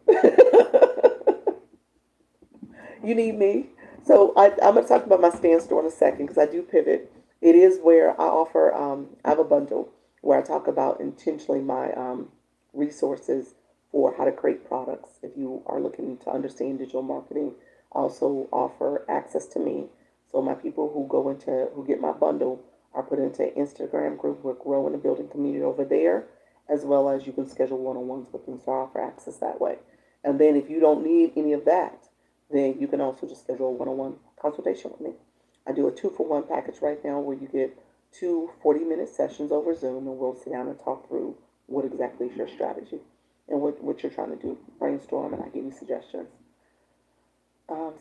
Speaker 1: You need me. So I'm going to talk about my stand store in a second because I do pivot. It is where I offer, I have a bundle where I talk about intentionally my resources for how to create products. If you are looking to understand digital marketing, I also offer access to me. So my people who get my bundle are put into an Instagram group. We're growing and building community over there, as well as you can schedule one-on-ones with them. So I offer access that way. And then if you don't need any of that, then you can also just schedule a one-on-one consultation with me. I do a 2-for-1 package right now where you get 2 40-minute sessions over Zoom, and we'll sit down and talk through what exactly is your strategy and what you're trying to do. Brainstorm, and I give you suggestions.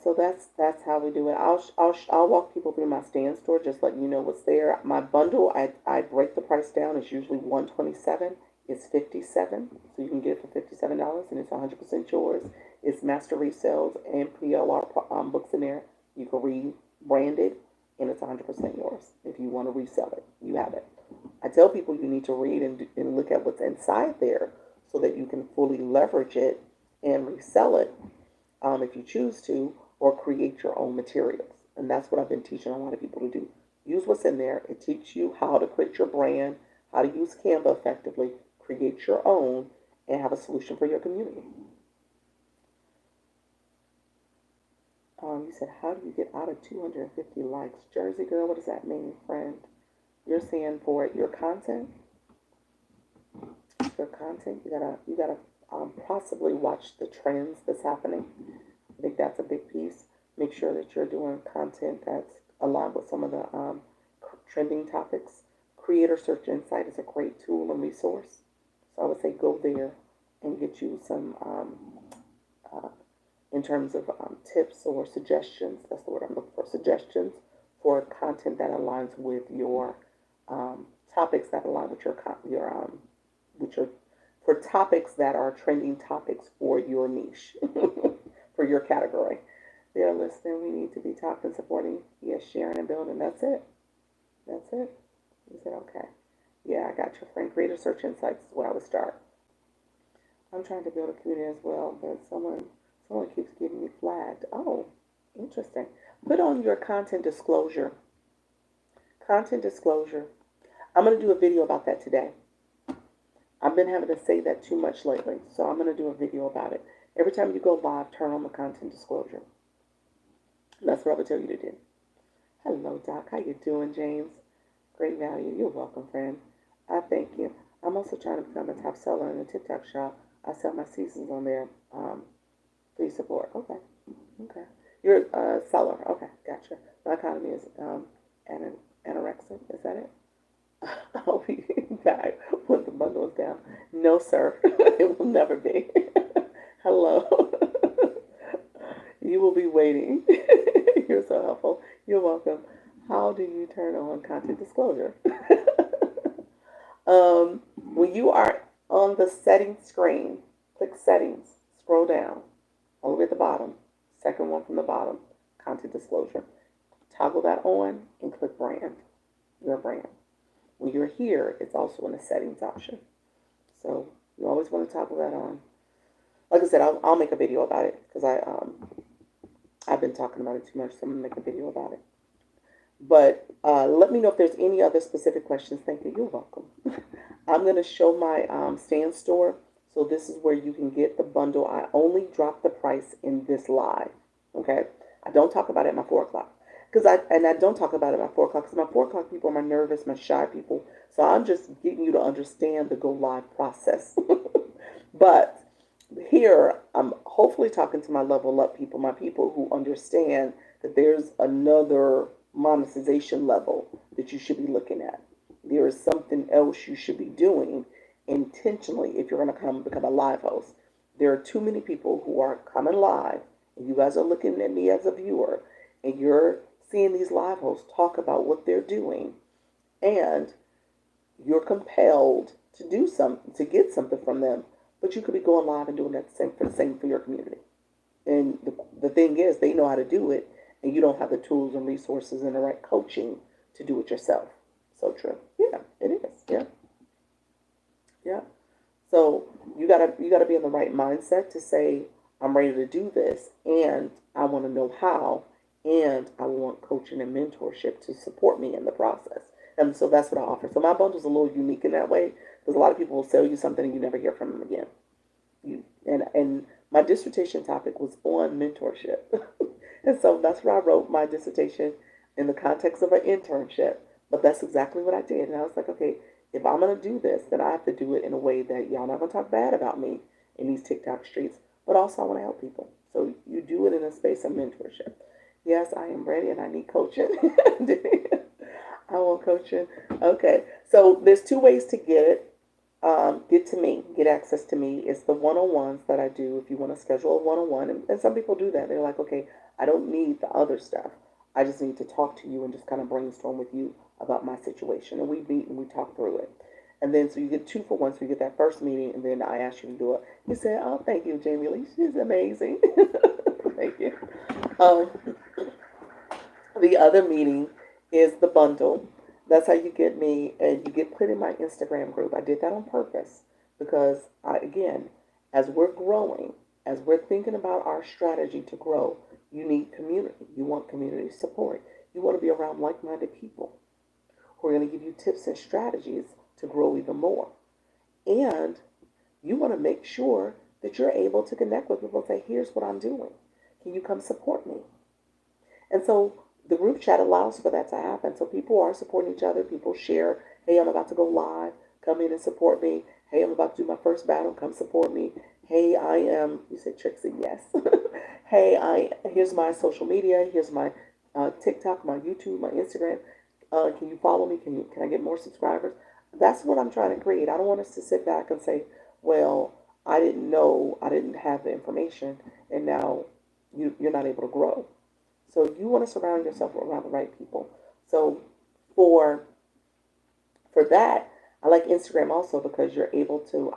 Speaker 1: So that's how we do it. I'll walk people through my stand store, just letting you know what's there. My bundle, I break the price down. It's usually $127. is $57, so you can get it for $57, and it's 100% yours. It's master resales and PLR books in there. You can rebrand it, and it's 100% yours. If you want to resell it, you have it. I tell people you need to read and look at what's inside there so that you can fully leverage it and resell it if you choose to, or create your own materials. And that's what I've been teaching a lot of people to do. Use what's in there. It teaches you how to create your brand, how to use Canva effectively, create your own, and have a solution for your community. You said, how do you get out of 250 likes? Jersey girl, what does that mean, friend? You're saying for your content? Your content, you gotta possibly watch the trends that's happening. I think that's a big piece. Make sure that you're doing content that's aligned with some of the trending topics. Creator Search Insight is a great tool and resource. So I would say go there and get you some, in terms of tips or suggestions. That's the word I'm looking for. Suggestions for content that aligns with your topics that align with for topics that are trending topics for your niche, for your category. They're listening. We need to be talking, supporting, yes, sharing and building. That's it. That's it. You said, okay. Yeah, I got your friend. Creator Search Insights is where I would start. I'm trying to build a community as well, but someone keeps getting me flagged. Oh, interesting. Put on your content disclosure. Content disclosure. I'm going to do a video about that today. I've been having to say that too much lately, so I'm going to do a video about it. Every time you go live, turn on the content disclosure. That's what I would tell you to do. Hello, Doc. How you doing, James? Great value. You're welcome, friend. I thank you. I'm also trying to become a top seller in the TikTok shop. I sell my seasons on there. Please support. Okay. Okay. You're a seller. Okay. Gotcha. My economy is anorexic. Is that it? I'll be back when the bundle is down. No, sir. It will never be. Hello. You will be waiting. You're so helpful. You're welcome. How do you turn on content disclosure? When you are on the settings screen, click settings, scroll down, all the way at the bottom, second one from the bottom, content disclosure. Toggle that on and click brand, your brand. When you're here, it's also in the settings option. So you always want to toggle that on. Like I said, I'll make a video about it because I've been talking about it too much, so I'm going to make a video about it. But let me know if there's any other specific questions. Thank you. You're welcome. I'm going to show my stand store. So this is where you can get the bundle. I only drop the price in this live. Okay? I don't talk about it at my 4 o'clock. I don't talk about it at my 4 o'clock because my 4 o'clock people are my nervous, my shy people. So I'm just getting you to understand the go live process. But here, I'm hopefully talking to my level up people, my people who understand that there's another monetization level that you should be looking at. There is something else you should be doing intentionally if you're going to become a live host. There are too many people who are coming live, and you guys are looking at me as a viewer, and you're seeing these live hosts talk about what they're doing, and you're compelled to do something, to get something from them, but you could be going live and doing that the same for your community. And the thing is, they know how to do it, and you don't have the tools and resources and the right coaching to do it yourself. So true. Yeah, it is. Yeah. Yeah. So you gotta be in the right mindset to say, I'm ready to do this, and I want to know how, and I want coaching and mentorship to support me in the process. And so that's what I offer. So my bundle's a little unique in that way, because a lot of people will sell you something and you never hear from them again. And my dissertation topic was on mentorship. And so that's where I wrote my dissertation in the context of an internship. But that's exactly what I did. And I was like, okay, if I'm going to do this, then I have to do it in a way that y'all not going to talk bad about me in these TikTok streets. But also I want to help people. So you do it in a space of mentorship. Yes, I am ready and I need coaching. I want coaching. Okay. So there's 2 ways to get it. Get to me, get access to me. It's the one-on-ones that I do if you want to schedule a one-on-one. And some people do that. They're like, okay, I don't need the other stuff. I just need to talk to you and just kind of brainstorm with you about my situation. And we meet and we talk through it. And then so you get 2 for 1. So you get that first meeting, and then I asked you to do it. You said, "Oh, thank you, Jamie Lee. She's amazing." Thank you. Um, the other meeting is the bundle. That's how you get me, and you get put in my Instagram group. I did that on purpose because, again, as we're growing, as we're thinking about our strategy to grow, you need community. You want community support. You want to be around like minded people who are going to give you tips and strategies to grow even more. And you want to make sure that you're able to connect with people and say, here's what I'm doing. Can you come support me? And so the group chat allows for that to happen. So people are supporting each other. People share, hey, I'm about to go live. Come in and support me. Hey, I'm about to do my first battle. Come support me. Hey, I am, you said Trixie, yes. Hey, here's my social media. Here's my TikTok, my YouTube, my Instagram. Can you follow me? Can I get more subscribers? That's what I'm trying to create. I don't want us to sit back and say, well, I didn't know, I didn't have the information, and now you're not able to grow. So you want to surround yourself around the right people. So for for that, I like Instagram also because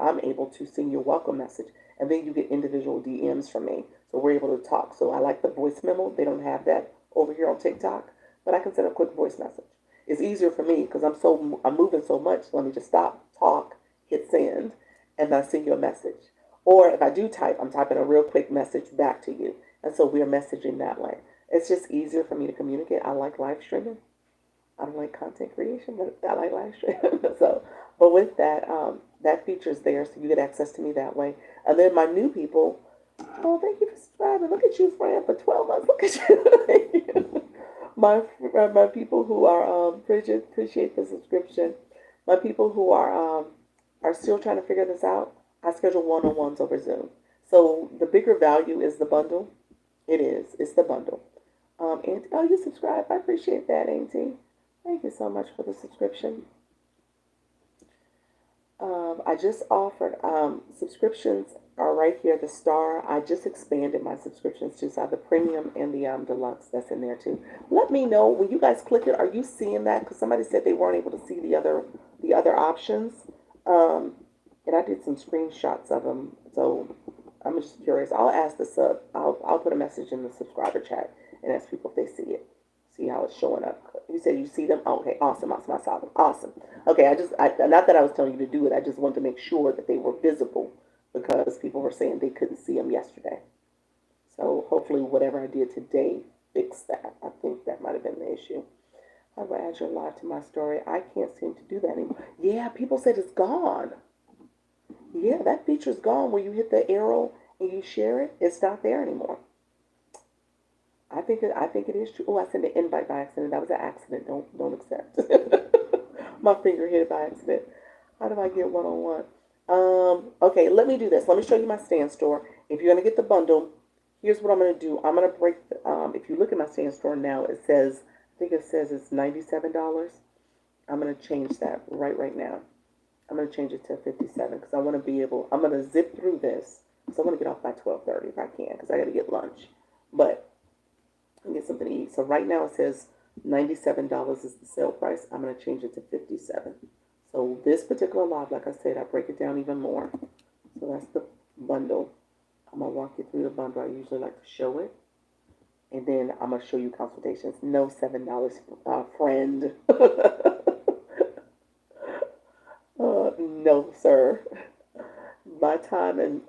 Speaker 1: I'm able to send you a welcome message, and then you get individual DMs from me. So we're able to talk. So I like the voice memo. They don't have that over here on TikTok, but I can send a quick voice message. It's easier for me because I'm moving so much. So let me just stop, talk, hit send, and I send you a message. Or if I do type, I'm typing a real quick message back to you, and so we're messaging that way. It's just easier for me to communicate. I like live streaming. I don't like content creation, but I like live streaming. So, but with that, that feature is there, so you get access to me that way. And then my new people, oh, thank you for subscribing. Look at you, friend, for 12 months. Look at you. Thank you. My people who are appreciate the subscription. My people who are still trying to figure this out. I schedule one-on-ones over Zoom. So the bigger value is the bundle. It is. It's the bundle. And oh, you subscribe. I appreciate that, Auntie. Thank you so much for the subscription. I just offered subscriptions are right here. The star. I just expanded my subscriptions too. So I have the premium and the deluxe that's in there too. Let me know when you guys click it. Are you seeing that? Because somebody said they weren't able to see the other options. And I did some screenshots of them. So I'm just curious. I'll ask the sub. I'll put a message in the subscriber chat and ask people if they see it. See how it's showing up. You said you see them? Okay, awesome. I saw them. Awesome. Okay, not that I was telling you to do it. I just wanted to make sure that they were visible because people were saying they couldn't see them yesterday. So hopefully whatever I did today fixed that. I think that might have been the issue. I will add your live to my story. I can't seem to do that anymore. Yeah, people said it's gone. Yeah, that feature's gone where you hit the arrow and you share it. It's not there anymore. I think it is true. Oh, I sent an invite by accident. That was an accident. Don't accept. My finger hit it by accident. How do I get one-on-one? Okay, let me do this. Let me show you my stand store. If you're gonna get the bundle, here's what I'm gonna do. I'm gonna break. If you look at my stand store now, it says. I think it says it's $97. I'm gonna change that right now. I'm gonna change it to 57 because I want to be able. I'm gonna zip through this because I want to get off by 12:30 if I can because I got to get lunch. But and get something to eat. So right now it says $97 is the sale price. I'm going to change it to 57. So this particular live, like I said, I break it down even more. So that's the bundle. I'm going to walk you through the bundle. I usually like to show it. And then I'm going to show you consultations. No $7, friend. No, sir. My time and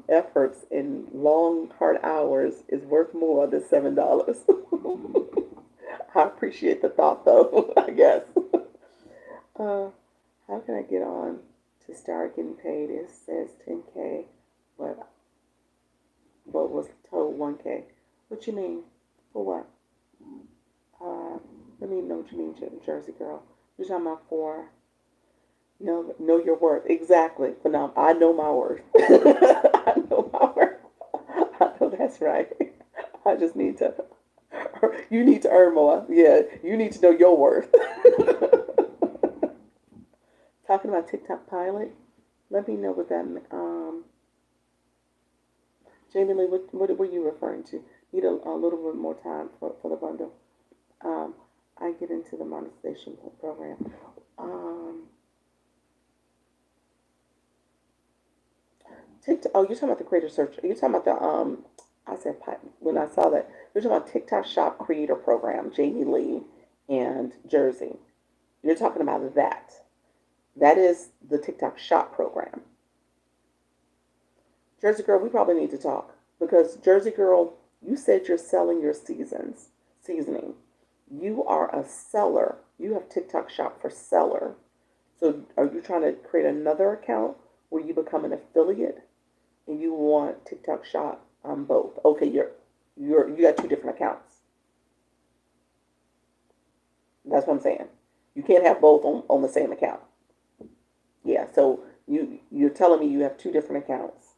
Speaker 1: efforts in long, hard hours is worth more than $7. I appreciate the thought, though, I guess. How can I get on to start getting paid? It says 10K, but was told 1K. What you mean? For what? Let me know what you mean, Jersey girl. You're talking about for... Know your worth. Exactly. But now I know my worth. I know my worth. I know that's right. I just need to. You need to earn more. Yeah, you need to know your worth. Talking about TikTok pilot. Let me know what that. Jamie Lee, what were you referring to? Need a little bit more time for the bundle. I get into the monetization program. TikTok. Oh, you're talking about the creator search. You're talking about the I said when I saw that. You're talking about TikTok Shop Creator Program, Jamie Lee and Jersey. You're talking about that. That is the TikTok Shop program. Jersey Girl, we probably need to talk because Jersey Girl, you said you're selling your seasoning. You are a seller. You have TikTok Shop for seller. So are you trying to create another account where you become an affiliate and you want TikTok Shop on both? Okay, you got two different accounts. That's what I'm saying. You can't have both on the same account. Yeah, so you're telling me you have two different accounts.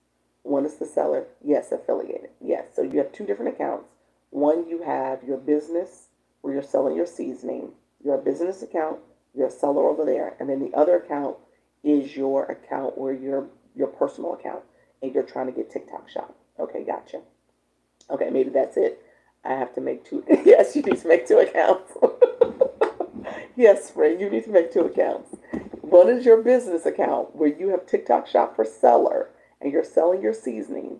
Speaker 1: One is the seller, yes, affiliated. Yes. So you have two different accounts. One you have your business where you're selling your seasoning, your business account, you're a seller over there, and then the other account is your account where your personal account and you're trying to get TikTok shop. Okay, gotcha. Okay, maybe that's it. I have to make two. Yes, you need to make two accounts. Yes, Ray, you need to make two accounts. One is your business account where you have TikTok shop for seller and you're selling your seasoning.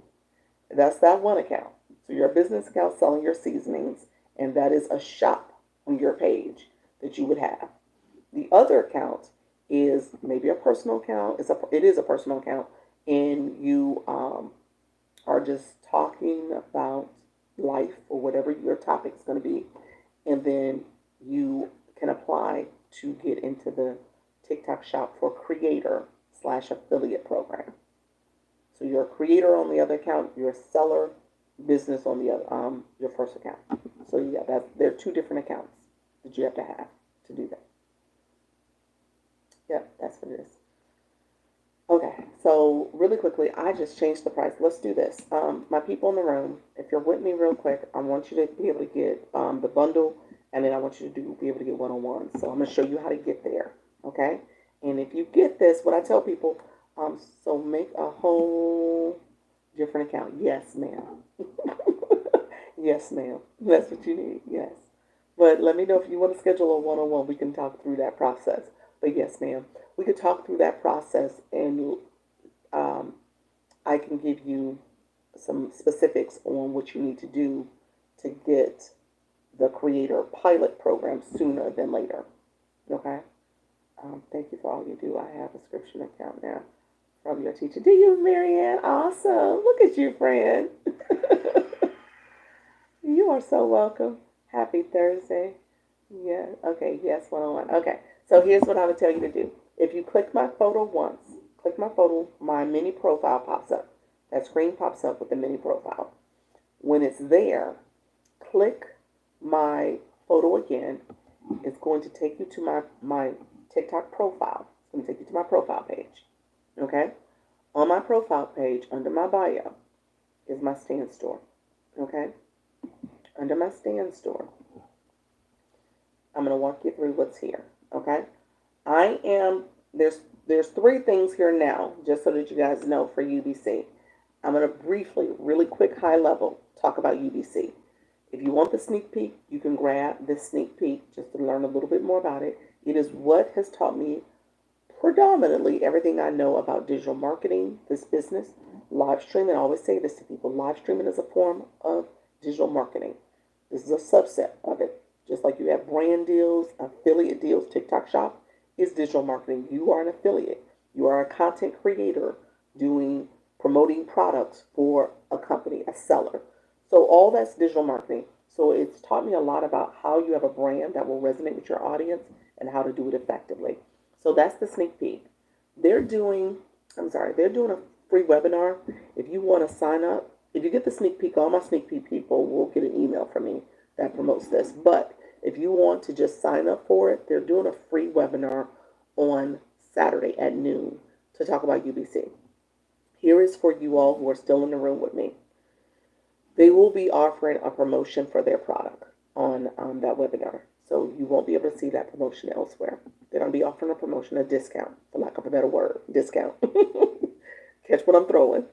Speaker 1: That's that one account. So your business account selling your seasonings, and that is a shop on your page that you would have. The other account is maybe a personal account. It is a personal account, and you are just talking about life or whatever your topic is going to be, and then you can apply to get into the TikTok shop for creator slash affiliate program. So you're a creator on the other account, you're a seller business on the other your first account. So yeah, there are two different accounts that you have to do that. Yep, that's what it is. Okay, so really quickly, I just changed the price. Let's do this. My people in the room, if you're with me real quick, I want you to be able to get the bundle, and then I want you to be able to get one-on-one. So I'm going to show you how to get there, okay? And if you get this, what I tell people, so make a whole different account. Yes, ma'am. Yes, ma'am. That's what you need. Yes. But let me know if you want to schedule a one-on-one. We can talk through that process. But yes, ma'am, we could talk through that process, and um, I can give you some specifics on what you need to do to get the creator pilot program sooner than later. Okay? Thank you for all you do. I have a subscription account now from your teacher. Do you, Marianne? Awesome. Look at you, friend. You are so welcome. Happy Thursday. Yeah. Okay. Yes, one-on-one. Okay. So here's what I would tell you to do. If you click my photo once, click my photo, my mini profile pops up. That screen pops up with the mini profile. When it's there, click my photo again. It's going to take you to my TikTok profile. It's going to take you to my profile page. Okay? On my profile page, under my bio, is my stand store. Okay? Under my stand store, I'm going to walk you through what's here. Okay? There's three things here now, just so that you guys know for UBC. I'm going to briefly, really quick, high level, talk about UBC. If you want the sneak peek, you can grab this sneak peek just to learn a little bit more about it. It is what has taught me predominantly everything I know about digital marketing, this business, live streaming. I always say this to people. Live streaming is a form of digital marketing. This is a subset of it. Just like you have brand deals, affiliate deals, TikTok shop is digital marketing. You are an affiliate. You are a content creator promoting products for a company, a seller. So all that's digital marketing. So it's taught me a lot about how you have a brand that will resonate with your audience and how to do it effectively. So that's the sneak peek. They're doing a free webinar. If you want to sign up, if you get the sneak peek, all my sneak peek people will get an email from me that promotes this. But if you want to just sign up for it, they're doing a free webinar on Saturday at noon to talk about UBC. Here is for you all who are still in the room with me. They will be offering a promotion for their product on that webinar. So you won't be able to see that promotion elsewhere. They're going to be offering a promotion, a discount, for lack of a better word, discount. Catch what I'm throwing.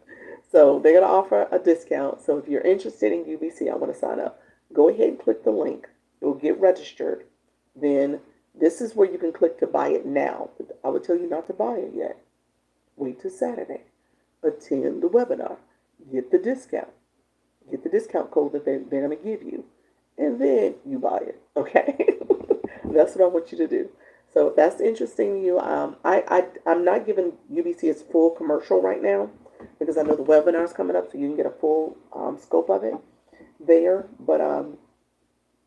Speaker 1: So they're going to offer a discount. So if you're interested in UBC, I want to sign up. Go ahead and click the link. You'll get registered. Then this is where you can click to buy it now. I would tell you not to buy it yet. Wait till Saturday. attend the webinar, get the discount, get the discount code that they're going to give you, and then you buy it. Okay, that's what I want you to do. So if that's interesting to you, I'm not giving UBC its full commercial right now because I know the webinar is coming up, so you can get a full scope of it there. But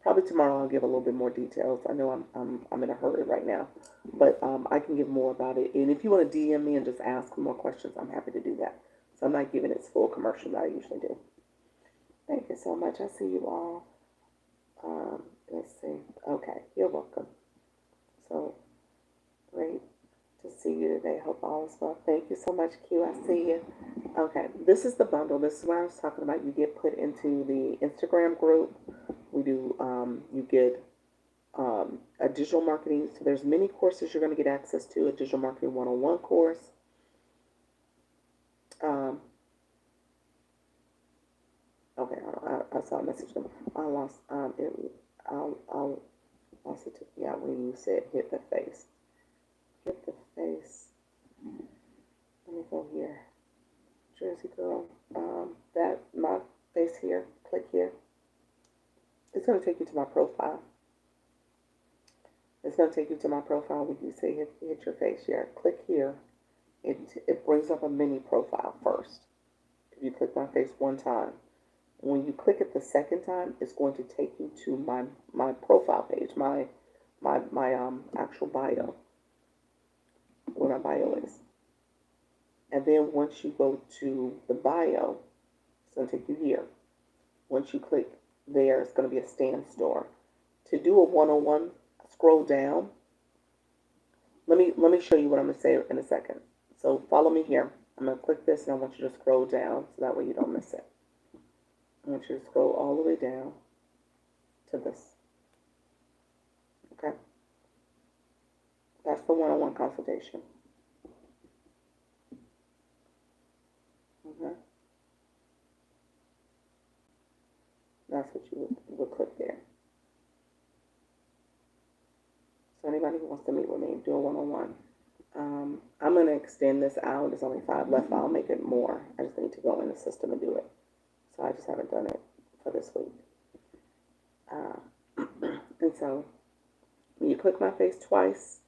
Speaker 1: probably tomorrow I'll give a little bit more details. I know I'm in a hurry right now, but I can give more about it. And if you want to DM me and just ask more questions, I'm happy to do that. So I'm not giving its full commercial that I usually do. Thank you so much. I see you all. Let's see. Okay, you're welcome. So great to see you today. Hope all is well. Thank you so much, Q. I see you. Okay, this is the bundle. This is what I was talking about. You get put into the Instagram group. We do. You get a digital marketing. So there's many courses you're going to get access to. A digital marketing 101 course. Okay, I saw a message. I lost. I'll also took me out when you said hit the face. Hit the face. Let me go here. Jersey girl. That my face here. Click here. It's going to take you to my profile. It's going to take you to my profile when you say hit your face here. Click here. It brings up a mini profile first. If you click my face one time. When you click it the second time, it's going to take you to my profile page, my actual bio, where my bio is. And then once you go to the bio, it's going to take you here. Once you click there, it's going to be a stand store. To do a 101, scroll down. Let me show you what I'm going to say in a second. So follow me here. I'm going to click this and I want you to scroll down so that way you don't miss it. I want you to scroll all the way down to this. Okay? That's the one-on-one consultation. Okay? That's what you would click there. So anybody who wants to meet with me, do a one-on-one. I'm going to extend this out. There's only 5 left. I'll make it more. I just need to go in the system and do it. So I just haven't done it for this week. And so when you click my face twice,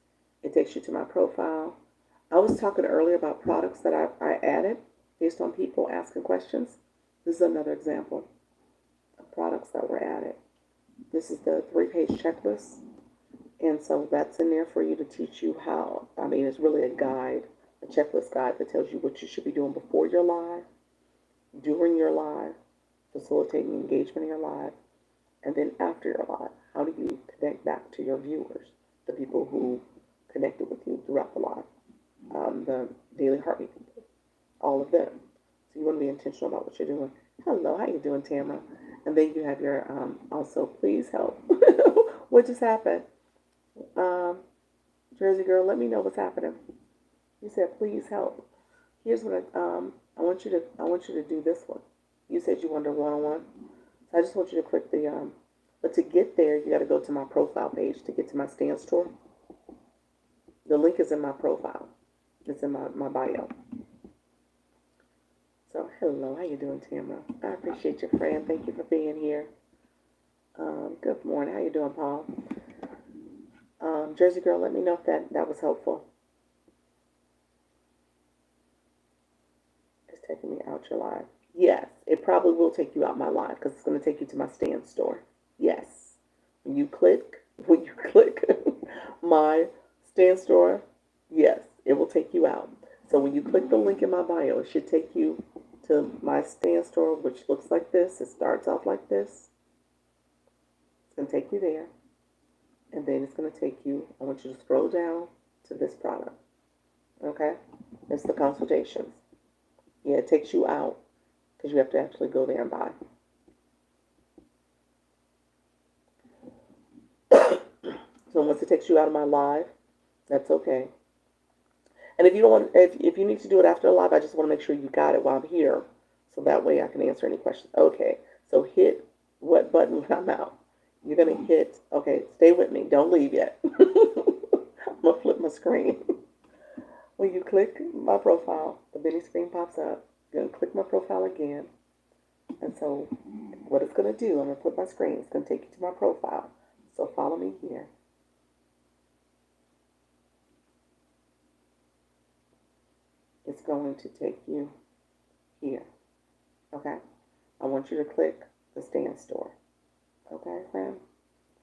Speaker 1: it takes you to my profile. I was talking earlier about products that I added based on people asking questions. This is another example of products that were added. This is the 3-page checklist. And so that's in there for you to teach you how. I mean, it's really a guide, a checklist guide that tells you what you should be doing before you're live, during your live, facilitating engagement in your live, and then after your live. How do you connect back to your viewers, the people who connected with you throughout the live, the daily heartbeat people, all of them. So you want to be intentional about what you're doing. Hello, how you doing, Tamara? And then you have your also, please help. What just happened? Jersey girl, let me know what's happening. You said please help. Here's what I want you to do this one. You said you wanted a one-on-one. So I just want you to click the but to get there, you got to go to my profile page to get to my stand store. The link is in my profile. It's in my bio. So hello, how you doing, Tamara? I appreciate your friend. Thank you for being here. Good morning. How you doing, Paul? Jersey girl, let me know if that was helpful. It's taking me out your live. Yes, it probably will take you out my live because it's going to take you to my stand store. Yes. When you click my stand store, yes, it will take you out. So when you click the link in my bio, it should take you to my stand store, which looks like this. It starts off like this. It's going to take you there. And then it's going to take you, I want you to scroll down to this product. Okay? It's the consultations. Yeah, it takes you out because you have to actually go there and buy. So once it takes you out of my live, that's okay. And if you don't want, if you need to do it after the live, I just want to make sure you got it while I'm here, so that way I can answer any questions. Okay, so hit what button when I'm out? You're gonna hit. Okay, stay with me. Don't leave yet. I'm gonna flip my screen. When you click my profile, the Benny screen pops up. You're going to click my profile again. And so what it's going to do, I'm going to put my screen. It's going to take you to my profile. So follow me here. It's going to take you here. Okay? I want you to click the Stand Store. Okay, friend?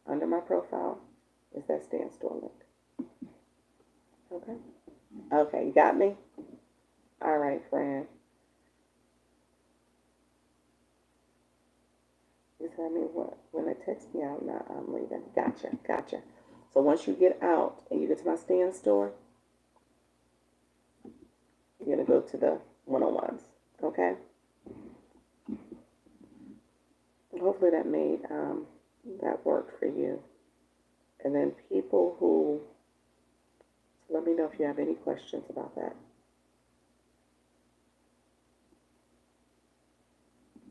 Speaker 1: Under my profile is that Stand Store link. Okay? Okay, you got me? All right, friend. You tell me what? When it texts me out, now I'm leaving. Gotcha. So once you get out and you get to my Stand Store, you're going to go to the one-on-ones. Okay? Hopefully that made that work for you. And then people who, let me know if you have any questions about that.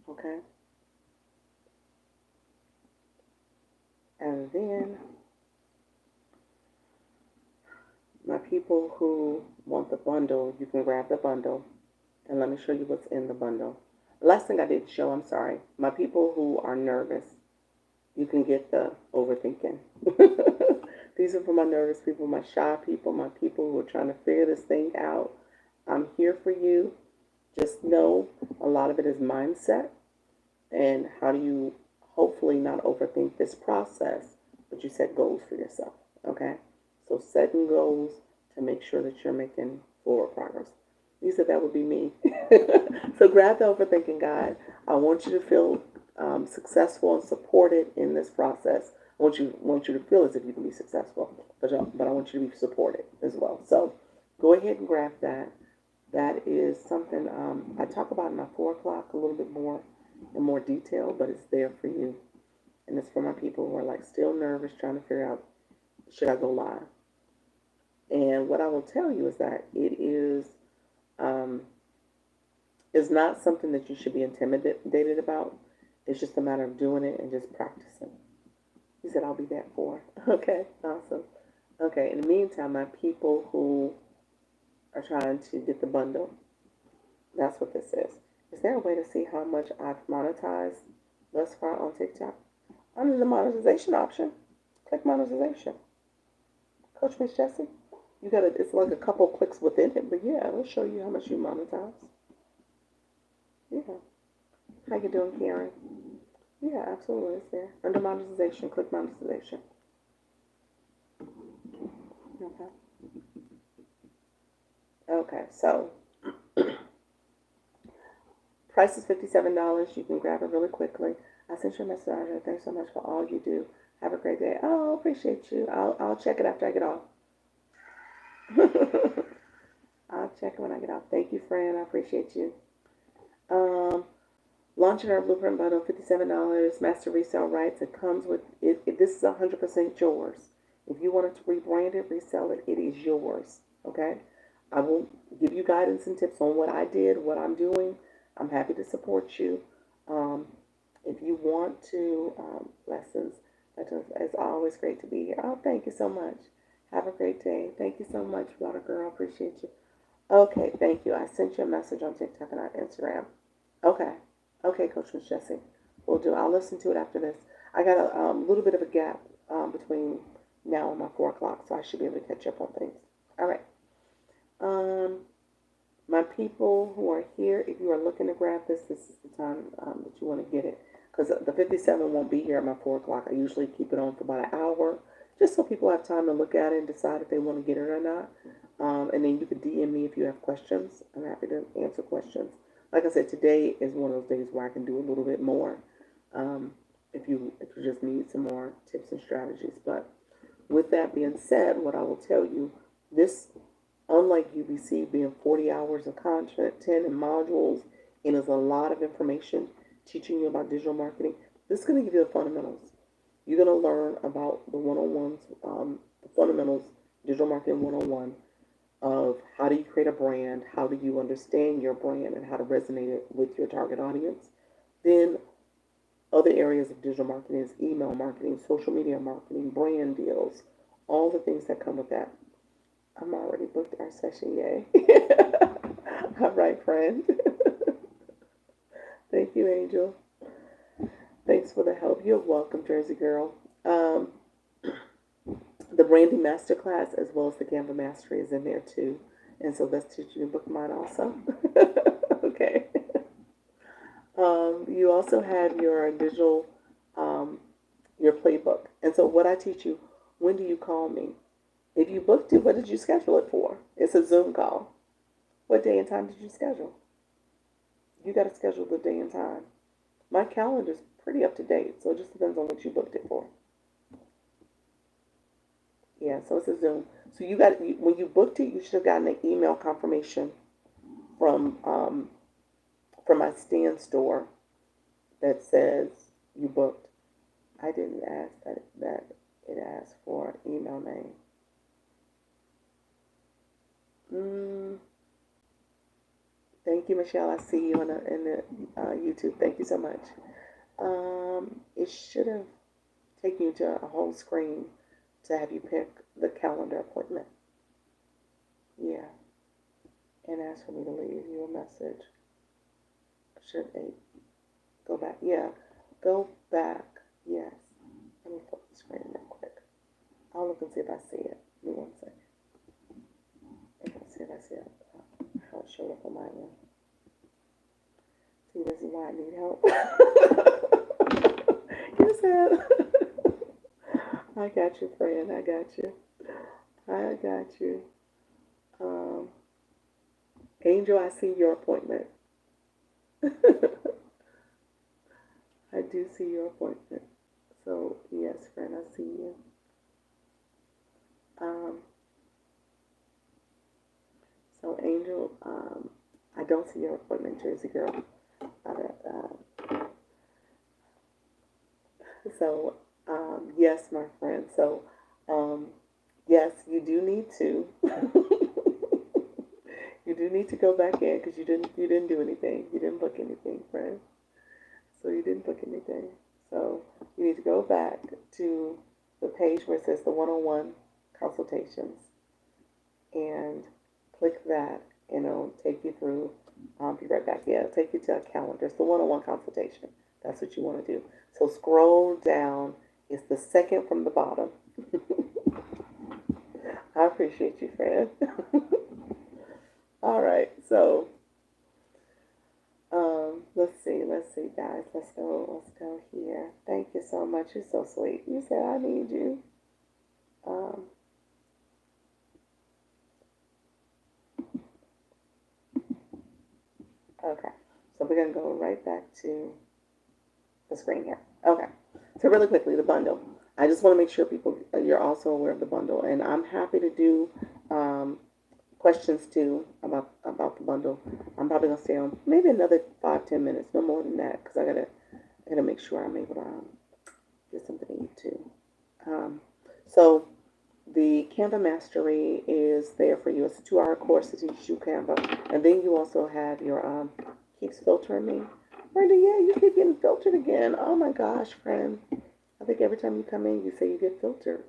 Speaker 1: Okay? And then my people who want the bundle, you can grab the bundle. And let me show you what's in the bundle. The last thing I did show, I'm sorry. My people who are nervous, you can get the overthinking. These are for my nervous people, my shy people, my people who are trying to figure this thing out. I'm here for you. Just know a lot of it is mindset and how do you hopefully not overthink this process, but you set goals for yourself. Okay? So setting goals to make sure that you're making forward progress. You said that would be me. So grab the overthinking guide. I want you to feel successful and supported in this process. I want you to feel as if you can be successful, but I want you to be supported as well. So go ahead and grab that. That is something I talk about in my 4 o'clock a little bit more in more detail, but it's there for you. And it's for my people who are like still nervous, trying to figure out, should I go live? And what I will tell you is that it is not something that you should be intimidated about. It's just a matter of doing it and just practicing. He said, I'll be there for. Okay, awesome. Okay, in the meantime, my people who are trying to get the bundle, that's what this is. Is there a way to see how much I've monetized thus far on TikTok? Under the monetization option, click monetization. Coach Miss Jessie, it's like a couple clicks within it, but yeah, it'll show you how much you monetize. Yeah. How you doing, Karen? Yeah, absolutely, it's there. Under monetization, click monetization. Okay. Okay, so price is $57. You can grab it really quickly. I sent you a message. Thanks so much for all you do. Have a great day. Oh, appreciate you. I'll check it after I get off. I'll check it when I get off. Thank you, friend. I appreciate you. Launching our blueprint bundle, $57. Master resale rights. It comes with it. This is 100% yours. If you wanted to rebrand it, resell it, it is yours. Okay. I will give you guidance and tips on what I did, what I'm doing. I'm happy to support you. If you want to, lessons, it's always great to be here. Oh, thank you so much. Have a great day. Thank you so much, Water Girl. Appreciate you. Okay, thank you. I sent you a message on TikTok and on Instagram. Okay. Okay, Coach Miss Jessie. We'll do. I'll listen to it after this. I got a little bit of a gap between now and my 4 o'clock, so I should be able to catch up on things. All right. My people who are here, if you are looking to grab this is the time that you want to get it. Because the 57 won't be here at my 4 o'clock. I usually keep it on for about an hour, just so people have time to look at it and decide if they want to get it or not. And then you can DM me if you have questions. I'm happy to answer questions. Like I said, today is one of those days where I can do a little bit more if you just need some more tips and strategies. But with that being said, what I will tell you, this, unlike UBC being 40 hours of content and modules, and is a lot of information teaching you about digital marketing, this is going to give you the fundamentals. You're going to learn about the one-on-ones, the fundamentals, digital marketing 101, of how do you create a brand, how do you understand your brand, and how to resonate it with your target audience. Then other areas of digital marketing is email marketing, social media marketing, brand deals, all the things that come with that. I'm already booked our session, yay. All right, friend. Thank you, Angel. Thanks for the help. You're welcome, Jersey girl. Um, the branding masterclass as well as the Canva mastery is in there too, and so that's teaching you book mine also. Okay. You also have your digital, um, your playbook, and so what I teach you. When do you call me? If you booked it, what did you schedule it for? It's a Zoom call. What day and time did you schedule? You got to schedule the day and time. My calendar's pretty up to date, so it just depends on what you booked it for. Yeah, so it's a Zoom. So when you booked it, you should have gotten an email confirmation from from my stand store that says you booked. I didn't ask that it asked for email name. Mm, thank you, Michelle. I see you in the YouTube. Thank you so much. It should have taken you to a whole screen to have you pick the calendar appointment. Yeah, and ask for me to leave you a message. Should they go back? Yeah, go back. Yes. Let me flip the screen real quick. I'll look and see if I see it. Give me one second. See if I see it. How it showed up on my end. See, this is why I need help. You said, I got you, friend. I got you. I got you. Um, Angel, I see your appointment. I do see your appointment. So, yes, friend, I see you. Um, so, Angel, I don't see your appointment, Jersey girl. So, yes, my friend. So, yes, you do need to. You do need to go back in because you didn't do anything. You didn't book anything, friend. So you didn't book anything. So you need to go back to the page where it says the one-on-one consultations and click that, and it'll take you through. Be right back. Yeah, it'll take you to a calendar. It's the one-on-one consultation. That's what you want to do. So scroll down. It's the second from the bottom. I appreciate you, friend. All right. So let's see, guys. Let's go here. Thank you so much. You're so sweet. You said I need you. Um, okay. So we're gonna go right back to the screen here. Okay. So really quickly, the bundle. I just want to make sure people you're also aware of the bundle, and I'm happy to do um, questions too about the bundle. I'm probably gonna stay on maybe another 5-10 minutes, no more than that, because I gotta make sure I'm able to get something to eat too. Um, so the Canva Mastery is there for you. It's a 2-hour course to teach you Canva, and then you also have your keeps filtering me. Brenda, yeah, you keep getting filtered again. Oh my gosh, friend. I think every time you come in, you say you get filtered.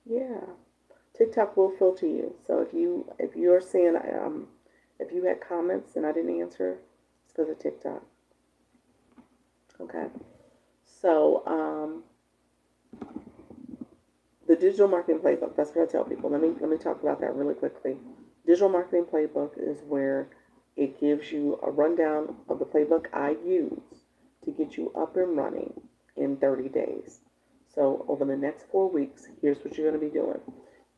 Speaker 1: Yeah. TikTok will filter you. So if you're seeing if you had comments and I didn't answer, it's because of TikTok. Okay. So the digital marketing playbook. That's what I tell people. Let me talk about that really quickly. Digital marketing playbook is where it gives you a rundown of the playbook I use to get you up and running in 30 days. So over the next 4 weeks, here's what you're going to be doing.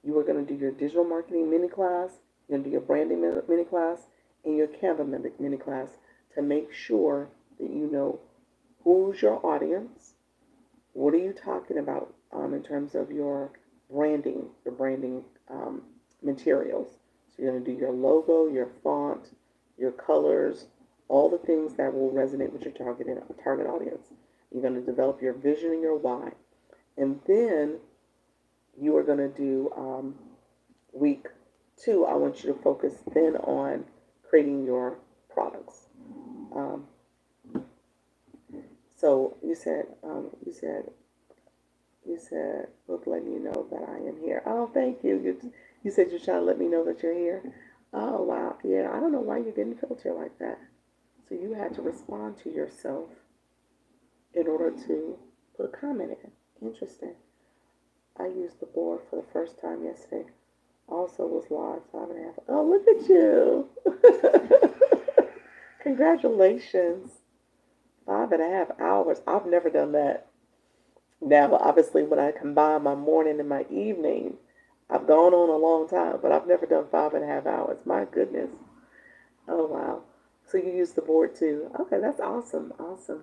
Speaker 1: You are going to do your digital marketing mini class, you're going to do your branding mini class, and your Canva mini class to make sure that you know who's your audience, what are you talking about in terms of your branding materials. So you're going to do your logo, your font, your colors, all the things that will resonate with your target audience. You're going to develop your vision and your why. And then you are going to do week 2. I want you to focus then on creating your products. Um, so you said, look, letting you know that I am here. Oh, thank you. You said you're trying to let me know that you're here. Oh, wow. Yeah, I don't know why you didn't filter like that. So you had to respond to yourself in order to put a comment in. Interesting. I used the board for the first time yesterday. Also was live 5.5. Oh, look at you. Congratulations. 5.5 hours. I've never done that. Now, obviously, when I combine my morning and my evening, I've gone on a long time, but I've never done 5.5 hours. My goodness. Oh, wow. So you use the board too. Okay, that's awesome. Awesome.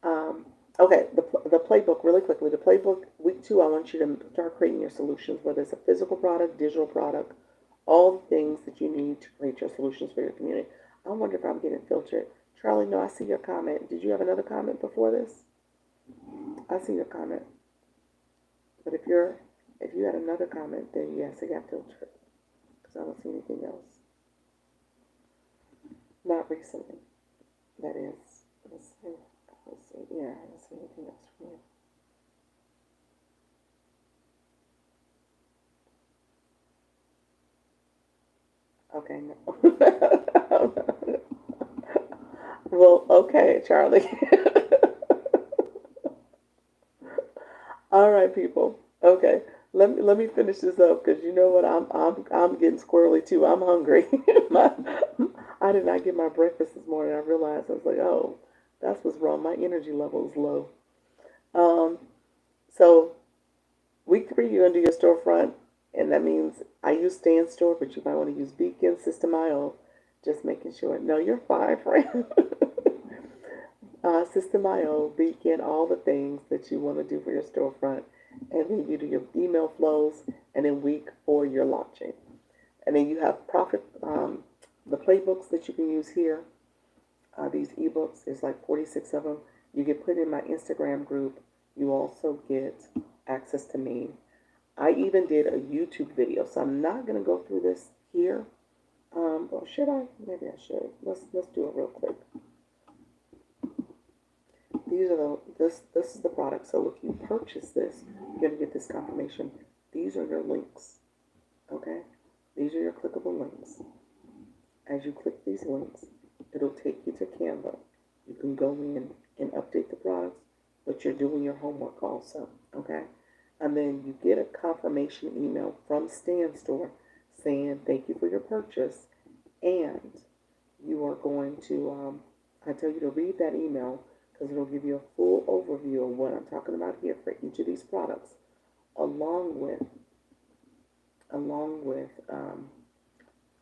Speaker 1: Um, okay, the playbook, really quickly. The playbook, week 2, I want you to start creating your solutions, whether it's a physical product, digital product, all the things that you need to create your solutions for your community. I wonder if I'm getting filtered. Charlie, no, I see your comment. Did you have another comment before this? I see your comment. But if you had another comment, then yes, it got filtered because I don't see anything else. Not recently. That is. Let's see. Let's see. Yeah, I don't see anything else from you. Okay, no. Well, okay, Charlie. All right, people. Okay, let me finish this up because you know what? I'm getting squirrely too. I'm hungry. my, I did not get my breakfast this morning. I realized I was like, oh, that's what's wrong. My energy level is low. Um, so week 3, you're gonna do your storefront, and that means I use Stand Store, but you might want to use Beacon, System.io. Just making sure. No, you're fine, friend. System.io, Beacon, all the things that you want to do for your storefront. And then you do your email flows, and then week 4, you're launching. And then you have the playbooks that you can use here. These ebooks, there's like 46 of them. You get put in my Instagram group. You also get access to me. I even did a YouTube video, so I'm not going to go through this here. Or should I? Maybe I should. Let's do it real quick. These are this is the product. So if you purchase this, you're gonna get this confirmation. These are your links. Okay? These are your clickable links. As you click these links, it'll take you to Canva. You can go in and update the products, but you're doing your homework also. Okay? And then you get a confirmation email from Stand Store saying thank you for your purchase, and you are going to I tell you to read that email because it'll give you a full overview of what I'm talking about here for each of these products, along with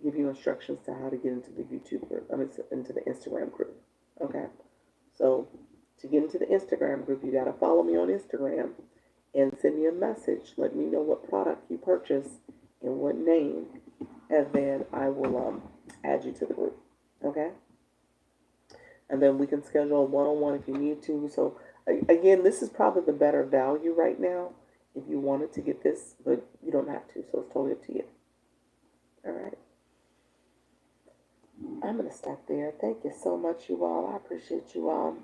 Speaker 1: give you instructions to how to get into the YouTube group. I mean, into the Instagram group. Okay, so to get into the Instagram group, you gotta follow me on Instagram and send me a message. Let me know what product you purchase and what name, and then I will add you to the group. Okay. And then we can schedule a one-on-one if you need to. So again, this is probably the better value right now if you wanted to get this, but you don't have to. So it's totally up to you. All right. I'm gonna stop there. Thank you so much, you all. I appreciate you all.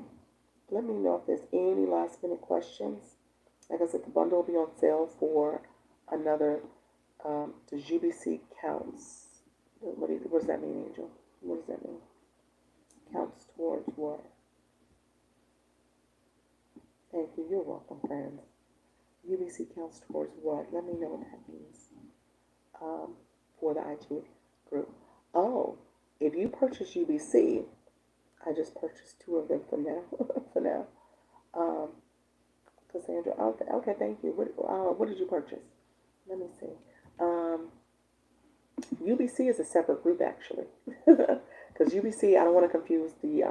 Speaker 1: Let me know if there's any last minute questions. Like I said, the bundle will be on sale for another. Does UBC counts? What does that mean, Angel? What does that mean? Counts towards what? Thank you. You're welcome, friends. UBC counts towards what? Let me know what that means. For the IG group. Oh, if you purchase UBC, I just purchased 2 of them for now. for now. Cassandra. Okay, thank you. What did you purchase? Let me see. UBC is a separate group actually, because UBC, I don't want to confuse the.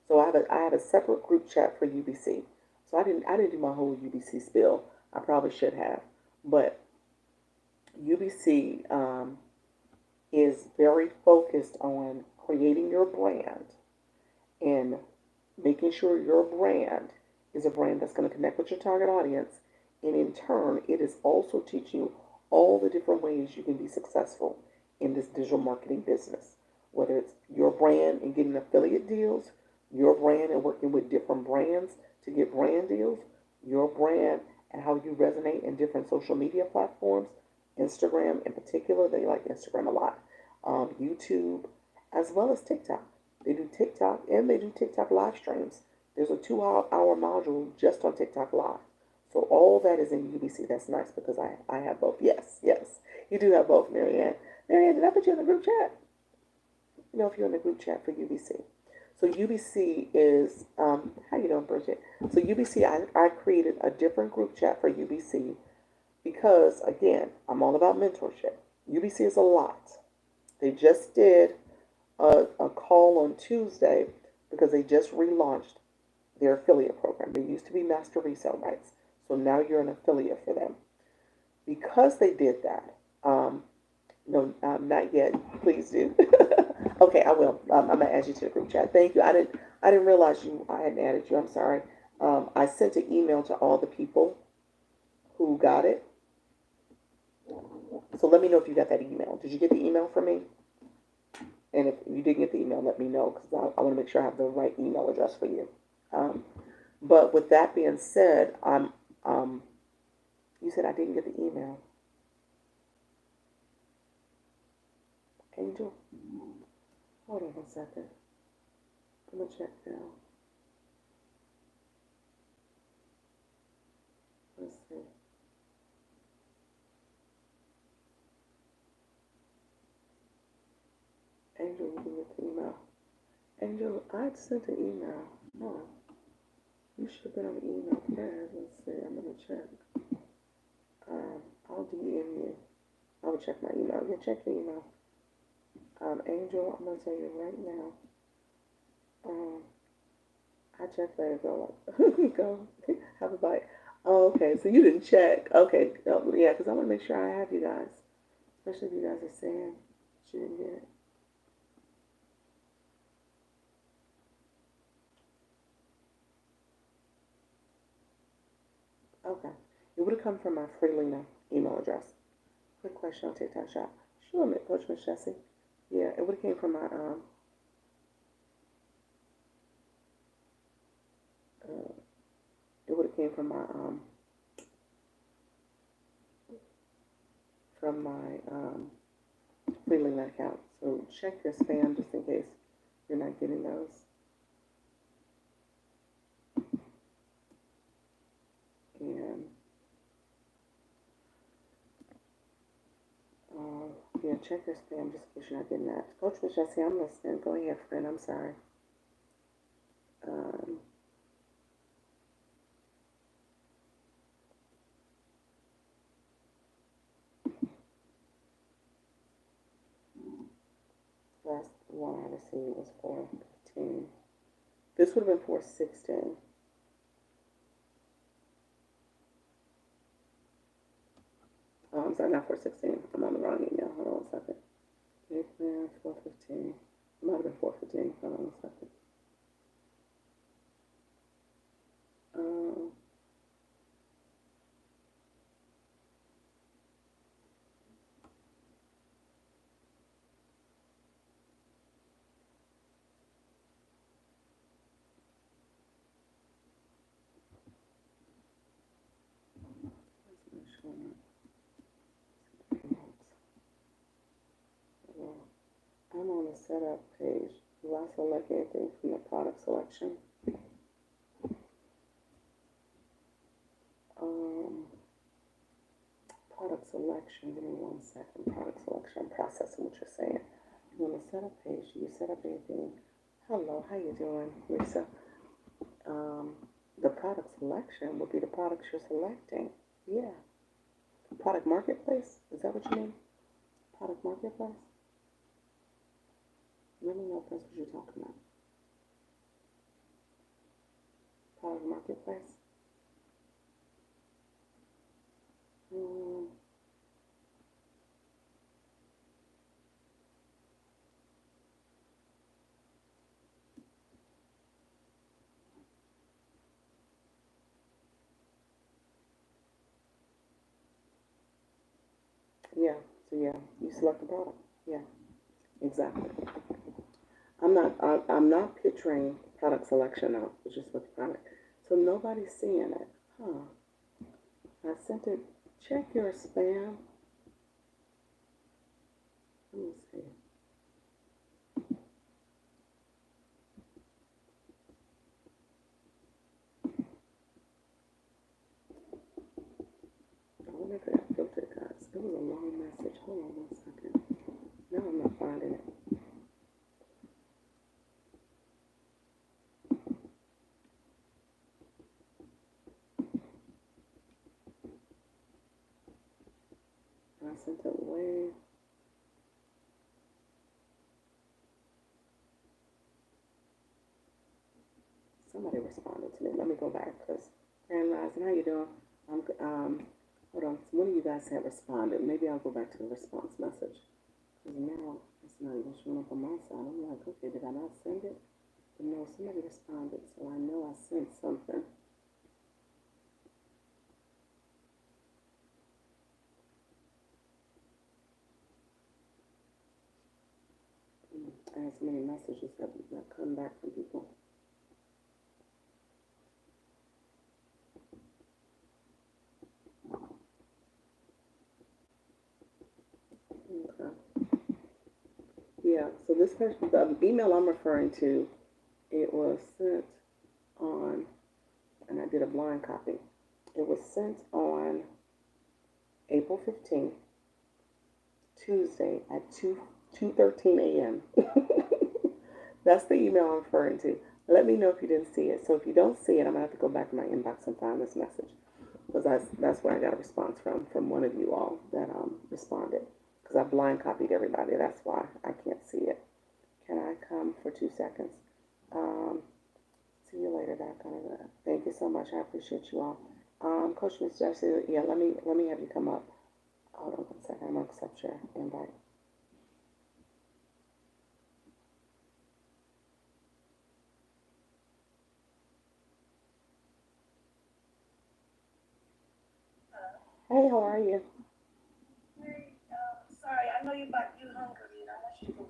Speaker 1: So I have a separate group chat for UBC. So I didn't do my whole UBC spill. I probably should have, but UBC is very focused on creating your brand and making sure your brand is a brand that's going to connect with your target audience. And in turn, it is also teaching you all the different ways you can be successful in this digital marketing business. Whether it's your brand and getting affiliate deals, your brand and working with different brands to get brand deals, your brand and how you resonate in different social media platforms, Instagram in particular, they like Instagram a lot. YouTube, as well as TikTok. They do TikTok and they do TikTok live streams. There's a 2 hour module just on TikTok live. So all that is in UBC. That's nice because I have both. Yes, yes. You do have both, Marianne. Marianne, did I put you in the group chat? You know if you're in the group chat for UBC. So UBC is, how you doing, Bridget? So UBC, I created a different group chat for UBC because, again, I'm all about mentorship. UBC is a lot. They just did a call on Tuesday because they just relaunched their affiliate program. They used to be Master Resale Rights. So now you're an affiliate for them. Because they did that, no, not yet. Please do. Okay, I will. I'm gonna add you to the group chat. Thank you. I didn't realize I hadn't added you. I'm sorry. I sent an email to all the people who got it. So let me know if you got that email. Did you get the email from me? And if you didn't get the email, let me know because I want to make sure I have the right email address for you. But with that being said, you said I didn't get the email. Angel, hold on 1 second. I'm gonna check now. Let's see. Angel, you didn't get the email. Angel, I sent an email. No, you should have been on the email thread. Let's see. I'm gonna check. I'll DM you. I will check my email. Yeah, check your email. Angel, I'm gonna tell you right now. I checked that. Go, go, have a bite. Oh, okay. So you didn't check. Okay. Oh, yeah, because I want to make sure I have you guys, especially if you guys are saying she didn't get it. Okay. It would have come from my Freelina email address. Quick question on TikTok shop. Sure, Coach Miss Jessie. Yeah, it would have came from my it would have came from my Freelina account. So check your spam just in case you're not getting those. And yeah, check your spam just in case you're not getting that. Coach Miss Jessie, I'm listening. Go ahead, friend. I'm sorry. Last one I received was 415. This would have been 416. Oh, I'm sorry, not 416. I'm on the wrong email. Hold on 1 second. Okay, man, 415. It might have been 415. Hold on 1 second. I'm on the setup page. Do I select anything from the product selection? Product selection. Give me 1 second. Product selection. I'm processing what you're saying. On the setup page, do you set up anything? Hello, how you doing, Lisa? The product selection will be the products you're selecting. Yeah. Product marketplace? Is that what you mean? Product marketplace? Let me know if that's what you're talking about. Product marketplace? Yeah. So yeah, you select the product. Yeah. Exactly. I'm not picturing product selection now. It's just with the product. So nobody's seeing it. Huh. I sent it. Check your spam. Let me see. sent it way. Somebody responded to me. Let me go back because Grand Rising, how you doing? Hold on. One of you guys had responded. Maybe I'll go back to the response message because now it's not even showing up on my side. I'm like, okay, did I not send it? But no, somebody responded, so I know I sent something. I had so many messages that come back from people. Okay. Yeah, so this person, the email I'm referring to, it was sent on, and I did a blind copy. It was sent on April 15th, Tuesday at 2:13 a.m. That's the email I'm referring to. Let me know if you didn't see it. So if you don't see it, I'm gonna have to go back to my inbox and find this message because that's where I got a response from one of you all that responded because I blind copied everybody. That's why I can't see it. Can I come for 2 seconds? See you later, Doc. Thank you so much. I appreciate you all. Coach Miss Jessie, yeah, let me have you come up. Hold on 1 second. I'm gonna accept your invite. Hey, how are you?
Speaker 2: Hey, sorry, I know you hungry and I want you to go,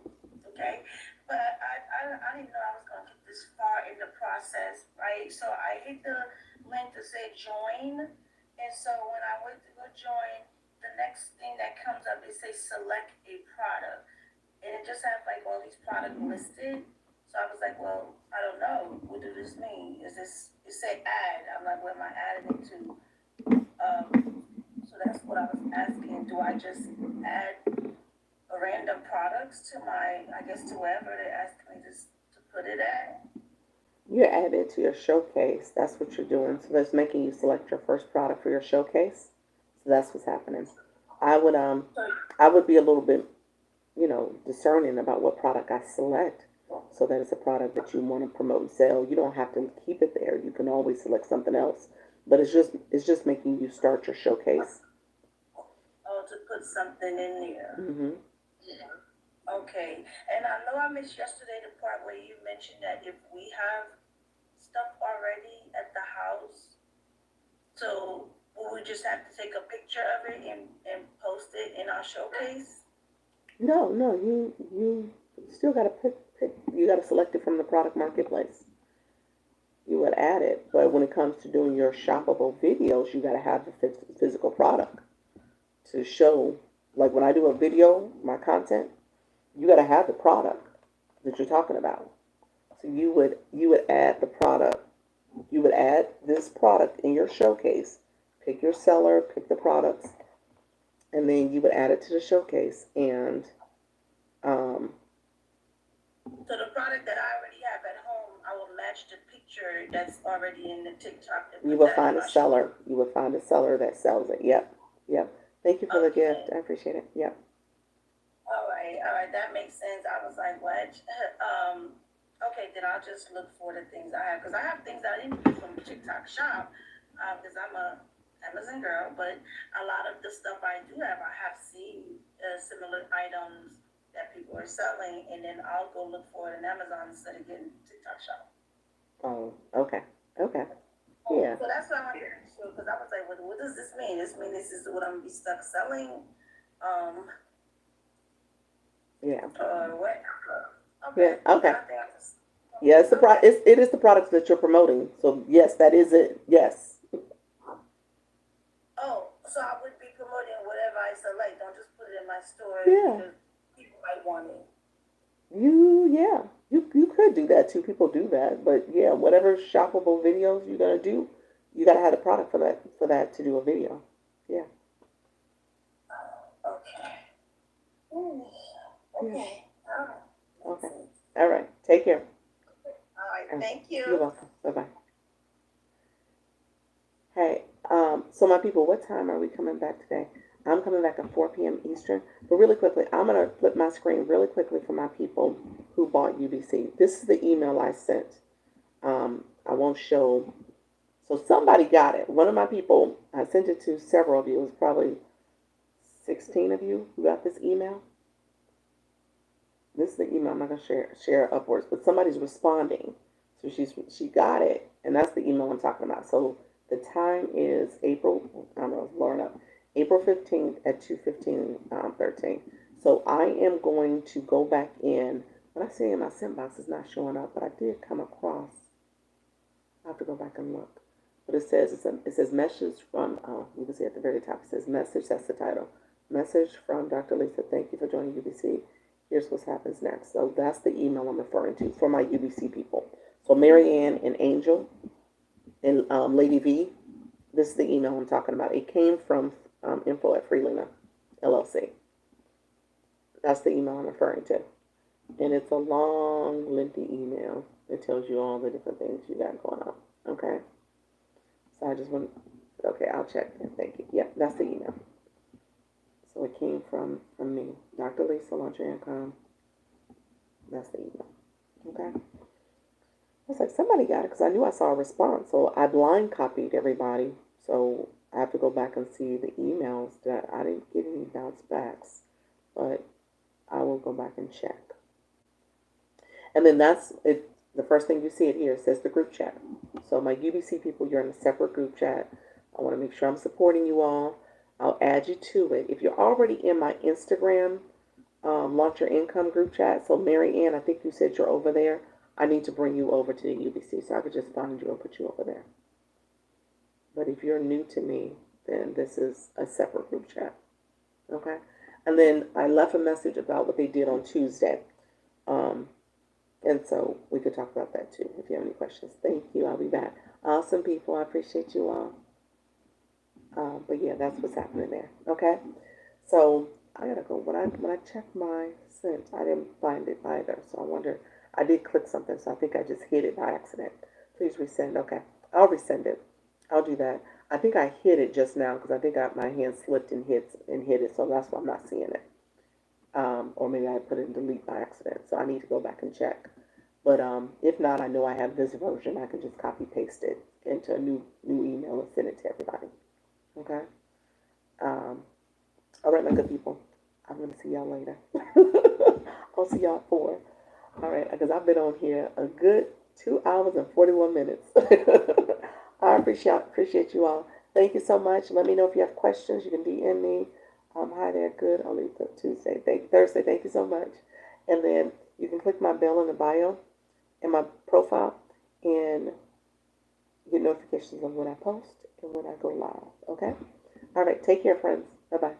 Speaker 2: okay? But I didn't know I was gonna get this far in the process, right? So I hit the link to say join, and so when I went to go join, the next thing that comes up is say select a product, and it just has like all these products listed. So I was like, well, I don't know. What does this mean? Is this? It said add. I'm like, what am I adding it to? So that's what I was asking. Do I just add random products to my, I guess, to wherever they ask me to put it at?
Speaker 1: You're added to your showcase. That's what you're doing. So that's making you select your first product for your showcase. So that's what's happening. I would
Speaker 2: So,
Speaker 1: I would be a little bit, discerning about what product I select so that it's a product that you want to promote and sell. You don't have to keep it there. You can always select something else. But it's just making you start your showcase.
Speaker 2: oh, to put something in there.
Speaker 1: Hmm.
Speaker 2: Okay. And I know I missed yesterday the part where you mentioned that if we have stuff already at the house, so will we just have to take a picture of it and post it in our showcase?
Speaker 1: No, no, you still got to pick. You got to select it from the product marketplace. You would add it, but when it comes to doing your shoppable videos, you got to have the physical product to show. Like when I do a video, my content, you got to have the product that you're talking about. So you would add the product. You would add this product in your showcase. Pick your seller, pick the products, and then you would add it to the showcase. And um,
Speaker 2: So the product that I already have at home, I will match the picture that's already in the TikTok and
Speaker 1: you
Speaker 2: put
Speaker 1: will
Speaker 2: that in
Speaker 1: find a
Speaker 2: my show.
Speaker 1: seller. You will find a seller that sells it. Yep, yep. Thank you for the gift.
Speaker 2: Okay.
Speaker 1: I appreciate it. Yep.
Speaker 2: All right, that makes sense. I was like, what? Okay, then I'll just look for the things I have because I have things I didn't get from TikTok Shop because I'm a Amazon girl, but a lot of the stuff I do have, I have seen similar items that people are selling, and then I'll go look for it in Amazon instead of getting TikTok Shop.
Speaker 1: Oh, okay, okay.
Speaker 2: Oh,
Speaker 1: Yeah,
Speaker 2: so that's what I wanted to make sure because I was like, what does this mean? This mean this is what I'm gonna be stuck selling, um,
Speaker 1: yeah,
Speaker 2: or what?
Speaker 1: yeah.
Speaker 2: Okay,
Speaker 1: Okay.
Speaker 2: I think I just
Speaker 1: Yeah, it's the
Speaker 2: okay.
Speaker 1: it is the products that you're promoting. So yes, that is it. Yes.
Speaker 2: Oh, so I would be promoting whatever I select. Don't just put it in my store
Speaker 1: Yeah.
Speaker 2: because people might want it.
Speaker 1: Yeah. You could do that too. People do that, but yeah, whatever shoppable videos you're gonna do, you gotta have the product for that to do a video. Yeah.
Speaker 2: Okay. Hmm.
Speaker 1: Yeah.
Speaker 2: Okay. All right. Makes
Speaker 1: Okay.
Speaker 2: sense.
Speaker 1: All right. Take care.
Speaker 2: All right.
Speaker 1: Uh,
Speaker 2: Thank
Speaker 1: You're
Speaker 2: you.
Speaker 1: welcome. Bye bye. Hey, so my people, what time are we coming back today? I'm coming back at 4 p.m. Eastern. But really quickly, I'm going to flip my screen really quickly for my people who bought UBC. This is the email I sent. I won't show. So somebody got it. One of my people, I sent it to several of you. It was probably 16 of you who got this email. This is the email I'm not going to share upwards, but somebody's responding. So she got it, and that's the email I'm talking about. So the time is April, I don't know, it's blowing up, April 15th at 2:15, 13. So I am going to go back in. What I see in my sent box is not showing up, but I did come across. I have to go back and look. But it says message from, you can see at the very top, it says message, that's the title. Message from Dr. Lisa, thank you for joining UBC. Here's what happens next. So that's the email I'm referring to for my UBC people. So Mary Ann and Angel and Lady V, this is the email I'm talking about. It came from info at Freelina LLC. That's the email I'm referring to. And it's a long, lengthy email. It tells you all the different things you got going on. Okay? So I just want, okay, I'll check and thank you. Yep, that's the email. So it came from me, Dr. Lisa, Launch Your Income. That's the email. Okay? I was like, somebody got it because I knew I saw a response. So I blind copied everybody. So I have to go back and see the emails that I didn't get any bounce backs. But I will go back and check. And then that's it. The first thing you see it here, it says the group chat. So my UBC people, you're in a separate group chat. I want to make sure I'm supporting you all. I'll add you to it. If you're already in my Instagram Launch Your Income group chat, so Mary Ann, I think you said you're over there. I need to bring you over to the UBC, so I could just find you and put you over there. But if you're new to me, then this is a separate group chat. Okay? And then I left a message about what they did on Tuesday. And so we could talk about that too if you have any questions. Thank you. I'll be back. Awesome people. I appreciate you all. But yeah, that's what's happening there. Okay. So I gotta go. When I checked my sent, I didn't find it either. So I wonder. I did click something, so I think I just hit it by accident. Please resend. Okay. I'll resend it. I'll do that. I think I hit it just now because I think my hand slipped and hit it. So that's why I'm not seeing it. Or maybe I put it in delete by accident. So I need to go back and check. But if not, I know I have this version. I can just copy paste it into a new email and send it to everybody. Okay. All right, my good people. I'm gonna see y'all later. I'll see y'all at 4. All right, because I've been on here a good 2 hours and 41 minutes. I appreciate you all. Thank you so much. Let me know if you have questions. You can DM me. Hi there, good. I'll leave the Thursday. Thank you so much. And then you can click my bell in the bio in my profile and get notifications of when I post and when I go live. Okay? All right. Take care, friends. Bye-bye.